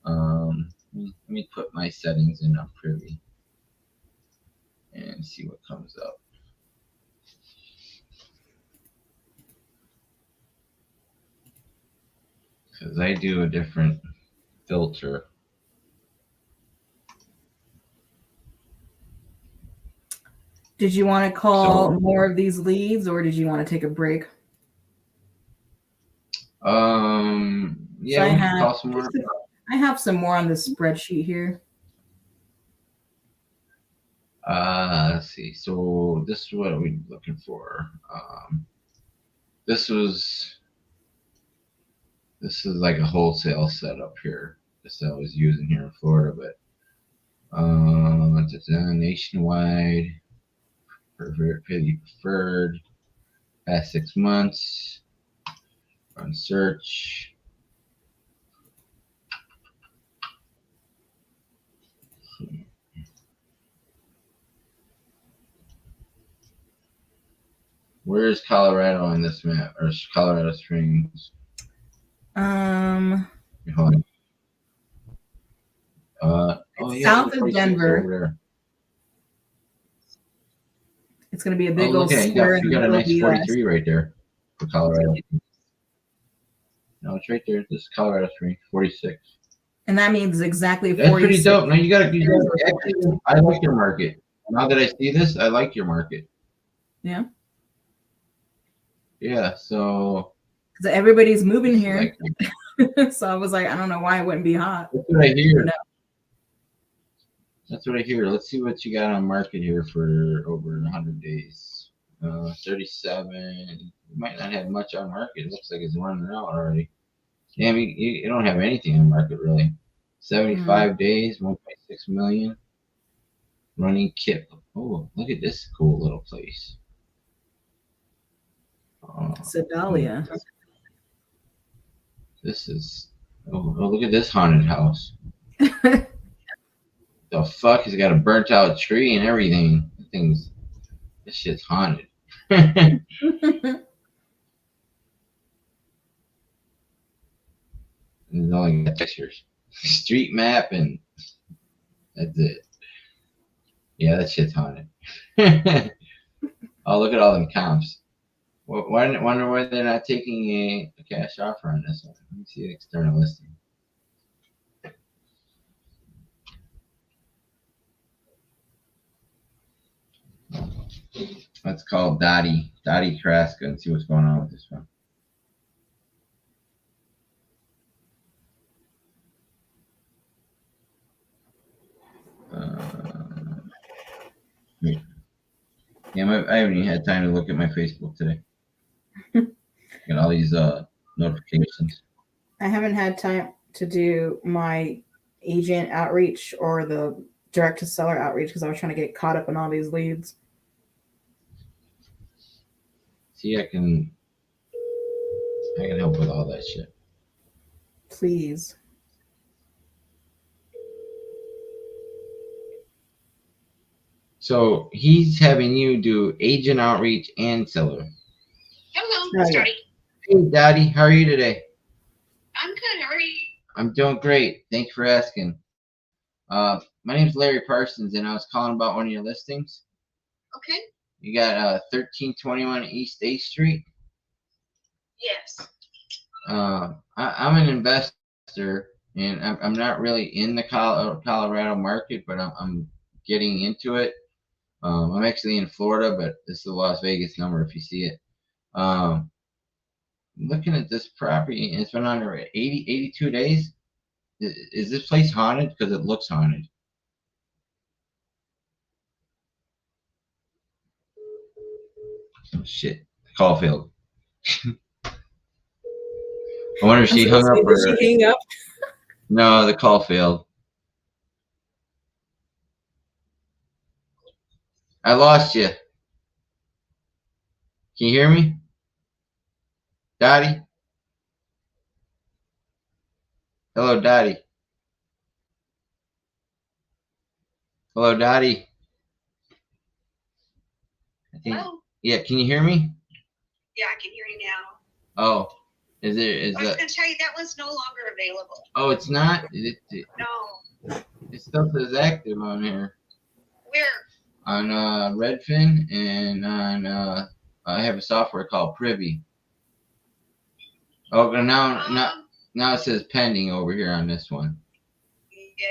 let me put my settings in on Privy and see what comes up. Because I do a different filter. Did you want to call more of these leads, or did you want to take a break? Yeah, so I have some more on the spreadsheet here. Let's see. So this is what we're looking for. This is like a wholesale setup here. This I was using here in Florida, but nationwide, preferred, past 6 months, run search. Where is Colorado on this map? Or Colorado Springs? Hold on. South of 46 Denver. over there. It's going to be a Oh, big old look at it. square in You the got a middle of nice the US. 43 right there for Colorado. No, it's right there. This is Colorado Springs, 46. And that means exactly That's 46. pretty dope. No, you gotta actually, I like your market. Now that I see this, I like your market. Yeah. Yeah, so Because everybody's moving here. like, So I was like, I don't know why it wouldn't be hot. that's what I hear. No. That's what I hear. Let's see what you got on market here for over 100 days. 37. You might not have much on market. It looks like it's running out already. Damn, you don't have anything on market really. 75 days, 1.6 million. Running kit. Oh, look at this cool little place. Sedalia. This is. Oh, look at this haunted house. The fuck? It's got a burnt out tree and everything. This shit's haunted. There's only got pictures, street map, and that's it. Yeah, that shit's haunted. Oh, look at all them comps. Wonder why they're not taking a cash offer on this one. Let me see the external listing. Let's call Dottie Carrazza and see what's going on with this one. Yeah, I haven't even had time to look at my Facebook today. Got all these notifications. I haven't had time to do my agent outreach or the direct to seller outreach because I was trying to get caught up in all these leads. See, I can help with all that shit. Please. So he's having you do agent outreach and seller. Hello, it's Dottie. Hey, Dottie, how are you today? I'm good. How are you? I'm doing great. Thank you for asking. My name's Larry Parsons, and I was calling about one of your listings. Okay. You got 1321 East 8th Street. Yes. I'm an investor, and I'm not really in the Colorado market, but I'm getting into it. I'm actually in Florida, but this is the Las Vegas number if you see it. Looking at this property, and it's been under 82 days. Is this place haunted? Because it looks haunted. Oh, shit. Call failed. I wonder if she hung up. Did she hang up? No, the call failed. I lost you. Can you hear me? Dottie? Hello, Dottie. Hello, Dottie. Hello? Yeah, can you hear me? Yeah, I can hear you now. Oh, I was going to tell you that one's no longer available. Oh, it's not? No. It still says active on here. Where? On Redfin, and on I have a software called Privy. Oh, but now it says pending over here on this one. Yeah.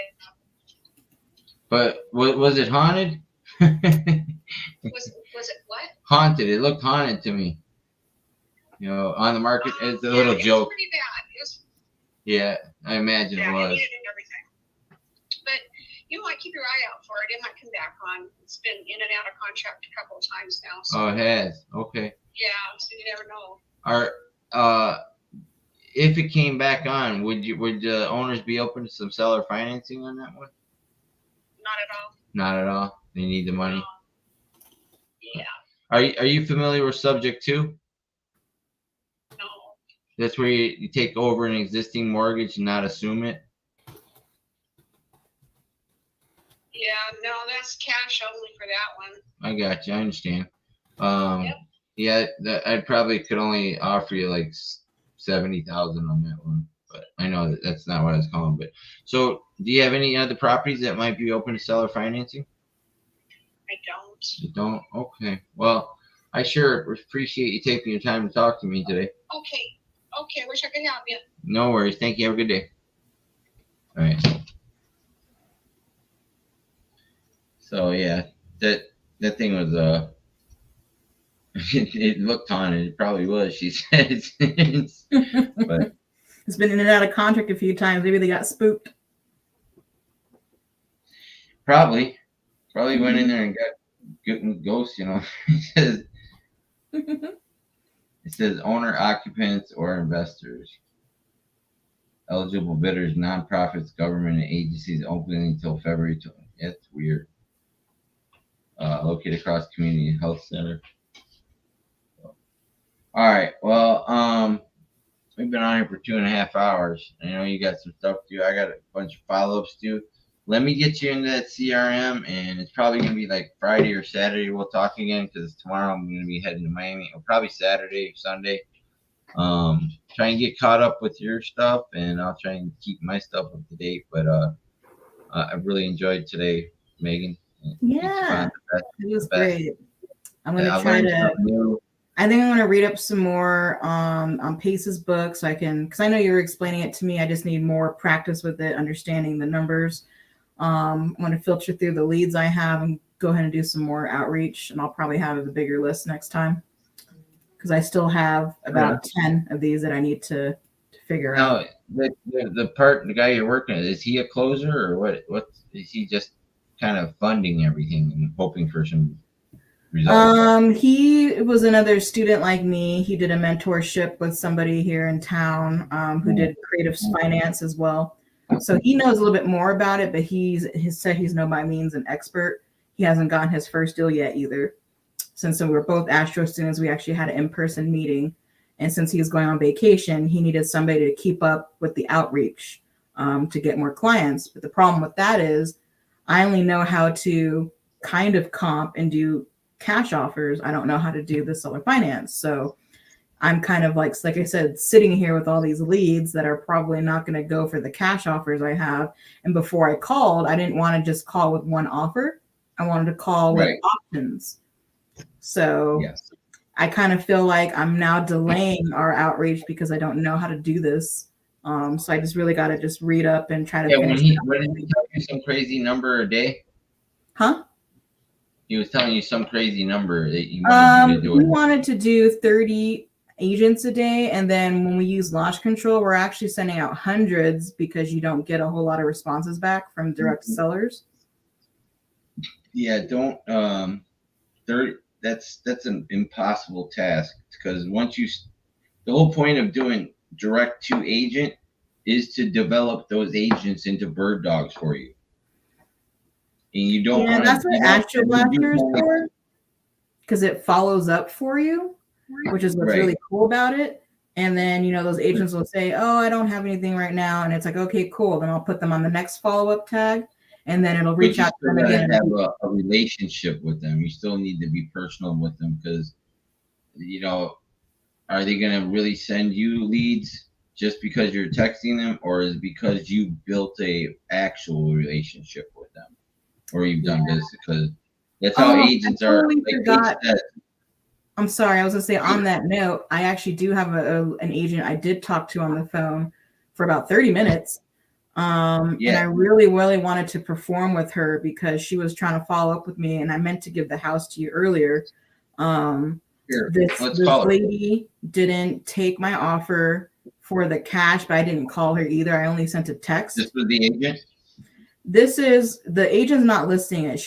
But was it haunted? Was it what? Haunted. It looked haunted to me. You know, on the market as a little joke. It was pretty bad. Yeah, I imagine it was. And everything. But you might keep your eye out for it. It might come back on. It's been in and out of contract a couple of times now. So. Oh, it has. Okay. Yeah, so you never know. If it came back on, would the owners be open to some seller financing on that one? Not at all. Not at all. They need the money. Yeah. Are you familiar with Subject 2? No. That's where you take over an existing mortgage and not assume it. Yeah, no, that's cash only for that one. I got you. I understand. Yep. Yeah, I probably could only offer you like 70,000 on that one, but I know that's not what I was calling. But so, do you have any other properties that might be open to seller financing? I don't. You don't? Okay. Well, I sure appreciate you taking your time to talk to me today. Okay. Okay. Wish I could help you. No worries. Thank you. Have a good day. All right. So yeah, that thing was it looked on it. It probably was. She said, but It's been in and out of contract a few times. Maybe they got spooked. probably went in there and got ghosts. You know, it says owner, occupants, or investors. Eligible bidders, nonprofits, government, and agencies opening until February 20th. That's weird. Located across community health center. So, all right. Well, we've been on here for 2.5 hours. I know you got some stuff to do. I got a bunch of follow-ups to do. Let me get you into that CRM, and it's probably gonna be like Friday or Saturday. We'll talk again because tomorrow I'm gonna be heading to Miami, or probably Saturday or Sunday. Try and get caught up with your stuff, and I'll try and keep my stuff up to date. But I really enjoyed today, Megan. Yeah, it was great. I'm gonna I try learned to. something new. I think I'm gonna read up some more on Pace's book, so I can, because I know you were explaining it to me. I just need more practice with it, understanding the numbers. I'm gonna filter through the leads I have and go ahead and do some more outreach, and I'll probably have a bigger list next time because I still have about 10 of these that I need to figure out. Now, the guy you're working with, is he a closer or what? What is he just kind of funding everything and hoping for some results? He was another student like me. He did a mentorship with somebody here in town who did creative finance as well. So he knows a little bit more about it, but he said he's no by means an expert. He hasn't gotten his first deal yet either. Since we were both Astro students, we actually had an in-person meeting. And since he was going on vacation, he needed somebody to keep up with the outreach to get more clients. But the problem with that is I only know how to kind of comp and do cash offers. I don't know how to do the seller finance. So I'm kind of like I said, sitting here with all these leads that are probably not going to go for the cash offers I have. And before I called, I didn't want to just call with one offer. I wanted to call with options. So yes. I kind of feel like I'm now delaying our outreach because I don't know how to do this. So I just really got to just read up and try to finish. What did he tell you, some crazy number a day? Huh? He was telling you some crazy number that you wanted to do. We wanted to do 30 agents a day, and then when we use launch control, we're actually sending out hundreds because you don't get a whole lot of responses back from direct sellers. Yeah, don't 30. That's an impossible task because the whole point of doing direct to agent is to develop those agents into bird dogs for you. And you don't want to. That's what Astro Blaster is for, because it follows up for you, which is what's really cool about it. And then, those agents will say, oh, I don't have anything right now. And it's like, okay, cool. Then I'll put them on the next follow-up tag. And then it'll reach out to them again. Have a relationship with them. You still need to be personal with them because, are they going to really send you leads just because you're texting them, or is it because you built a actual relationship with them, or you've done business? Because that's how agents are. I'm sorry. I was going to say on that note, I actually do have an agent I did talk to on the phone for about 30 minutes. And I really, really wanted to perform with her because she was trying to follow up with me, and I meant to give the house to you earlier. This lady didn't take my offer for the cash, but I didn't call her either. I only sent a text. This was the agent? The agent's not listing it.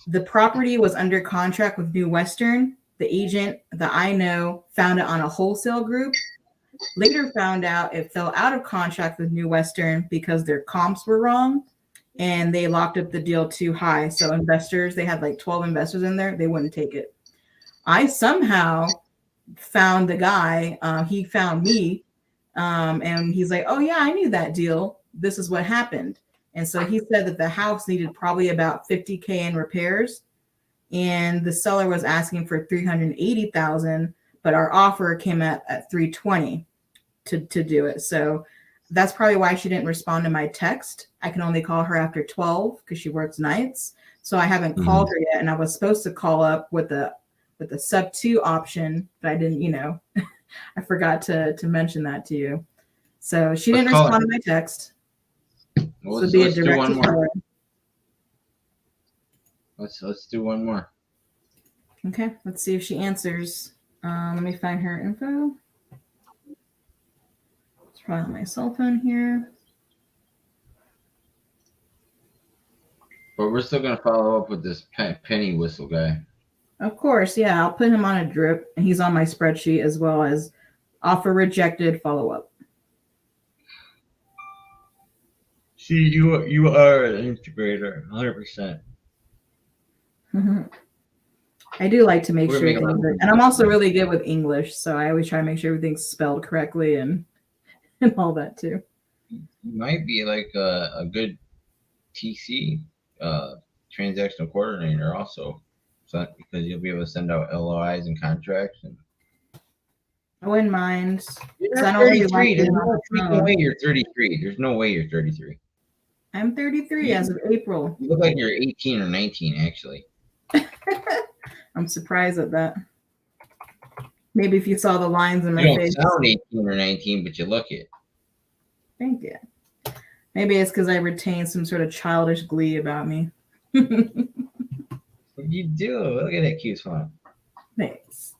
The property was under contract with New Western. The agent that I know found it on a wholesale group. Later found out it fell out of contract with New Western because their comps were wrong and they locked up the deal too high. So investors, they had like 12 investors in there. They wouldn't take it. I somehow found the guy. He found me and he's like, oh yeah, I knew that deal. This is what happened. And so he said that the house needed probably about $50,000 in repairs. and the seller was asking for $380,000, but our offer came at $320 to do it. So that's probably why she didn't respond to my text. I can only call her after 12 because she works nights. So I haven't called her yet, and I was supposed to call up with the sub 2 option, but I didn't, I forgot to mention that to you. So she didn't respond to my text. Well, This would be a do direct one to more. seller. Let's do one more. Okay, let's see if she answers. Let me find her info. It's probably on my cell phone here. But we're still gonna follow up with this penny whistle guy. Of course, yeah. I'll put him on a drip, and he's on my spreadsheet as well as offer rejected, follow up. See, you are an integrator, 100%. I do like to make We're sure making things a- are, and I'm also really good with English, so I always try to make sure everything's spelled correctly and all that too. You might be like a good TC transactional coordinator also, so because you'll be able to send out LOIs and contracts. And I wouldn't mind. you're 'Cause I not don't really 33. like There's being on no the freaking phone. way you're 33. There's no way you're 33. I'm 33 as of April. You look like you're 18 or 19, actually. I'm surprised at that. Maybe if you saw the lines in my You don't face. sound 18 or 19, but you look it. Thank you. Maybe it's because I retain some sort of childish glee about me. What you do? Look at that cute smile. Thanks.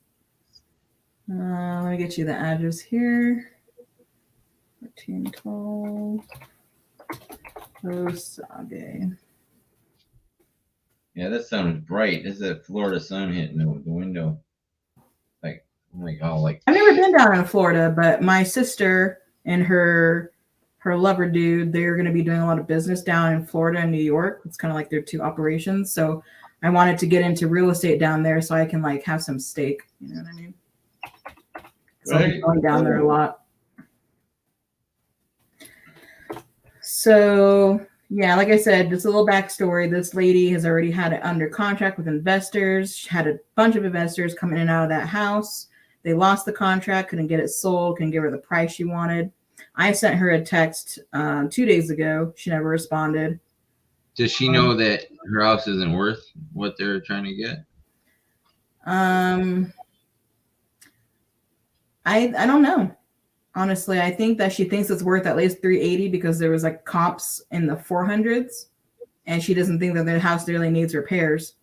Let me get you the address here. 1412 Osage. Yeah, that sun is bright. This is a Florida sun hitting the window. Like, oh my god, like. I've never been down in Florida, but my sister and her lover dude, they're going to be doing a lot of business down in Florida and New York. It's kind of like their 2 operations. So I wanted to get into real estate down there so I can like have some stake. You know what I mean? So I'll be going down there a lot. So yeah, like I said, just a little backstory. This lady has already had it under contract with investors. She had a bunch of investors coming in and out of that house. They lost the contract, couldn't get it sold, couldn't give her the price she wanted. I sent her a text 2 days ago. She never responded. Does she know that her house isn't worth what they're trying to get? I don't know. Honestly, I think that she thinks it's worth at least 380 because there was like comps in the 400s, and she doesn't think that their house really needs repairs.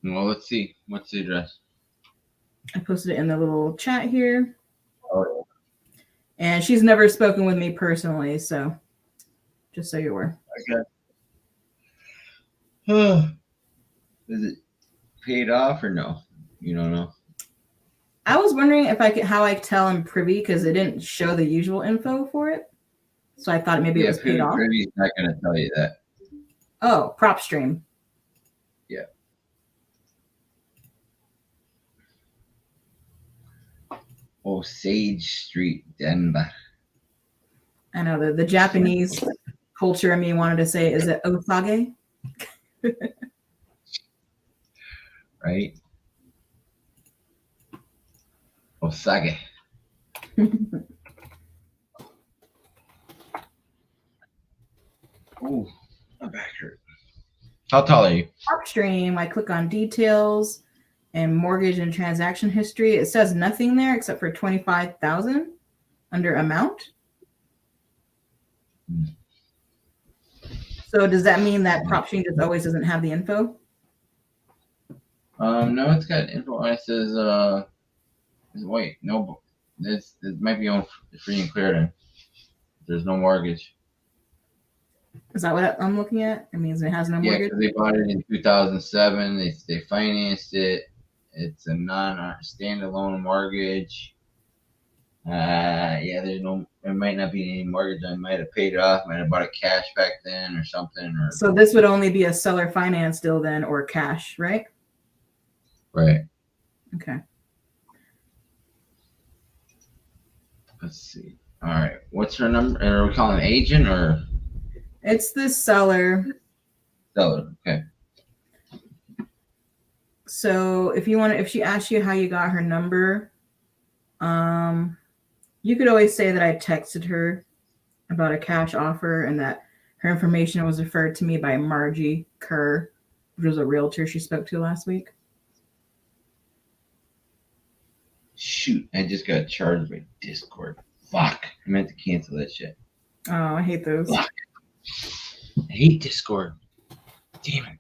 Well, let's see. What's the address? I posted it in the little chat here. Oh, And she's never spoken with me personally, so just so you're aware. okay. Is it paid off or no? You don't know. I was wondering if how I could tell I'm privy because it didn't show the usual info for it. So I thought maybe it was paid off. Privy's not going to tell you that. Oh, prop stream. Yeah. Osage Street, Denver. I know the Japanese culture in me wanted to say, is it Osage? Right? Osage. Ooh, my back hurt. How tall are you? Upstream, I click on details and mortgage and transaction history. It says nothing there except for 25,000 under amount. So does that mean that PropStream just always doesn't have the info? No, it's got info. It says wait, no, this might be on free and clear then. There's no mortgage. Is that what I'm looking at? It means it has no Yeah, mortgage. because they bought it in 2007. They financed it. It's a standalone mortgage. Yeah, there's no. There might not be any mortgage. I might have paid it off. Might have bought it cash back then or something. Or So this would only be a seller finance deal then, or cash, right? right. Okay. Let's see. All right. What's her number? Are we calling agent or It's the seller. seller? Okay. So if she asks you how you got her number, you could always say that I texted her about a cash offer and that her information was referred to me by Margie Kerr, which was a realtor she spoke to last week. Shoot, I just got charged by Discord. Fuck. I meant to cancel that shit. Oh, I hate those. Fuck. I hate Discord. Damn it.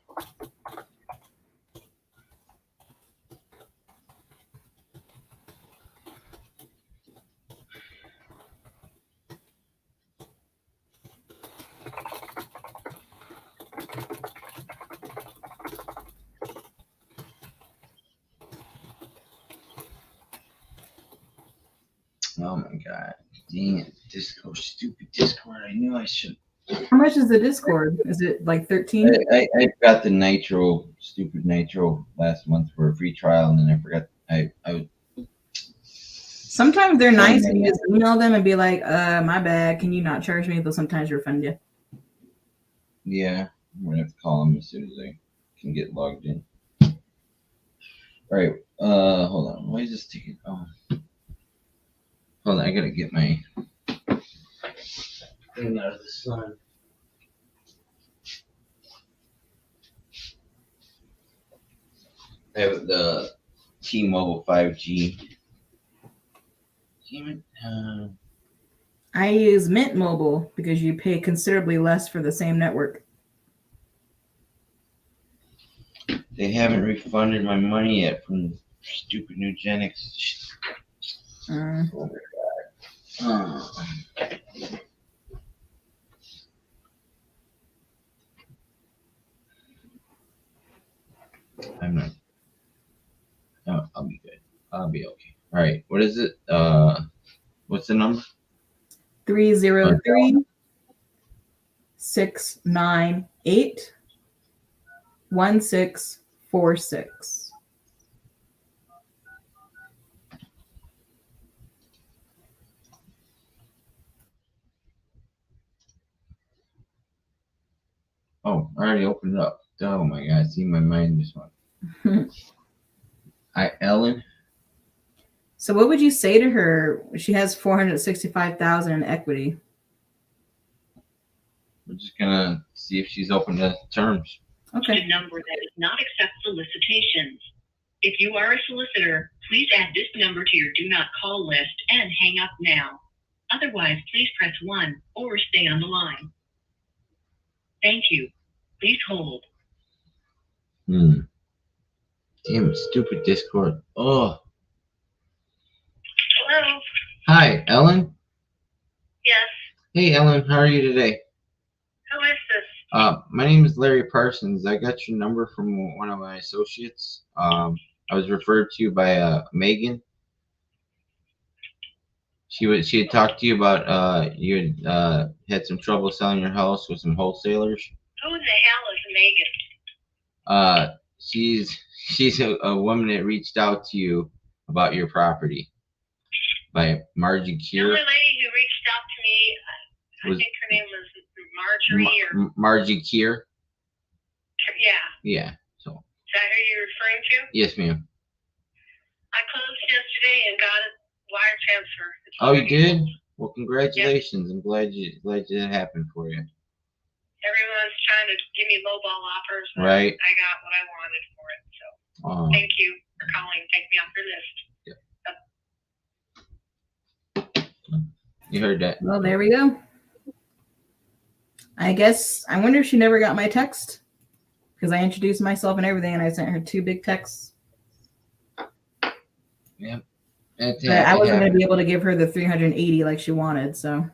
Oh my god. Dang it. Discord, stupid Discord. I knew I should. How much is the Discord? Is it like 13? I got the Nitro, stupid Nitro last month for a free trial, and then I forgot. I Sometimes they're nice and you just email them and be like, my bad, can you not charge me? They'll sometimes refund you. Yeah, I'm gonna have to call them as soon as I can get logged in. All right, hold on. Why is this taking? Oh, hold on. I gotta get my thing out of the sun. I have the T-Mobile 5G. Damn it. I use Mint Mobile because you pay considerably less for the same network. They haven't refunded my money yet from stupid Nugenics. Oh my god. I'm not. Oh, I'll be good. I'll be okay. All right. What is it? What's the number? 303 698 1646. Oh, I already opened it up. Oh my god. See, my mind just went. Ellen. So what would you say to her? She has 465,000 in equity. We're just gonna see if she's open to terms. Okay. A number that does not accept solicitations. If you are a solicitor, please add this number to your do not call list and hang up now. Otherwise, please press 1 or stay on the line. Thank you. Please hold. Damn it, stupid Discord. Oh. Hello. Hi, Ellen. Yes. Hey, Ellen. How are you today? Who is this? My name is Larry Parsons. I got your number from one of my associates. I was referred to you by Megan. She had talked to you about you had some trouble selling your house with some wholesalers. Who the hell is Megan? She's a woman that reached out to you about your property by Margie The Keir. only lady who reached out to me, I think her name was Marjorie or Margie Keir. yeah. Yeah. So. Is that who you're referring to? Yes, ma'am. I closed yesterday and got a wire transfer. It's Oh, you already- did? Well, congratulations. Yep. I'm glad it happened for you. Everyone's trying to give me lowball offers. But right. I got what I wanted for it. So thank you for calling. Take me off your list. Yep. You heard that. Well, there we go. I wonder if she never got my text because I introduced myself and everything and I sent her 2 big texts. Yep. I wasn't going to be able to give her the 380 like she wanted, so.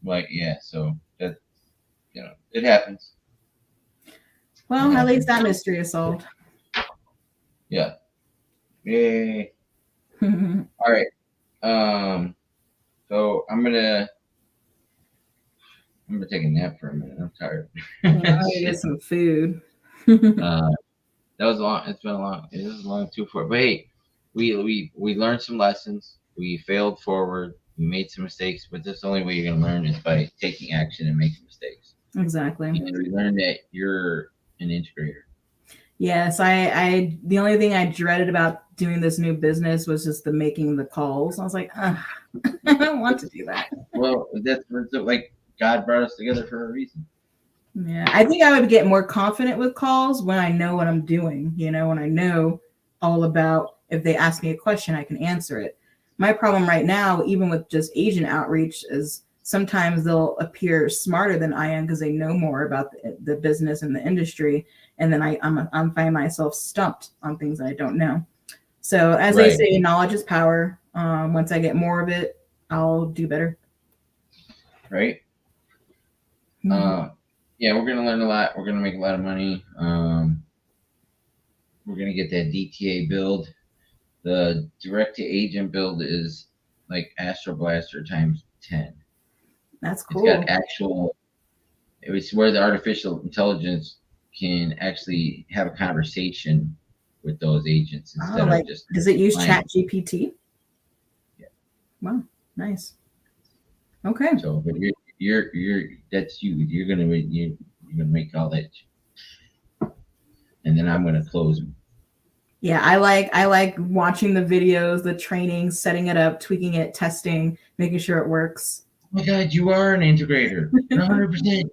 Right, yeah, so that, it happens. Well, at least that mystery is solved. Yeah. Yay. All right. So I'm gonna take a nap for a minute. I'm tired. I'm gonna get some food. That was long. It was a long 2-4. But hey, we learned some lessons. We failed forward. We made some mistakes, but that's the only way you're gonna learn is by taking action and making mistakes. Exactly. And we learned that you're an integrator. Yes, I the only thing I dreaded about doing this new business was just the making the calls. I was like, I don't want to do that. Well, that's like God brought us together for a reason. Yeah, I think I would get more confident with calls when I know what I'm doing, when I know all about, if they ask me a question, I can answer it. My problem right now, even with just agent outreach, is sometimes they'll appear smarter than I am because they know more about the business and the industry. And then I'm finding myself stumped on things that I don't know. So as they say, knowledge is power. Once I get more of it, I'll do better. Right. Mm-hmm. Yeah, we're gonna learn a lot. We're gonna make a lot of money. We're gonna get that DTA build. The direct to agent build is like Astro Blaster times 10. That's cool. It's got actual. It's where the artificial intelligence can actually have a conversation with those agents instead of just. Does it use ChatGPT? Yeah. Wow, nice. Okay. So, but you're that's you. You're gonna make all that, and then I'm gonna close them. Yeah, I like watching the videos, the training, setting it up, tweaking it, testing, making sure it works. Oh my God, you are an integrator, 100%.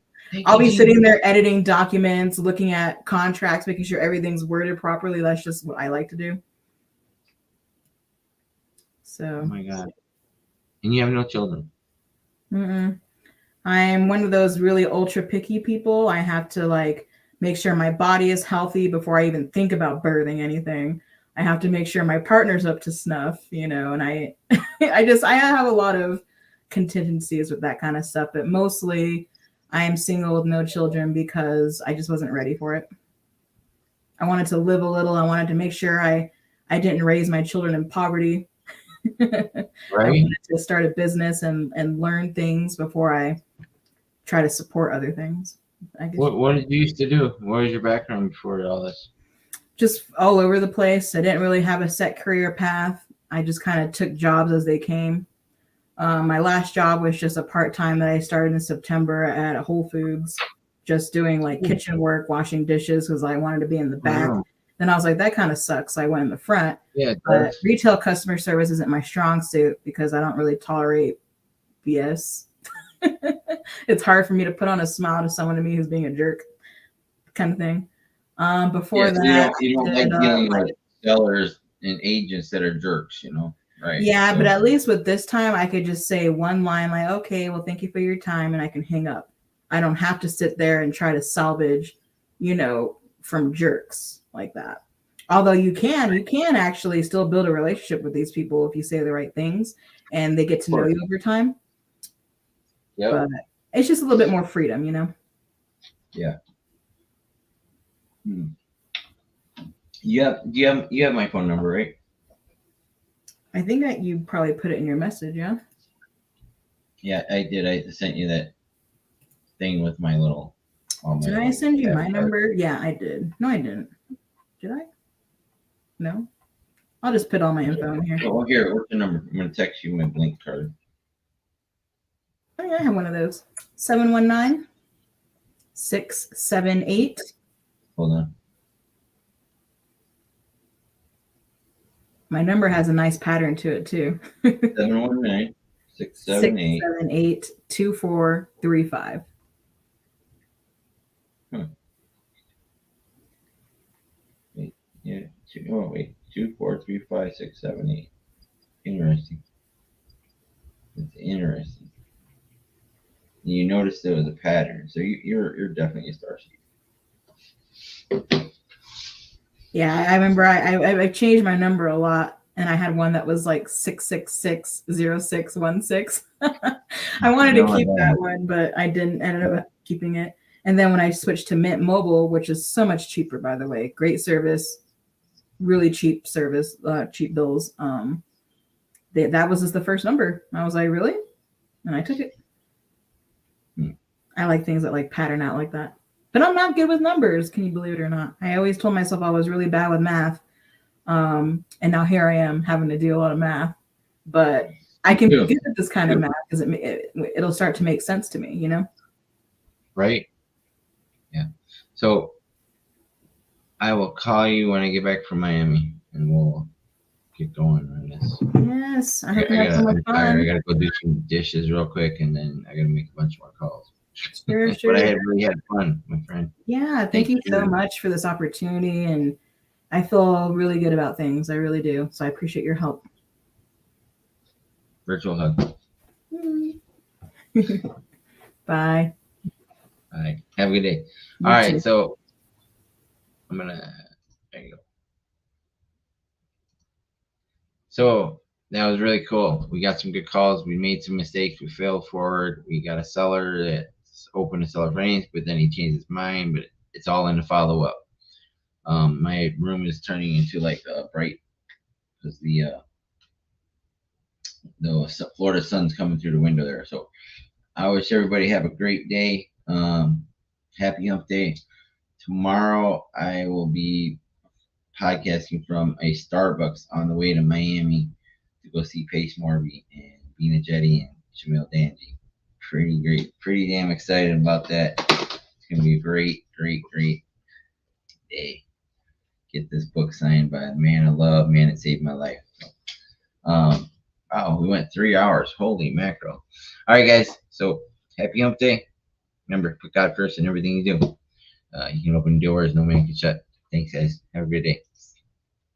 I'll be sitting there editing documents, looking at contracts, making sure everything's worded properly. That's just what I like to do. So. Oh my God. And you have no children. I'm one of those really ultra picky people. I have to make sure my body is healthy before I even think about birthing anything. I have to make sure my partner's up to snuff, and I have a lot of contingencies with that kind of stuff, but mostly I am single with no children because I just wasn't ready for it. I wanted to live a little. I wanted to make sure I didn't raise my children in poverty. Right. I wanted to start a business and learn things before I try to support other things. I guess. What did you used to do? What was your background before all this? Just all over the place. I didn't really have a set career path. I just kind of took jobs as they came. My last job was just a part-time that I started in September at a Whole Foods, just doing kitchen work, washing dishes because I wanted to be in the back. Wow. Then I was like, that kind of sucks. So I went in the front. Yeah, but retail customer service isn't my strong suit because I don't really tolerate BS. It's hard for me to put on a smile to someone to me who's being a jerk, kind of thing. Before that, you don't like dealing with sellers and agents that are jerks, right? Yeah, so. But at least with this time, I could just say one line like, "Okay, well, thank you for your time," and I can hang up. I don't have to sit there and try to salvage, from jerks like that. Although you can actually still build a relationship with these people if you say the right things and they get to know you over time. Yeah. But it's just a little bit more freedom, Yeah. You have my phone number, right? I think that you probably put it in your message, yeah? Yeah, I did. I sent you that thing with my little. Did I send you my number? Yeah, I did. No, I didn't. Did I? No. I'll just put all my info in here. Oh, here. What's the number? I'm going to text you my Blink card. Oh, yeah, I have one of those. 719-678. Hold on. My number has a nice pattern to it, too. 719-678-2435. Wait, yeah. 2, 4, 3, 5, 6, 7, 8. Interesting. It's interesting. You notice there was a pattern, so you're definitely a starseed. Yeah, I remember I changed my number a lot, and I had one that was like 6660616. I wanted to keep that one, but I didn't. Ended up keeping it. And then when I switched to Mint Mobile, which is so much cheaper, by the way, great service, really cheap service, cheap bills. That was just the first number. I was like, really? And I took it. I like things that pattern out like that. But I'm not good with numbers. Can you believe it or not? I always told myself I was really bad with math. And now here I am having to do a lot of math. But I can be good at this kind of math because it'll start to make sense to me, Right. Yeah. So I will call you when I get back from Miami, and we'll get going on this. Yes, I hope you have so much I'm tired. I fun. gotta go do some dishes real quick, and then I gotta make a bunch more calls. Sure, But I sure. really had fun, my friend. Yeah, thank you so much for this opportunity, and I feel really good about things. I really do. So I appreciate your help. Virtual hug. Bye. All right. Have a good day. You All right. too. So I'm gonna. There you go. So that was really cool. We got some good calls. We made some mistakes. We failed forward. We got a seller that's open to seller finance, but then he changed his mind. But it's all in the follow up. My room is turning into like a bright because the Florida sun's coming through the window there. So I wish everybody have a great day. Happy Hump Day. Tomorrow I will be podcasting from a Starbucks on the way to Miami to go see Pace Morby and Veena Jetti Jamil Danji. Pretty great. Pretty damn excited about that. It's gonna be a great day. Get this book signed by a man I love, man that saved my life. Wow, we went 3 hours. Holy mackerel. All right, guys. So happy Hump Day. Remember, put God first in everything you do. You can open doors no man can shut. Thanks, guys. Have a good day.